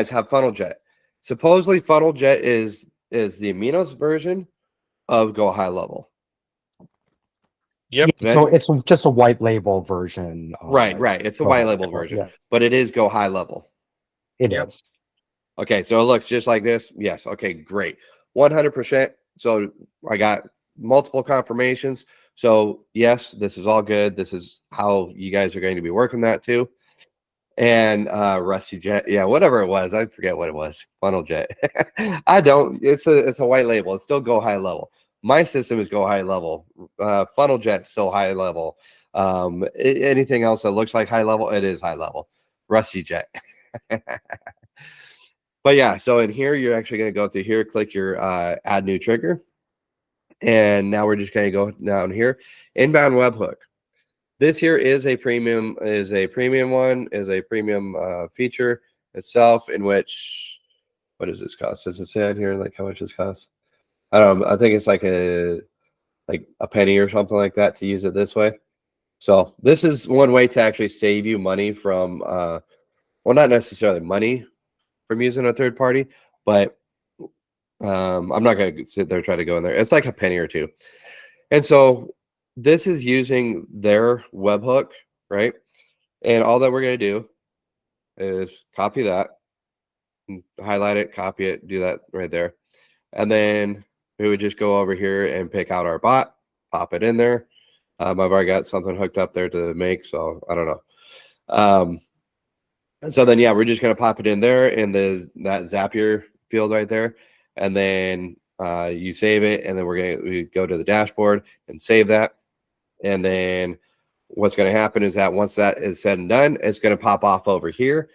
Speaker 1: have Funnel Jet. Supposedly, Funnel Jet is the Aminos version of Go High Level.
Speaker 3: Yep.
Speaker 5: So it's just a white label version.
Speaker 1: Right. It's a white label version, yeah. But it is Go High Level.
Speaker 5: It is.
Speaker 1: Okay, so it looks just like this. Yes. Okay, great. 100%. So I got multiple confirmations. So yes, this is all good. This is how you guys are going to be working that too. and Rusty Jet, yeah, whatever it was, I forget what it was. Funnel Jet. I don't. It's a white label. It's still Go High Level. My system is Go High Level. Funnel Jet still high level. Anything else that looks like high level, it is high level. Rusty Jet. But yeah, so in here, you're actually going to go through here, click your add new trigger. And now we're just going to go down here, inbound webhook. This here is a premium feature itself, in which, what does this cost? Does it say on here like how much this costs? I don't know. I think it's like a penny or something like that to use it this way. So this is one way to actually save you money from, well, not necessarily money from using a third party, but I'm not going to sit there and try to go in there. It's like a penny or two. And so this is using their webhook, right? And all that we're going to do is copy that, highlight it, copy it, do that right there. And then we would just go over here and pick out our bot, pop it in there. I've already got something hooked up there to make, so I don't know. So then, yeah, we're just going to pop it in there in that Zapier field right there. And then you save it, and then we go to the dashboard and save that. And then what's going to happen is that once that is said and done, it's going to pop off over here.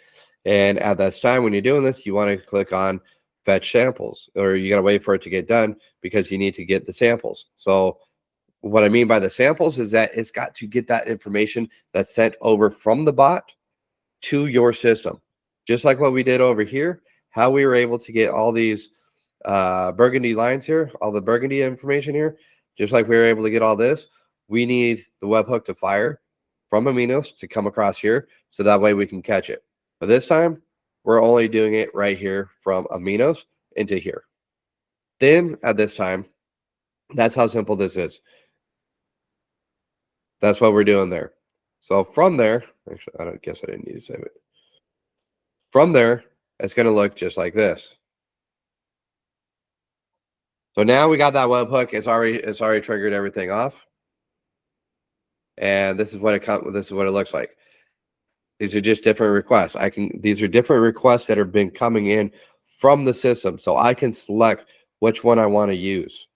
Speaker 1: And at this time, when you're doing this, you want to click on fetch samples, or you got to wait for it to get done because you need to get the samples. So what I mean by the samples is that it's got to get that information that's sent over from the bot to your system. Just like what we did over here, how we were able to get all these burgundy lines here, all the burgundy information here, just like we were able to get all this, we need the webhook to fire from Aminos to come across here, so that way we can catch it. But this time, we're only doing it right here from Aminos into here. Then at this time, that's how simple this is. That's what we're doing there. So from there, actually, I don't guess I didn't need to save it. From there, it's going to look just like this. So now we got that webhook. It's already triggered everything off. And this is what it looks like. These are just different requests. These are different requests that have been coming in from the system, so I can select which one I want to use.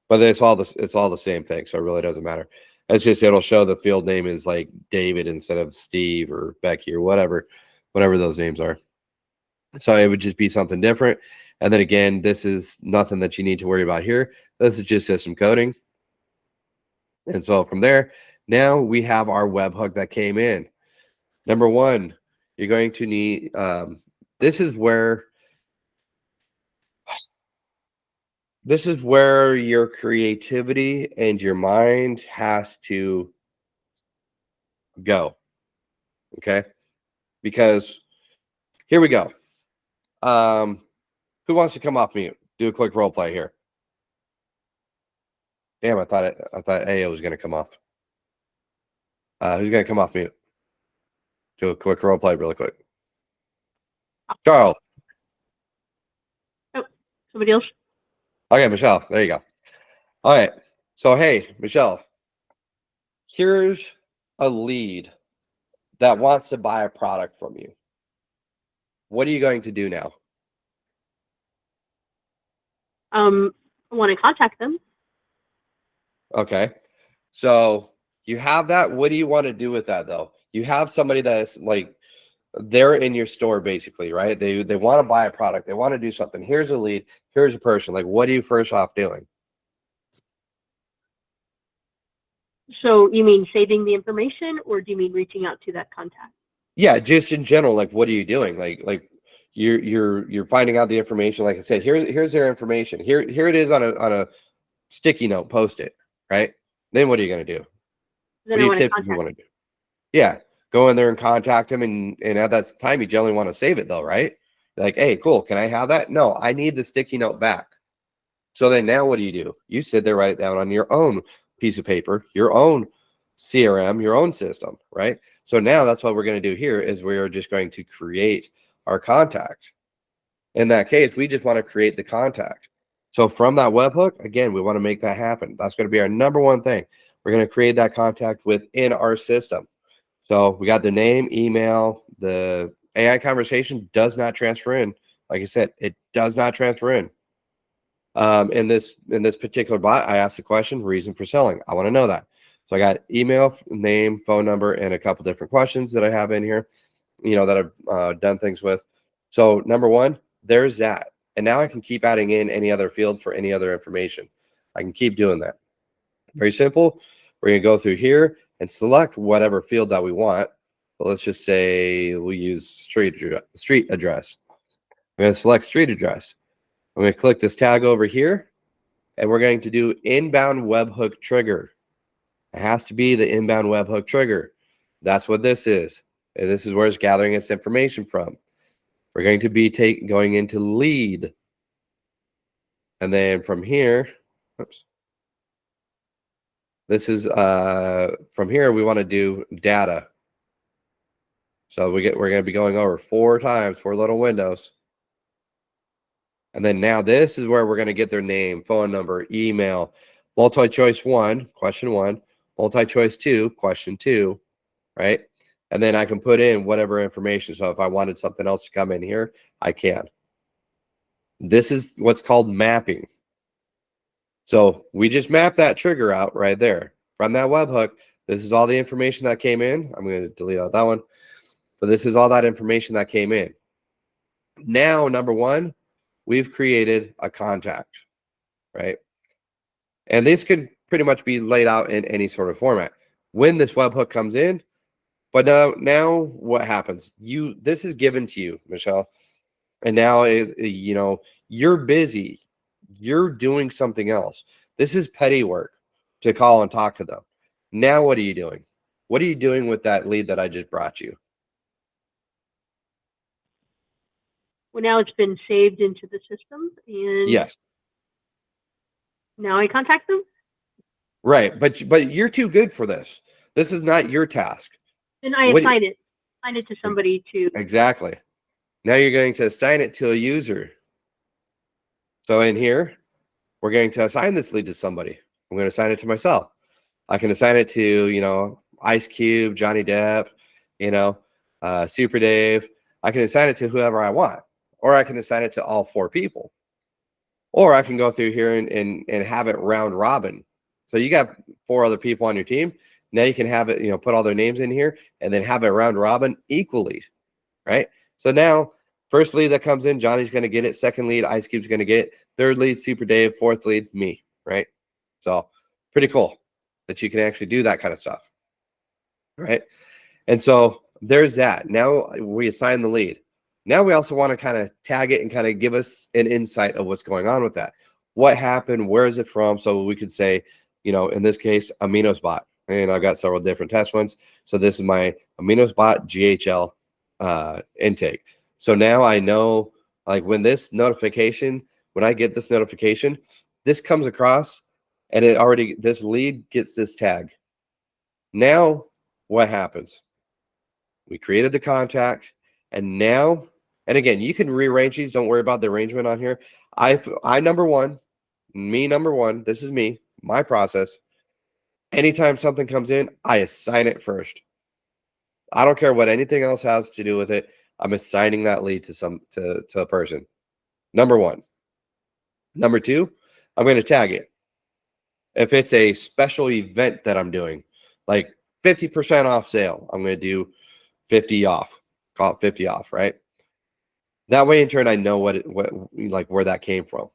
Speaker 1: But it's all the same thing, so it really doesn't matter. It's just it'll show the field name is like David instead of Steve or Becky or whatever those names are. So it would just be something different. And then again, this is nothing that you need to worry about here. This is just system coding. And so from there, now we have our webhook that came in. Number one, you're going to need, this is where your creativity and your mind has to go. Okay? Because here we go. Who wants to come off mute? Do a quick role play here. Damn, I thought AO was going to come off. Who's going to come off mute? Do a quick role play really quick. Charles.
Speaker 8: Oh, somebody else?
Speaker 1: Okay, Michelle. There you go. All right. So, hey, Michelle, here's a lead that wants to buy a product from you. What are you going to do now?
Speaker 8: I want to contact them.
Speaker 1: Okay. So you have that. What do you want to do with that, though? You have somebody that's like, they're in your store basically, right? They want to buy a product. They want to do something. Here's a lead. Here's a person. Like, what are you first off doing?
Speaker 8: So you mean saving the information, or do you mean reaching out to that contact?
Speaker 1: Yeah, just in general. Like, what are you doing? Like you're finding out the information. Like I said, here's their information. Here it is on a sticky note. Post it, right? Then what are you going to do?
Speaker 8: Then
Speaker 1: what do you typically want to do? Yeah. Go in there and contact them, and at that time, you generally want to save it, though, right? Like, hey, cool, can I have that? No, I need the sticky note back. So then now what do? You sit there, write it down on your own piece of paper, your own CRM, your own system, right? So now that's what we're going to do here is we're just going to create our contact. In that case, we just want to create the contact. So from that webhook, again, we want to make that happen. That's going to be our number one thing. We're going to create that contact within our system. So we got the name, email, the AI conversation does not transfer in. Like I said, it does not transfer in. In this particular bot, I asked the question, reason for selling. I want to know that. So I got email, name, phone number, and a couple different questions that I have in here, that I've done things with. So number one, there's that. And now I can keep adding in any other field for any other information. I can keep doing that. Very simple. We're going to go through here and select whatever field that we want. But let's just say we use street address. I'm going to select street address. I'm going to click this tag over here, and we're going to do inbound webhook trigger. It has to be the inbound webhook trigger. That's what this is. And this is where it's gathering its information from. We're going to be going into lead. And then from here, oops. This is from here we want to do data. So we're going to be going over 4 times, 4 little windows. And then now this is where we're going to get their name, phone number, email, multi-choice 1, question 1, multi-choice 2, question 2, right? And then I can put in whatever information. So if I wanted something else to come in here, I can. This is what's called mapping. So we just mapped that trigger out right there from that webhook. This is all the information that came in. I'm going to delete out that one. But this is all that information that came in. Now, number one, we've created a contact, right? And this could pretty much be laid out in any sort of format. When this webhook comes in, but now what happens? This is given to you, Michelle. And now, you're busy. You're doing something else. This is petty work to call and talk to them. Now, what are you doing? What are you doing with that lead that I just brought you?
Speaker 8: Well, now it's been saved into the system, and
Speaker 1: yes,
Speaker 8: now I contact them.
Speaker 1: Right, but you're too good for this. This is not your task.
Speaker 8: And I assign it to somebody to.
Speaker 1: Exactly. Now you're going to assign it to a user. So in here, we're going to assign this lead to somebody. I'm going to assign it to myself. I can assign it to, Ice Cube, Johnny Depp, Super Dave. I can assign it to whoever I want, or I can assign it to all 4 people, or I can go through here and have it round robin. So you got 4 other people on your team. Now you can have it, put all their names in here and then have it round robin equally, right? So now, first lead that comes in, Johnny's going to get it. Second lead, Ice Cube's going to get it. Third lead, Super Dave. Fourth lead, me, right? So pretty cool that you can actually do that kind of stuff, right? And so there's that. Now we assign the lead. Now we also want to kind of tag it and kind of give us an insight of what's going on with that. What happened? Where is it from? So we could say, in this case, Aminos Bot. And I've got several different test ones. So this is my Aminos Bot GHL intake. So now I know, like, when I get this notification, this comes across and this lead gets this tag. Now what happens? We created the contact, and now, and again, you can rearrange these. Don't worry about the arrangement on here. Number one, this is me, my process. Anytime something comes in, I assign it first. I don't care what anything else has to do with it. I'm assigning that lead to a person. Number one. Number two, I'm going to tag it. If it's a special event that I'm doing, like 50% off sale, I'm going to do 50 off. Call it 50 off, right? That way, in turn, I know where that came from.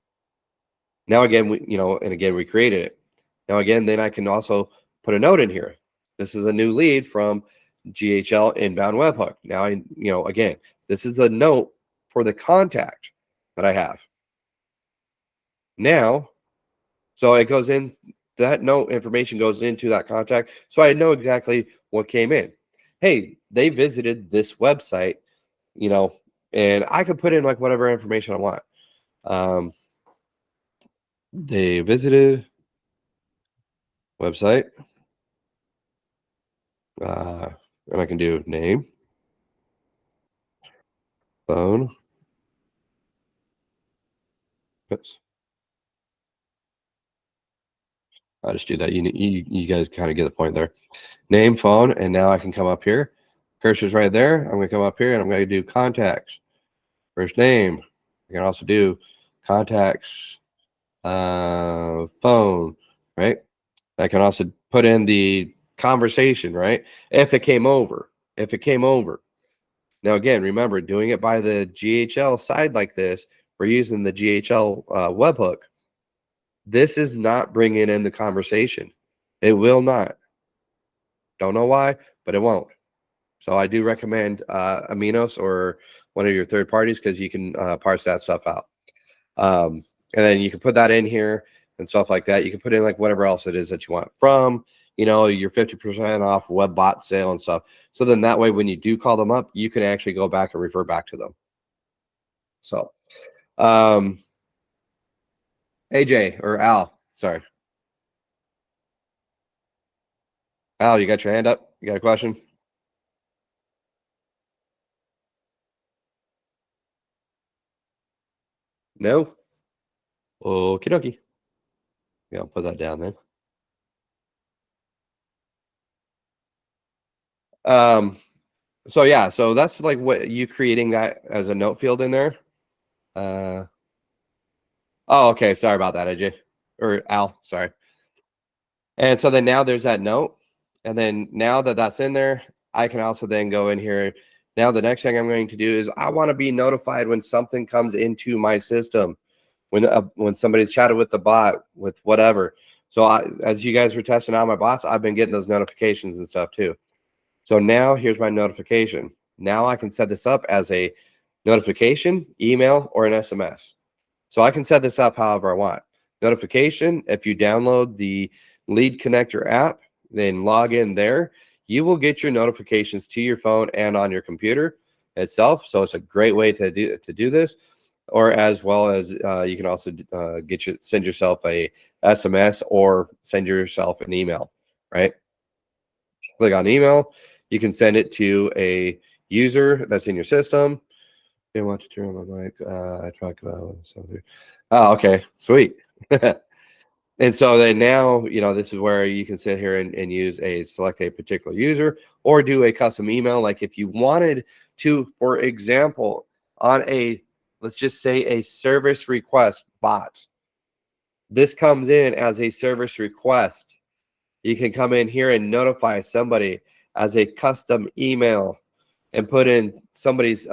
Speaker 1: Now again, we created it. Now again, then I can also put a note in here. This is a new lead from GHL inbound webhook. Now again, this is the note for the contact that I have. Now, so it goes in, that note information goes into that contact. So I know exactly what came in. Hey, they visited this website, and I could put in like whatever information I want. They visited website. And I can do name, phone. Oops. I'll just do that. You guys kind of get the point there. Name, phone, and now I can come up here, Cursor's right there. I'm going to come up here and I'm going to do contacts. First name. I can also do contacts, phone, right? I can also put in the conversation, right? If it came over. Now, again, remember, doing it by the GHL side like this, we're using the GHL webhook. This is not bringing in the conversation. It will not. Don't know why, but it won't. So I do recommend Aminos or one of your third parties because you can parse that stuff out. And then you can put that in here and stuff like that. You can put in like whatever else it is that you want from, your 50% off web bot sale and stuff. So then that way, when you do call them up, you can actually go back and refer back to them. So, AJ or Al, sorry. Al, you got your hand up? You got a question? No? Okie dokie. Yeah, I'll put that down then. So yeah, so that's like what you creating that as a note field in there. Oh, okay. Sorry about that, AJ or Al. Sorry. And so then now there's that note. And then now that that's in there, I can also then go in here. Now the next thing I'm going to do is I want to be notified when something comes into my system, when somebody's chatted with the bot, with whatever. So as you guys were testing out my bots, I've been getting those notifications and stuff too. So now here's my notification. Now I can set this up as a notification, email, or an SMS. So I can set this up however I want. Notification, if you download the Lead Connector app, then log in there, you will get your notifications to your phone and on your computer itself. So it's a great way to do this. Or as well as you can also send yourself a SMS or send yourself an email, right? Click on email. You can send it to a user that's in your system. They want to turn on my mic. I talk about something. Oh, okay, sweet. And so then now, this is where you can sit here and select a particular user or do a custom email. Like if you wanted to, for example, on let's just say a service request bot. This comes in as a service request. You can come in here and notify somebody as a custom email and put in somebody's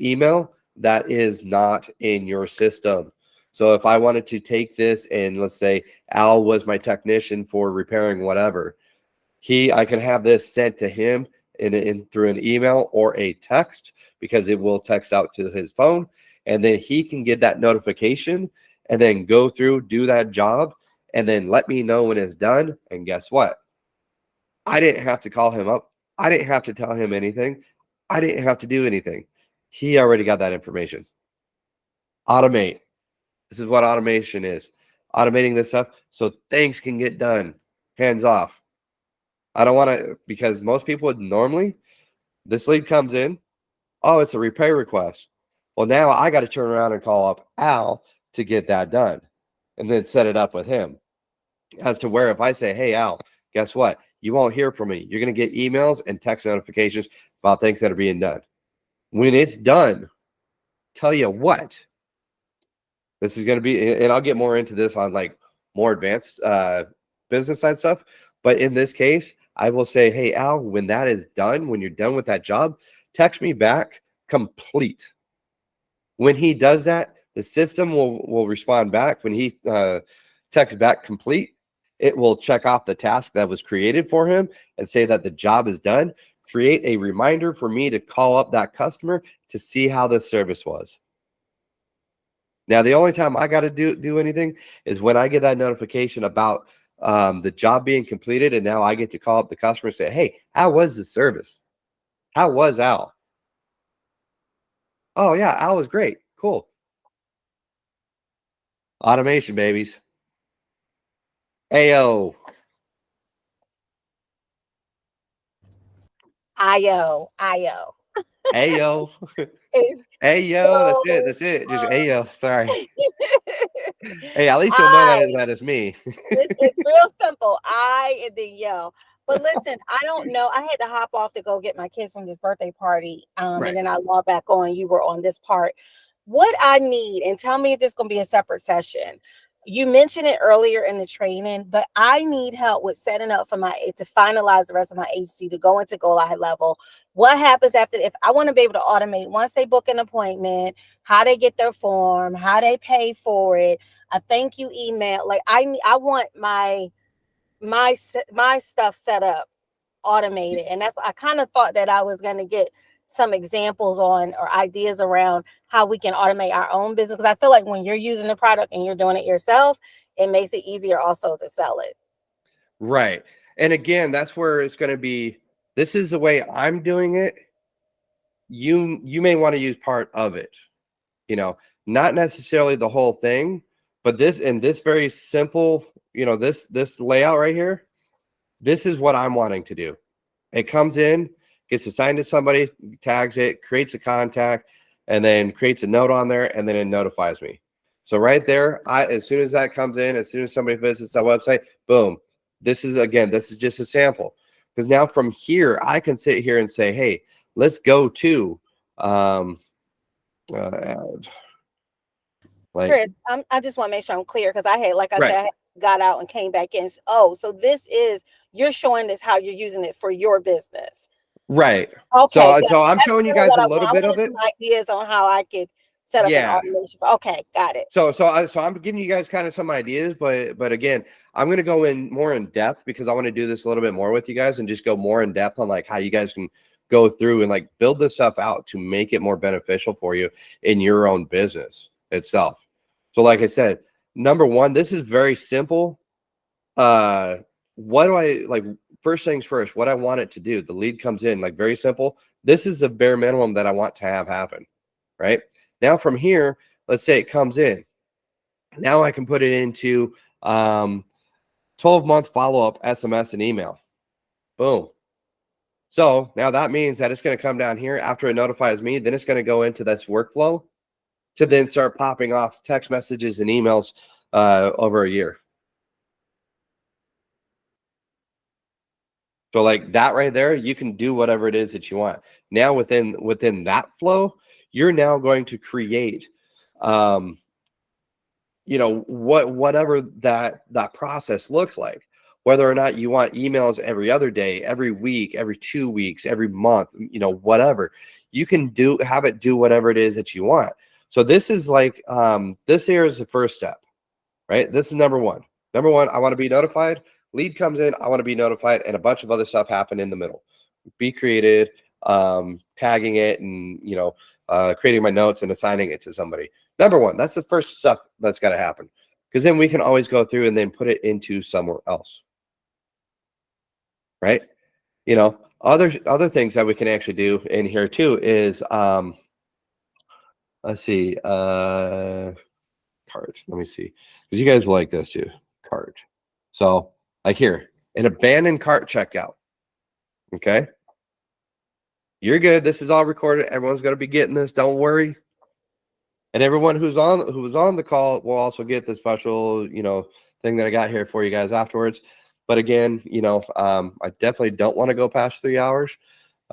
Speaker 1: email that is not in your system. So if I wanted to take this and let's say Al was my technician for repairing whatever, I can have this sent to him in through an email or a text because it will text out to his phone, and then he can get that notification and then go through, do that job, and then let me know when it's done. And guess what? I didn't have to call him up. I didn't have to tell him anything. I didn't have to do anything. He already got that information. Automate. This is what automation is. Automating this stuff so things can get done. Hands off. I don't want to, because most people would normally, this lead comes in, oh, it's a repair request. Well, now I got to turn around and call up Al to get that done and then set it up with him. As to where if I say, hey, Al, guess what? You won't hear from me. You're going to get emails and text notifications about things that are being done. When it's done, tell you what, this is going to be, and I'll get more into this on like more advanced business side stuff. But in this case, I will say, hey, Al, when that is done, when you're done with that job, text me back complete. When he does that, the system will respond back. When he texts back complete, it will check off the task that was created for him and say that the job is done. Create a reminder for me to call up that customer to see how the service was. Now, the only time I got to do anything is when I get that notification about the job being completed, and now I get to call up the customer and say, hey, how was the service? How was Al? Oh, yeah, Al was great. Cool. Automation, babies. Ayo.
Speaker 6: Ayo.
Speaker 1: Ayo. Ayo.
Speaker 6: So,
Speaker 1: That's it. Just ayo. Sorry. Hey, at least you'll know that is me.
Speaker 6: it's real simple. I and then yo. But listen, I don't know. I had to hop off to go get my kids from this birthday party.
Speaker 1: Right.
Speaker 6: And then I logged back on. You were on this part. What I need, and tell me if this is going to be a separate session. You mentioned it earlier in the training, but I need help with setting up for to finalize the rest of my agency to go into go live level. What happens after, if I want to be able to automate once they book an appointment, how they get their form, how they pay for it, a thank you email. Like I want my stuff set up, automated. And that's, I kind of thought that I was going to get some examples on or ideas around how we can automate our own business. Because I feel like when you're using the product and you're doing it yourself, it makes it easier also to sell it.
Speaker 1: Right. And again, that's where it's going to be, this is the way I'm doing it. You may want to use part of it, not necessarily the whole thing, but this very simple, this layout right here, this is what I'm wanting to do. It comes in, gets assigned to somebody, tags it, creates a contact, and then creates a note on there, and then it notifies me. So right there, as soon as that comes in, as soon as somebody visits that website, boom. This is just a sample. Because now from here, I can sit here and say, hey, let's go to
Speaker 6: Chris, I just want to make sure I'm clear, because I had, like I said, I got out and came back in. Oh, so this is, you're showing this how you're using it for your business.
Speaker 1: Right.
Speaker 6: Okay.
Speaker 1: So I'm showing you guys a little bit of it.
Speaker 6: Ideas on how I could set up an automation. Okay, got it.
Speaker 1: So I'm giving you guys kind of some ideas, but again, I'm going to go in more in depth because I want to do this a little bit more with you guys and just go more in depth on like how you guys can go through and like build this stuff out to make it more beneficial for you in your own business itself. So like I said, number one, this is very simple. What do I like? First things first, what I want it to do, the lead comes in, like very simple. This is the bare minimum that I want to have happen, right? Now from here, let's say it comes in. Now I can put it into 12-month follow-up SMS and email. Boom. So now that means that it's going to come down here after it notifies me. Then it's going to go into this workflow to then start popping off text messages and emails over a year. So like that right there, you can do whatever it is that you want. Now within that flow, you're now going to create, whatever that process looks like. Whether or not you want emails every other day, every week, every 2 weeks, every month, whatever. You can have it do whatever it is that you want. So this is like, this here is the first step, right? This is number one. Number one, I want to be notified. Lead comes in, I want to be notified, and a bunch of other stuff happen in the middle. Be created, tagging it, and creating my notes and assigning it to somebody. Number one, that's the first stuff that's got to happen, because then we can always go through and then put it into somewhere else, right? Other things that we can actually do in here too is let's see, cards. Let me see, because you guys will like this too, cards. So like here, an abandoned cart checkout. Okay. You're good. This is all recorded. Everyone's going to be getting this. Don't worry. And everyone who was on the call will also get the special, thing that I got here for you guys afterwards. But again, I definitely don't want to go past 3 hours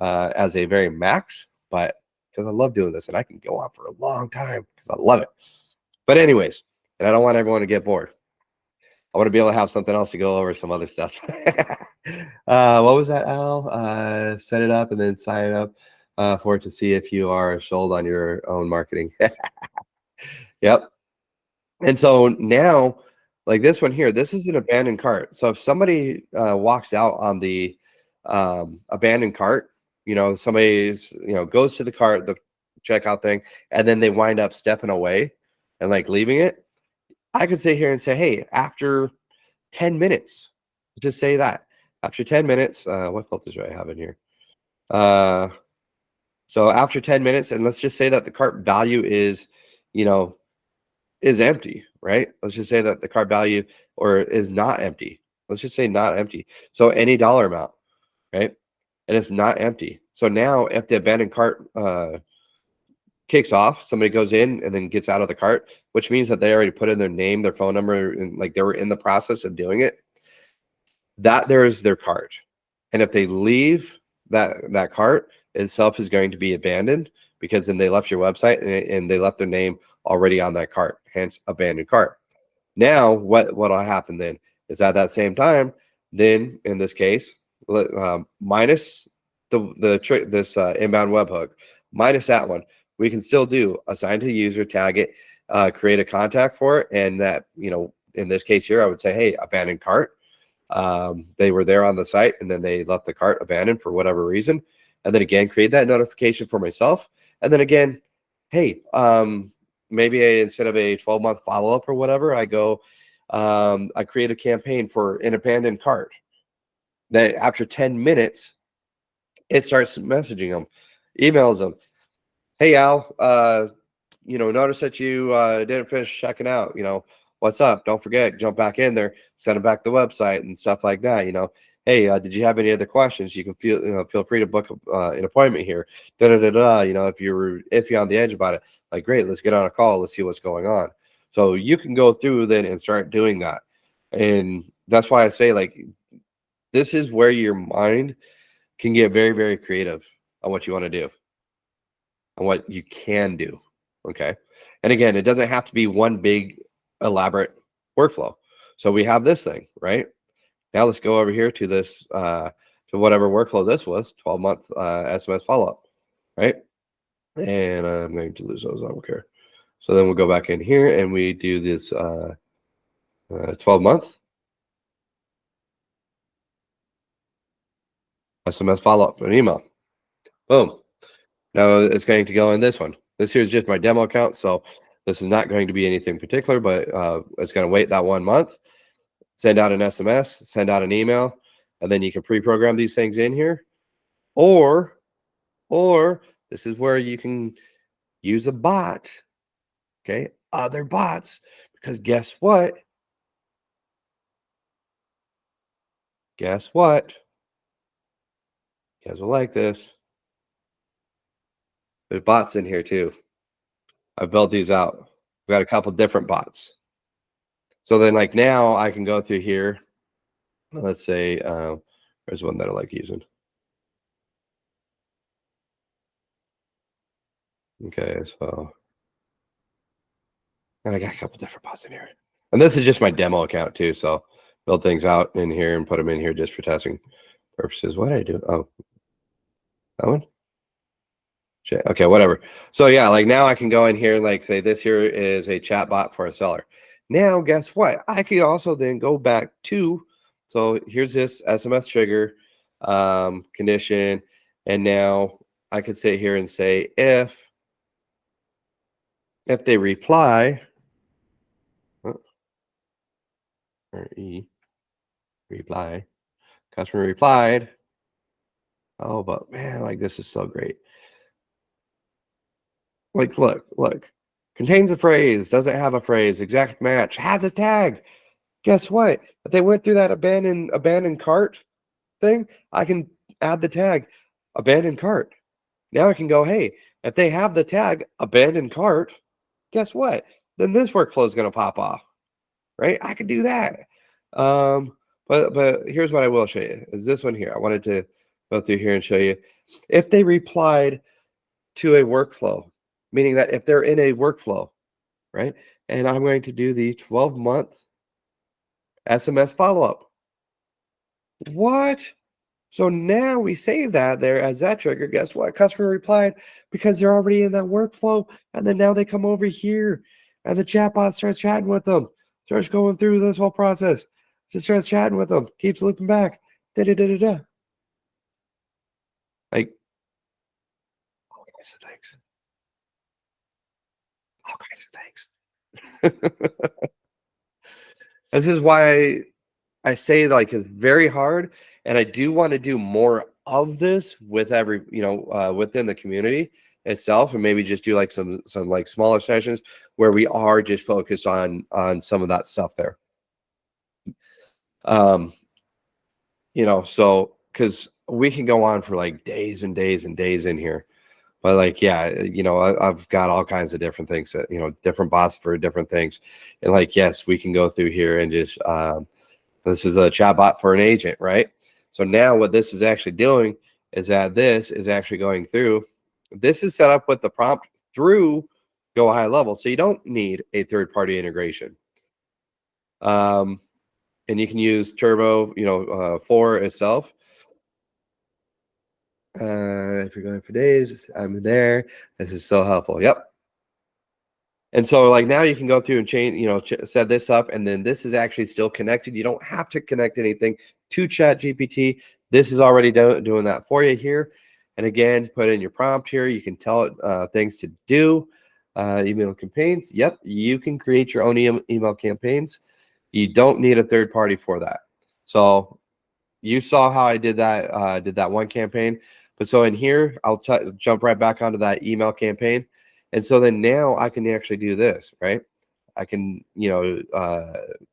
Speaker 1: as a very max, but because I love doing this and I can go on for a long time because I love it. But anyways, and I don't want everyone to get bored. I want to be able to have something else to go over, some other stuff. What was that, Al? Set it up and then sign up for it to see if you are sold on your own marketing. Yep. And so now, like this one here, this is an abandoned cart. So if somebody walks out on the abandoned cart, somebody's, goes to the cart, the checkout thing, and then they wind up stepping away and like leaving it. I could sit here and say, hey, after 10 minutes, just say that. After 10 minutes, what filters do I have in here? So after 10 minutes, and let's just say that the cart value is, is empty, right? Let's just say that the cart value is not empty. Let's just say not empty. So any dollar amount, right? And it's not empty. So now if the abandoned cart kicks off, somebody goes in and then gets out of the cart, which means that they already put in their name, their phone number, and like they were in the process of doing it, that there is their cart. And if they leave, that cart itself is going to be abandoned, because then they left your website and they left their name already on that cart, hence abandoned cart. Now, what'll happen then is at that same time, then in this case, minus this inbound webhook, minus that one, we can still do assign to the user, tag it, create a contact for it, and that, in this case here, I would say, hey, abandoned cart. They were there on the site and then they left the cart abandoned for whatever reason. And then again, create that notification for myself. And then again, hey, maybe instead of a 12-month follow-up or whatever, I go, I create a campaign for an abandoned cart. Then after 10 minutes, it starts messaging them, emails them. Hey, Al, notice that you didn't finish checking out. What's up? Don't forget, jump back in there, send them back the website and stuff like that. Hey, did you have any other questions? You can feel free to book an appointment here. If you're iffy on the edge about it, like, great, let's get on a call. Let's see what's going on. So you can go through then and start doing that. And that's why I say, like, this is where your mind can get very, very creative on what you want to do and what you can do. Okay. And again, it doesn't have to be one big elaborate workflow. So we have this thing, right? Now let's go over here to this, to whatever workflow this was, 12-month SMS follow-up, right? And I'm going to lose those, I don't care. So then we'll go back in here and we do this 12-month SMS follow-up, an email. Boom. Now it's going to go in this one. This here is just my demo account, so this is not going to be anything particular, but it's going to wait that 1 month, send out an SMS, send out an email, and then you can pre-program these things in here. Or this is where you can use a bot, okay? Other bots, because guess what? Guess what? You guys will like this. There's bots in here too. I've built these out. We've got a couple different bots. So then, like, now I can go through here. Let's say there's one that I like using. Okay, so and I got a couple different bots in here. And this is just my demo account too. So build things out in here and put them in here just for testing purposes. What did I do? Oh, that one? Okay, whatever. So yeah, like now I can go in here and like say this here is a chat bot for a seller. Now, guess what? I can also then go back to, so here's this SMS trigger condition. And now I could sit here and say, if they reply, reply, customer replied. Oh, but man, like this is so great. Like, look, contains a phrase, doesn't have a phrase, exact match, has a tag. Guess what? If they went through that abandoned cart thing, I can add the tag abandoned cart. Now I can go, hey, if they have the tag abandoned cart, guess what? Then this workflow is going to pop off, right? I can do that. But here's what I will show you is this one here. I wanted to go through here and show you if they replied to a workflow, meaning that if they're in a workflow, right? And I'm going to do the 12-month SMS follow-up. What? So now we save that there as that trigger. Guess what? Customer replied because they're already in that workflow. And then now they come over here and the chatbot starts chatting with them, starts going through this whole process, just starts chatting with them, keeps looping back. Da-da-da-da-da. Like, all kinds of things. All kinds of things. This is why I say like it's very hard, and I do want to do more of this with every, within the community itself, and maybe just do like some like smaller sessions where we are just focused on some of that stuff there. So because we can go on for like days and days and days in here. But like, yeah, I've got all kinds of different things that, different bots for different things. And like, yes, we can go through here and just, this is a chat bot for an agent, right? So now what this is actually doing is that this is actually going through. This is set up with the prompt through Go High Level, so you don't need a third-party integration. And you can use Turbo, for itself. If you're going for days, I'm there. This is so helpful. Yep. And so like now you can go through and change, set this up, and then this is actually still connected. You don't have to connect anything to ChatGPT. This is already doing that for you here. And again, put in your prompt here. You can tell it things to do. Email campaigns. Yep, you can create your own email campaigns. You don't need a third party for that. So you saw how I did that one campaign. But so in here, I'll jump right back onto that email campaign. And so then now I can actually do this, right? I can,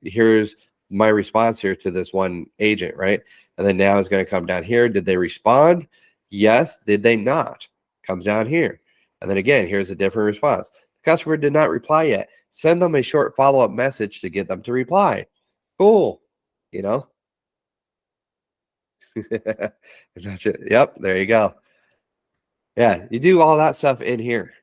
Speaker 1: here's my response here to this one agent, right? And then now it's going to come down here. Did they respond? Yes. Did they not? Comes down here. And then again, here's a different response. The customer did not reply yet. Send them a short follow-up message to get them to reply. Cool. Yep, there you go. Yeah, you do all that stuff in here.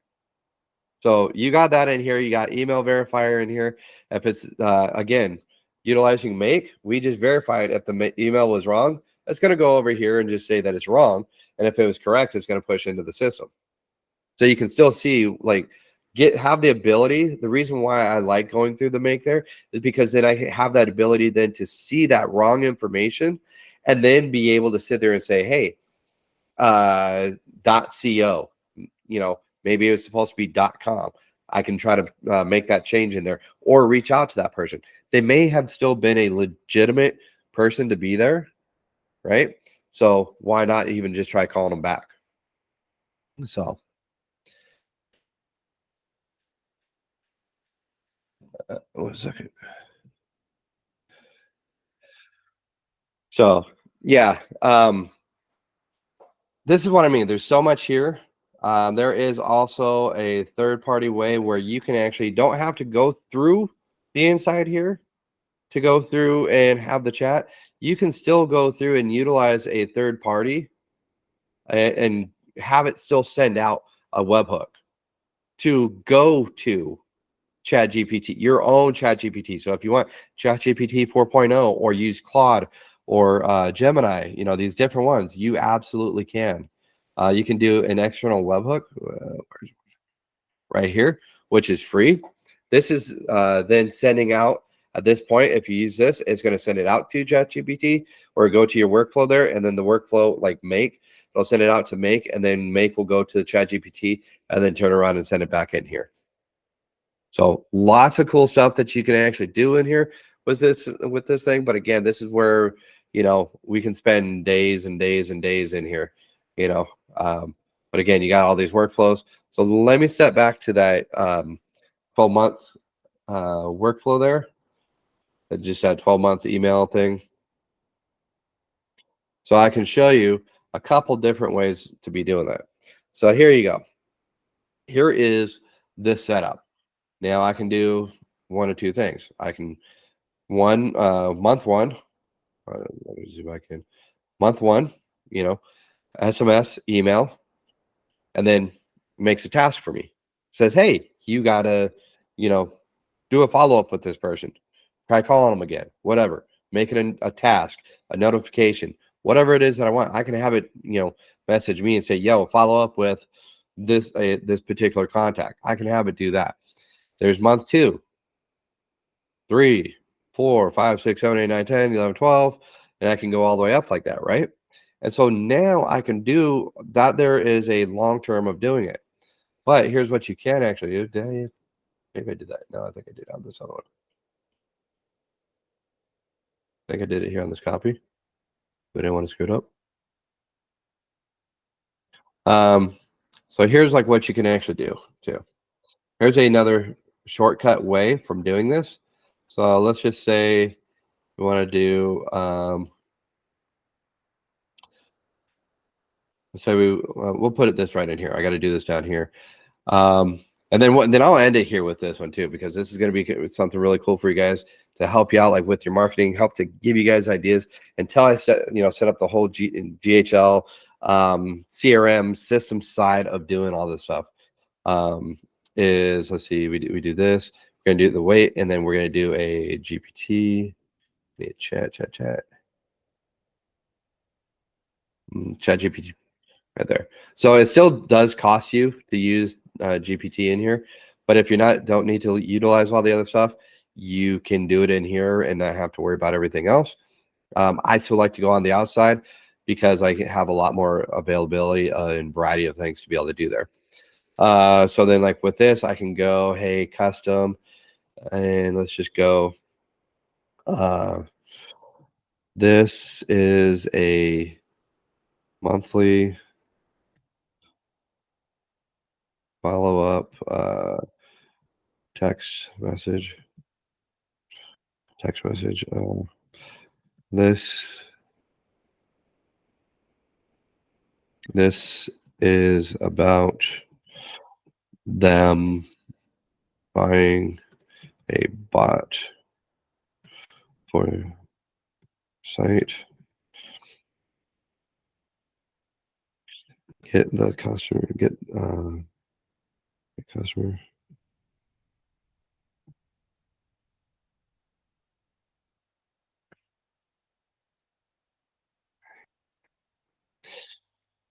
Speaker 1: So you got that in here. You got email verifier in here. If it's, again, utilizing make, we just verified if the email was wrong. It's going to go over here and just say that it's wrong. And if it was correct, it's going to push into the system. So you can still see, like, have the ability. The reason why I like going through the make there is because then I have that ability then to see that wrong information and then be able to sit there and say, hey, .co, maybe it was supposed to be .com. I can try to make that change in there or reach out to that person. They may have still been a legitimate person to be there, right? So why not even just try calling them back? So one second. So yeah, this is what I mean. There's so much here. There is also a third-party way where you can actually don't have to go through the inside here to go through and have the chat. You can still go through and utilize a third party and have it still send out a webhook to go to ChatGPT, your own ChatGPT. So if you want ChatGPT 4.0 or use Claude or Gemini, these different ones, you absolutely can. You can do an external webhook right here, which is free. This is then sending out, at this point, if you use this, it's going to send it out to ChatGPT or go to your workflow there, and then the workflow, like make, it'll send it out to make, and then make will go to the ChatGPT and then turn around and send it back in here. So lots of cool stuff that you can actually do in here with this thing. But again, this is where, we can spend days and days and days in here, but again, you got all these workflows. So let me step back to that 12-month workflow there. Just that 12-month email thing. So I can show you a couple different ways to be doing that. So here you go. Here is this setup. Now I can do one of two things. I can month one. Let me zoom back in. Month one, SMS, email, and then makes a task for me. Says, hey, you gotta, do a follow-up with this person. Try calling them again, whatever. Make it a task, a notification, whatever it is that I want. I can have it, message me and say, yo, follow up with this particular contact. I can have it do that. There's month 2, 3, 4, 5, 6, 7, 8, 9, 10, 11, 12, and I can go all the way up like that, right? And so now I can do that. There is a long term of doing it. But here's what you can actually do. Maybe I did that. No, I think I did on this other one. I think I did it here on this copy, but I didn't want to screw it up. So here's like what you can actually do too. Here's another shortcut way from doing this. So let's just say we want to do, let's say we'll put it this right in here. I got to do this down here. And then I'll end it here with this one too, because this is going to be something really cool for you guys to help you out, like with your marketing, help to give you guys ideas until I set up the whole GHL CRM system side of doing all this stuff. Let's see, we do this. We're gonna do the weight, and then we're gonna do a GPT. Chat GPT right there. So it still does cost you to use GPT in here, but if don't need to utilize all the other stuff, you can do it in here and not have to worry about everything else. I still like to go on the outside because I have a lot more availability and variety of things to be able to do there. So then like with this, I can go, hey, custom, and let's just go. This is a monthly follow-up text message. This is about them buying a bot for site. Get the customer.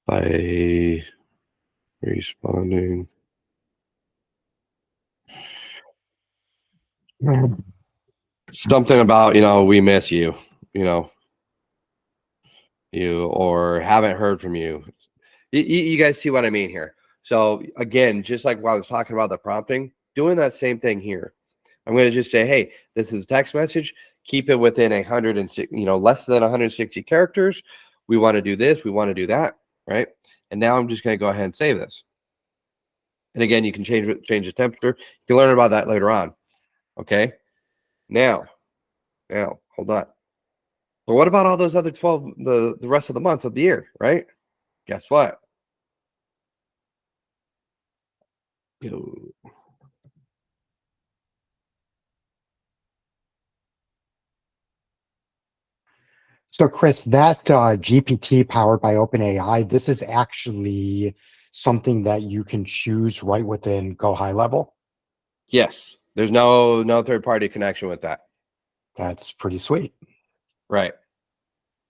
Speaker 1: By responding. Something about, we miss you, or haven't heard from you. You guys see what I mean here? So again, just like what I was talking about the prompting, doing that same thing here. I'm going to just say, hey, this is a text message. Keep it within 160, less than 160 characters. We want to do this. We want to do that, right? And now I'm just going to go ahead and save this. And again, you can change the temperature. You can learn about that later on. Okay. Now, hold on. But what about all those other 12, the rest of the months of the year, right? Guess what?
Speaker 5: So Chris, that GPT powered by OpenAI, this is actually something that you can choose right within Go High Level?
Speaker 1: Yes. There's no third-party connection with that.
Speaker 5: That's pretty sweet.
Speaker 1: Right.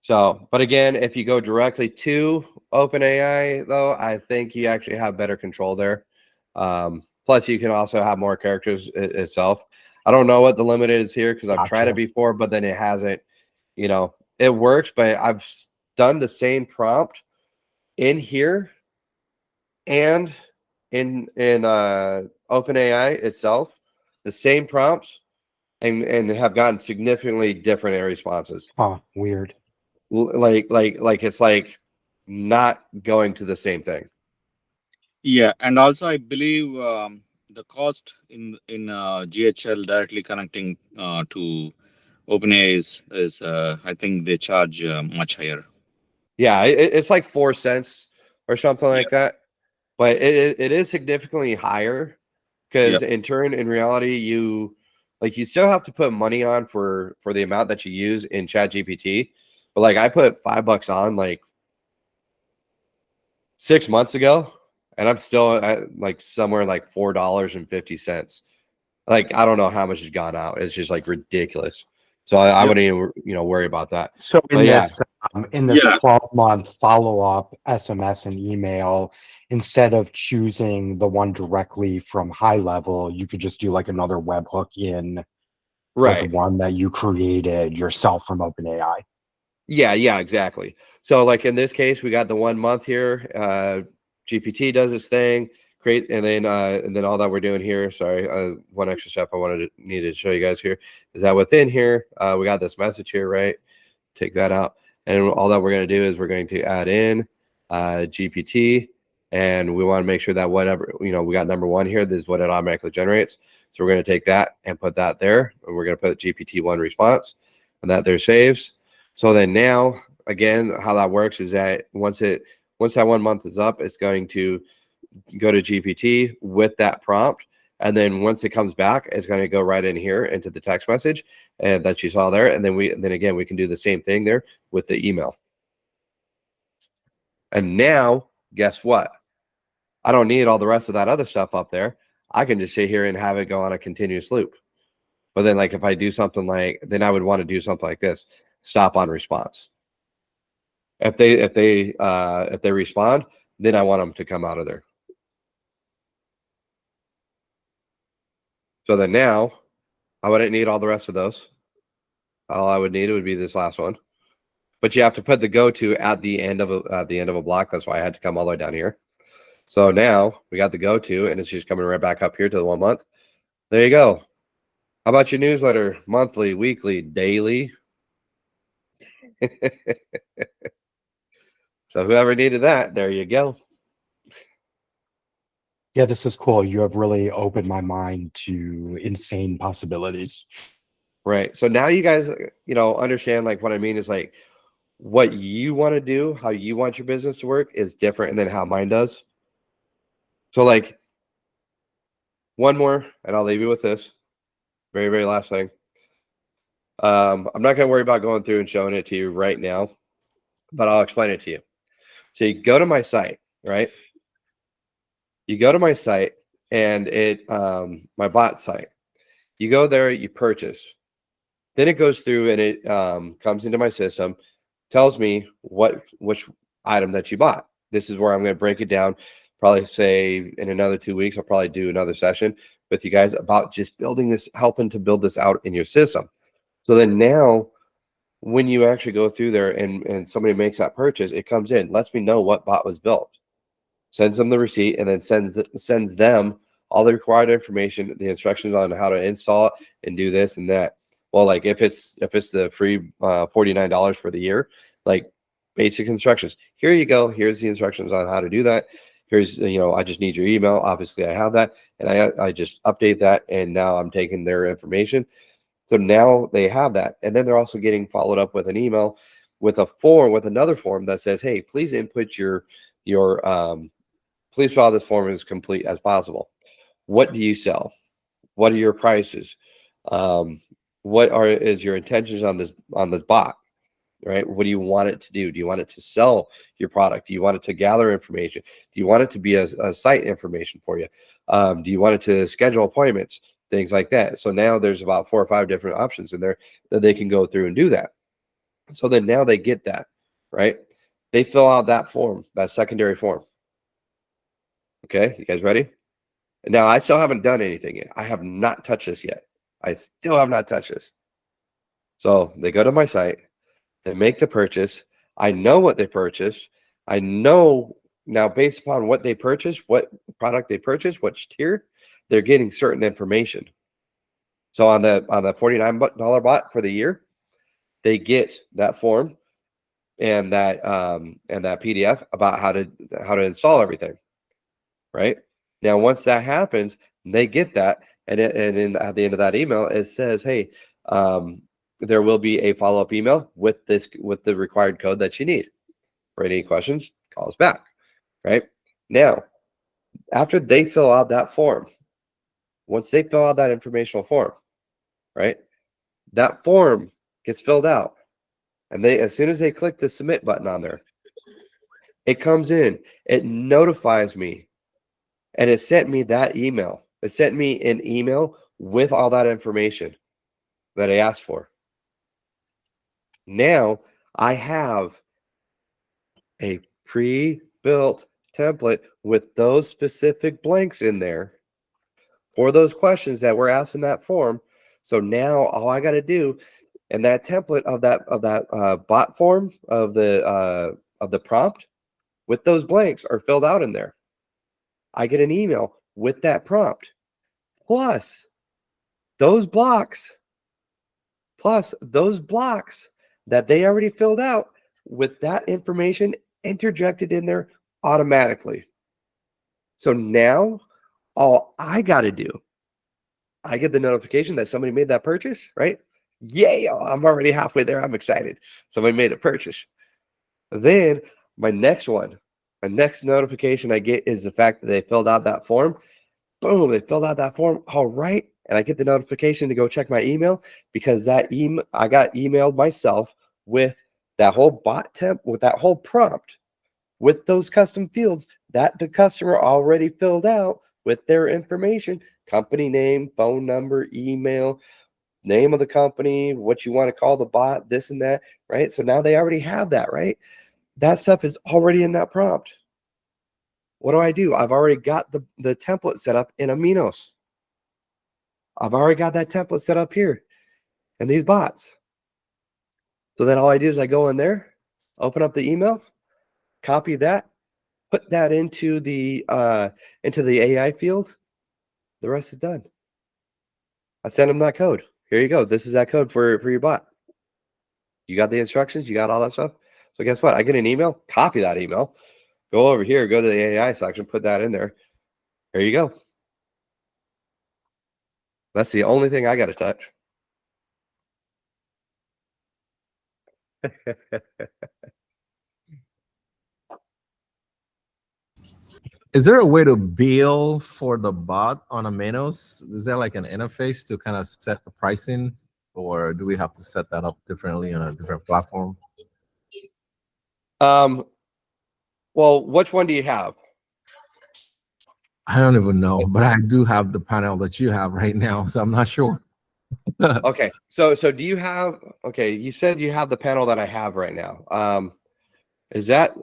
Speaker 1: So, but again, if you go directly to OpenAI, though, I think you actually have better control there. Plus, you can also have more characters itself. I don't know what the limit is here because I've tried it before, but then it hasn't, it works, but I've done the same prompt in here and in OpenAI itself, the same prompts, and have gotten significantly different responses.
Speaker 5: Oh, weird.
Speaker 1: Like it's like not going to the same thing.
Speaker 3: Yeah, and also I believe the cost in GHL directly connecting to OpenAI is I think they charge much higher.
Speaker 1: Yeah, it's like 4 cents or something like that, but it is significantly higher because in reality you still have to put money on for the amount that you use in ChatGPT, but like I put $5 on like 6 months ago, and I'm still at like somewhere like $4.50. Like I don't know how much has gone out. It's just like ridiculous. So I wouldn't even worry about that.
Speaker 5: So in this 12-month follow-up SMS and email, instead of choosing the one directly from High Level, you could just do like another webhook in the one that you created yourself from OpenAI.
Speaker 1: Yeah, exactly. So like in this case, we got the 1 month here. GPT does its thing. Great, and then all that we're doing here. Sorry, one extra step I needed to show you guys here is that within here we got this message here, right? Take that out, and all that we're going to do is we're going to add in GPT, and we want to make sure that whatever we got number 1 here. This is what it automatically generates. So we're going to take that and put that there, and we're going to put GPT-1 response, and that there saves. So then now again, how that works is that once that 1 month is up, it's going to go to GPT with that prompt. And then once it comes back, it's going to go right in here into the text message and that you saw there. And then again, we can do the same thing there with the email. And now, guess what? I don't need all the rest of that other stuff up there. I can just sit here and have it go on a continuous loop. But then, like, if I do something like, then I would want to do something like this: stop on response. If they respond, then I want them to come out of there. So then now, I wouldn't need all the rest of those. All I would need would be this last one. But you have to put the go-to at the end of a block. That's why I had to come all the way down here. So now we got the go-to, and it's just coming right back up here to the 1 month. There you go. How about your newsletter? Monthly, weekly, daily? So whoever needed that, there you go.
Speaker 5: Yeah, this is cool. You have really opened my mind to insane possibilities.
Speaker 1: Right. So now you guys, understand, like, what I mean is, like, what you want to do, how you want your business to work is different than how mine does. So, like, one more, and I'll leave you with this. Very, very last thing. I'm not going to worry about going through and showing it to you right now, but I'll explain it to you. So you go to my site, right? You go to my site, and my bot site. You go there, you purchase. Then it goes through and it comes into my system, tells me which item that you bought. This is where I'm going to break it down. Probably say in another 2 weeks, I'll probably do another session with you guys about just building this, helping to build this out in your system. So then now, when you actually go through there and somebody makes that purchase, it comes in, lets me know what bot was built, sends them the receipt, and then sends them all the required information, the instructions on how to install it and do this and that. Well, like if it's the free $49 for the year, like basic instructions. Here you go. Here's the instructions on how to do that. Here's, I just need your email. Obviously I have that, and I just update that, and now I'm taking their information. So now they have that. And then they're also getting followed up with an email with a form, with another form that says, hey, please input your please file this form as complete as possible. What do you sell? What are your prices? What is your intentions on this bot, right? What do you want it to do? Do you want it to sell your product? Do you want it to gather information? Do you want it to be a site information for you? Do you want it to schedule appointments? Things like that. So now there's about 4 or 5 different options in there that they can go through and do that. So then now they get that, right? They fill out that form, that secondary form. Okay, you guys ready? Now, I still haven't done anything yet. I have not touched this yet. I still have not touched this. So they go to my site, they make the purchase. I know what they purchased. I know now, based upon what they purchased, what product they purchased, which tier, they're getting certain information. So on the $49 bot for the year, they get that form and that PDF about how to install everything. Right now, once that happens, they get that, and at the end of that email, it says, "Hey, there will be a follow-up email with the required code that you need. For any questions, call us back." Right now, after they fill out that form, once they fill out that informational form, right, that form gets filled out, and as soon as they click the submit button on there, it comes in, it notifies me, and it sent me that email. It sent me an email with all that information that I asked for. Now I have a pre-built template with those specific blanks in there for those questions that were asked in that form. So now all I got to do, and that template of that bot form of the prompt with those blanks are filled out in there. I get an email with that prompt, plus those blocks that they already filled out with that information interjected in there automatically. So now all I got to do, I get the notification that somebody made that purchase, right? Yay, I'm already halfway there. I'm excited. Somebody made a purchase. Then my next The next notification I get is the fact that they filled out that form. Boom, they filled out that form. All right. And I get the notification to go check my email because that email I got emailed myself with that whole bot temp, with that whole prompt, with those custom fields that the customer already filled out with their information, company name, phone number, email, name of the company, what you want to call the bot, this and that, right? So now they already have that, right? That stuff is already in that prompt. What do? I've already got the template set up in Aminos. I've already got that template set up here in these bots. So then all I do is I go in there, open up the email, copy that, put that into the AI field. The rest is done. I send them that code. Here you go. This is that code for your bot. You got the instructions. You got all that stuff. So guess what? I get an email, copy that email, go over here, go to the AI section, put that in there. Here you go. That's the only thing I got to touch.
Speaker 10: Is there a way to bill for the bot on Aminos? Is there like an interface to kind of set the pricing, or do we have to set that up differently on a different platform?
Speaker 1: Well, which one do you have?
Speaker 10: I don't even know, but I do have the panel that you have right now, so I'm not sure.
Speaker 1: Okay, so do you have? Okay, you said you have the panel that I have right now. Is that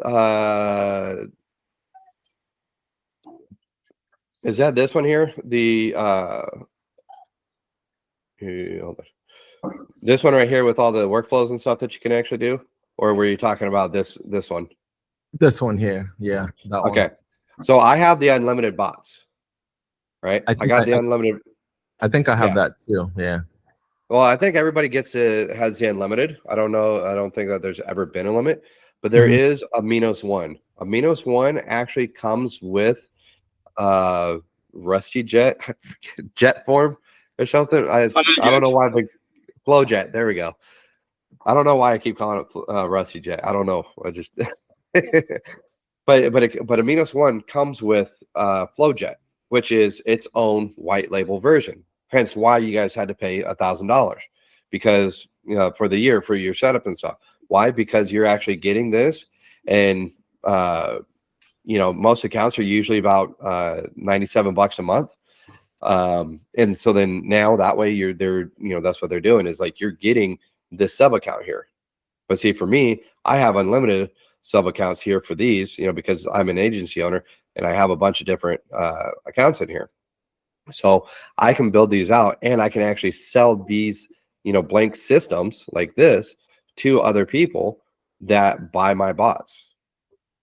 Speaker 1: this one here? The this one right here with all the workflows and stuff that you can actually do, or were you talking about this one?
Speaker 10: This one here, yeah.
Speaker 1: Okay, so I have the unlimited bots, right? I got the unlimited.
Speaker 10: I think I have that too. Yeah.
Speaker 1: Well, I think everybody has the unlimited. I don't know. I don't think that there's ever been a limit, but there is Aminos 1. Aminos 1 actually comes with Rusty Jet form or something. I don't know why the Flow Jet. There we go. I don't know why I keep calling it Rusty Jet. I don't know. I just but Aminos 1 comes with Flow Jet, which is its own white label version. Hence why you guys had to pay $1,000 because for the year for your setup and stuff. Why? Because you're actually getting this, and most accounts are usually about $97 a month. And so then now that way that's what they're doing is like you're getting this sub account here. But see, for me, I have unlimited sub accounts here for these, because I'm an agency owner and I have a bunch of different accounts in here. So I can build these out and I can actually sell these, blank systems like this to other people that buy my bots.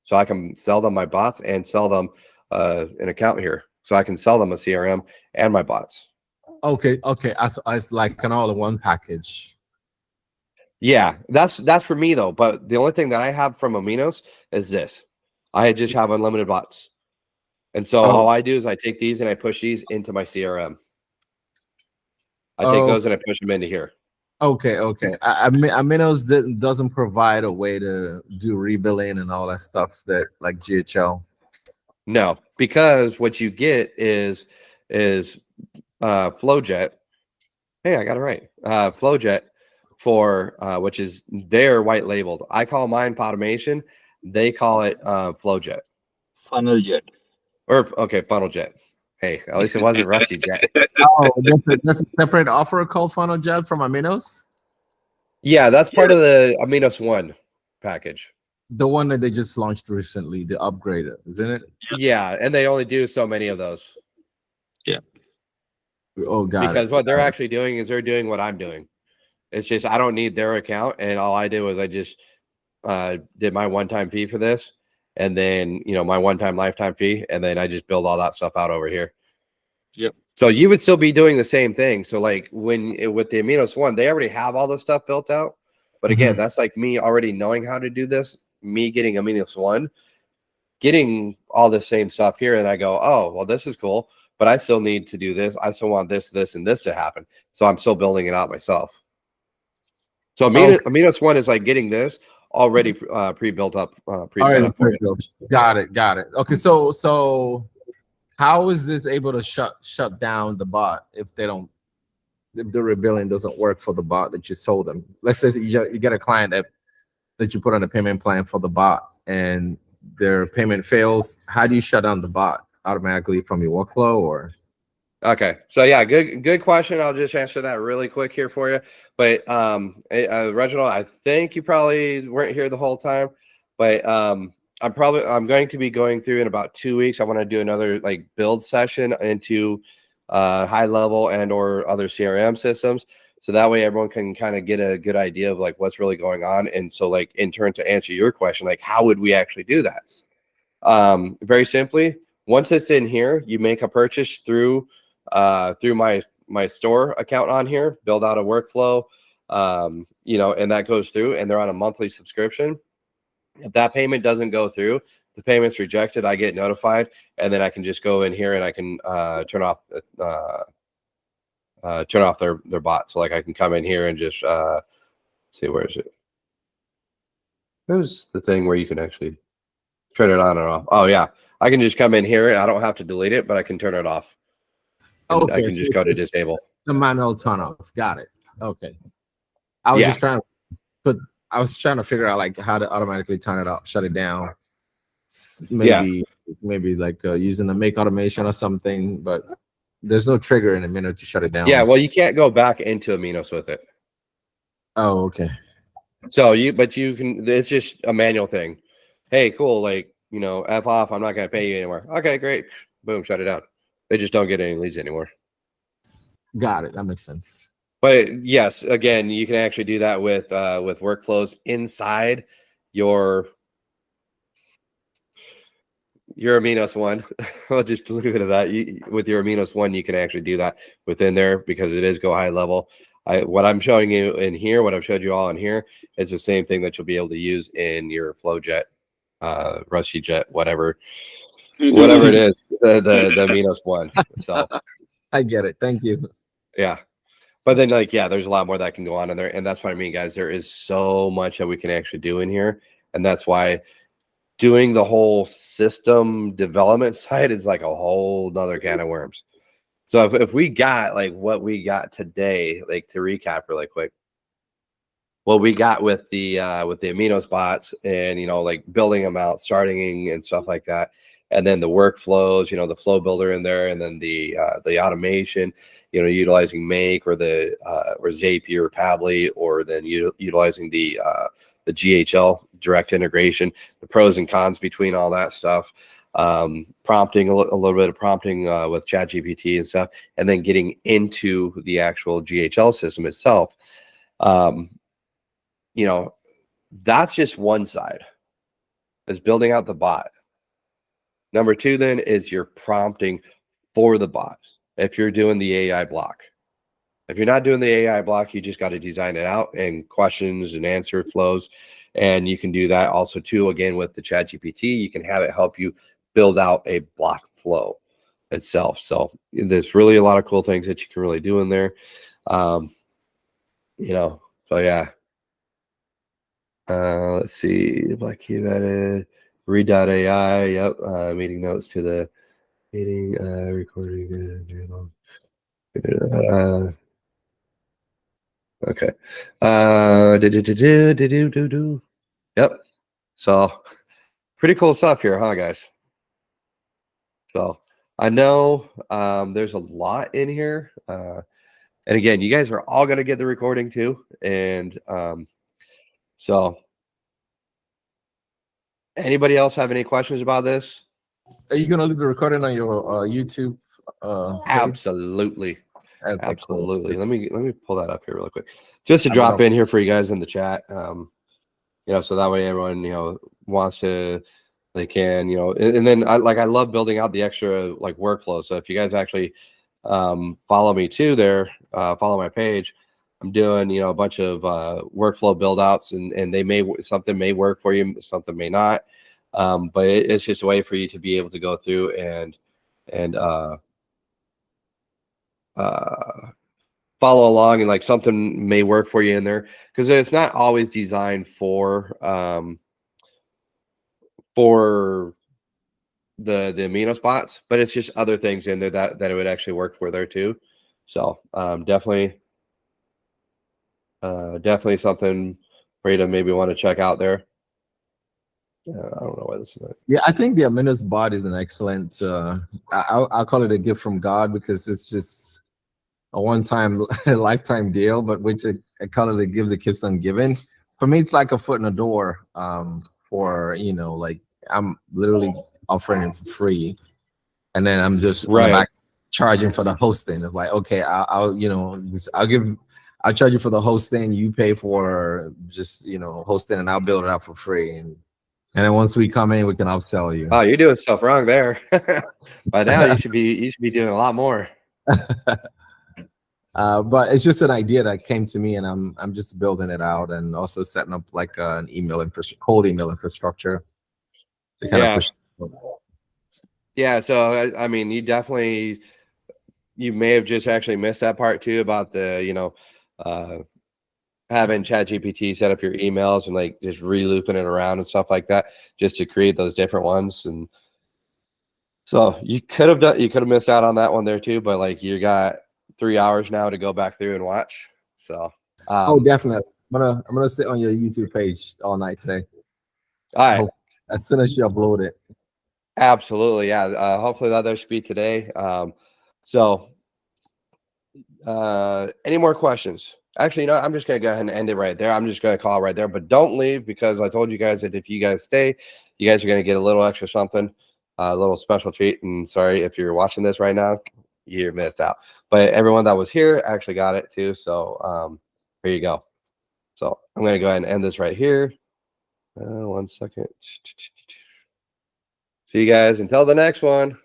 Speaker 1: So I can sell them my bots and sell them an account here. So I can sell them a CRM and my bots.
Speaker 10: Okay. As like an all-in-one package.
Speaker 1: Yeah, that's for me though. But the only thing that I have from Aminos is this. I just have unlimited bots. And so all I do is I take these and I push these into my CRM. I take those and I push them into here.
Speaker 10: Okay. Aminos doesn't provide a way to do rebilling and all that stuff that like GHL.
Speaker 1: No, because what you get is FlowJet. Hey, I got it right. FlowJet for which is their white labeled. I call mine Podimation. They call it FlowJet.
Speaker 3: FunnelJet.
Speaker 1: FunnelJet. Hey, at least it wasn't Rusty Jet.
Speaker 10: That's a separate offer called FunnelJet from Aminos?
Speaker 1: Yeah, that's part of the Aminos 1 package.
Speaker 10: The one that they just launched recently, the upgraded, isn't it?
Speaker 1: Yeah, and they only do so many of those.
Speaker 3: Yeah.
Speaker 10: Oh, God.
Speaker 1: Because what they're actually doing is they're doing what I'm doing. It's just I don't need their account, and all I did was I just did my one-time fee for this. And then, my one-time lifetime fee, and then I just build all that stuff out over here.
Speaker 3: Yep.
Speaker 1: So you would still be doing the same thing. So like with the Aminos 1, they already have all this stuff built out. But again, that's like me already knowing how to do this, me getting Aminos 1, getting all the same stuff here. And I go, oh, well, this is cool, but I still need to do this. I still want this, and this to happen. So I'm still building it out myself. So Aminos 1 is like getting this. already pre-built up, pre-set
Speaker 10: Already
Speaker 1: up for you.
Speaker 10: pre-built. Got it. Okay, so how is this able to shut down the bot if the rebilling doesn't work for the bot that you sold them? Let's say you get a client that you put on a payment plan for the bot and their payment fails. How do you shut down the bot automatically from your workflow or?
Speaker 1: Okay, so yeah, good question. I'll just answer that really quick here for you. But Reginald, I think you probably weren't here the whole time, but I'm going to be going through in about 2 weeks. I want to do another like build session into high level and or other CRM systems, so that way everyone can kind of get a good idea of like what's really going on. And so like in turn to answer your question, like how would we actually do that? Very simply, once it's in here, you make a purchase through my store account on here, build out a workflow, you know, and that goes through, and they're on a monthly subscription. If that payment doesn't go through, the payment's rejected, I get notified, and then I can just go in here and I can turn off their bot. So like I can come in here and just see, where is it? There's the thing where you can actually turn it on and off. Oh yeah, I can just come in here. I don't have to delete it, but I can turn it off.
Speaker 10: Okay,
Speaker 1: I can just go to disable.
Speaker 10: The manual turn off. Got it. Okay. I was just trying to figure out like how to automatically turn it off, shut it down. Maybe like using the make automation or something, but there's no trigger in Aminos to shut it down.
Speaker 1: Yeah, well, you can't go back into Aminos with it.
Speaker 10: Oh, okay.
Speaker 1: So you can. It's just a manual thing. Hey, cool. Like, you know, F off. I'm not going to pay you anymore. Okay, great. Boom, shut it down. They just don't get any leads anymore.
Speaker 10: Got it. That makes sense.
Speaker 1: But yes, again, you can actually do that with workflows inside your Aminos one. I'll just leave it at that. With your Aminos one, you can actually do that within there because it is go high level. What I'm showing you in here, what I've showed you all in here, is the same thing that you'll be able to use in your FlowJet, RustyJet, whatever it is, the Aminos one. So
Speaker 10: I get it. Thank you.
Speaker 1: Yeah. But then like, yeah, there's a lot more that can go on in there. And that's what I mean, guys. There is so much that we can actually do in here. And that's why doing the whole system development side is like a whole nother can of worms. So if we got like what we got today, like to recap really quick, what we got with the Aminos bots and, you know, like building them out, starting and stuff like that. And then the workflows, you know, the flow builder in there, and then the automation, you know, utilizing Make or the or Zapier or Pabbly, or then utilizing the GHL direct integration, the pros and cons between all that stuff, prompting a little bit of prompting with ChatGPT and stuff, and then getting into the actual GHL system itself. You know, that's just one side, is building out the bot. Number two then is your prompting for the bots. If you're doing the AI block, if you're not doing the AI block, you just got to design it out and questions and answer flows. And you can do that also too, again, with the ChatGPT. You can have it help you build out a block flow itself. So there's really a lot of cool things that you can really do in there. You know, so yeah. Let's see, Black Cube added. Read.ai, yep. Meeting notes to the meeting, recording. Okay. Yep. So pretty cool stuff here, huh, guys? So I know there's a lot in here. And again, you guys are all going to get the recording too. And so anybody else have any questions about this?
Speaker 10: Are you gonna leave the recording on your YouTube?
Speaker 1: Absolutely. Absolutely.
Speaker 10: Cool.
Speaker 1: Let me pull that up here real quick. Just to drop in here for you guys in the chat. You know, so that way everyone, you know, wants to, they can, you know, and then I love building out the extra like workflow. So if you guys actually follow me too there, follow my page, I'm doing, you know, a bunch of workflow build outs, and they something may work for you, something may not. But it's just a way for you to be able to go through and follow along and like something may work for you in there, because it's not always designed for the Aminos bots, but it's just other things in there that it would actually work for there too. So definitely something for you to maybe want to check out there. I don't know why this is.
Speaker 10: Yeah, I think the Aminos bot is an excellent. I'll call it a gift from God, because it's just a one-time, lifetime deal. But which I call it a give that keeps on giving. For me, it's like a foot in the door. For like I'm literally offering it for free, and then I'm just on the back charging for the hosting. It's like, okay, I'll charge you for the hosting. You pay for just hosting, and I'll build it out for free. And then once we come in, we can upsell you.
Speaker 1: Oh, you're doing stuff wrong there. By now, you should be doing a lot more.
Speaker 10: But it's just an idea that came to me, and I'm just building it out, and also setting up like an cold email infrastructure to kind of push.
Speaker 1: Yeah. So I mean, you may have just actually missed that part too about the having ChatGPT set up your emails and like just re-looping it around and stuff like that, just to create those different ones. And so you could have missed out on that one there too, but like you got 3 hours now to go back through and watch. So
Speaker 10: oh, definitely. I'm gonna sit on your YouTube page all night today.
Speaker 1: All right.
Speaker 10: As soon as you upload it.
Speaker 1: Absolutely. Yeah. Hopefully that there should be today. Any more questions? Actually, I'm just going to go ahead and end it right there. I'm just going to call it right there, but don't leave, because I told you guys that if you guys stay, you guys are going to get a little extra something, a little special treat. And sorry if you're watching this right now, you missed out, but everyone that was here actually got it too. So here you go. So I'm going to go ahead and end this right here. 1 second. See you guys until the next one.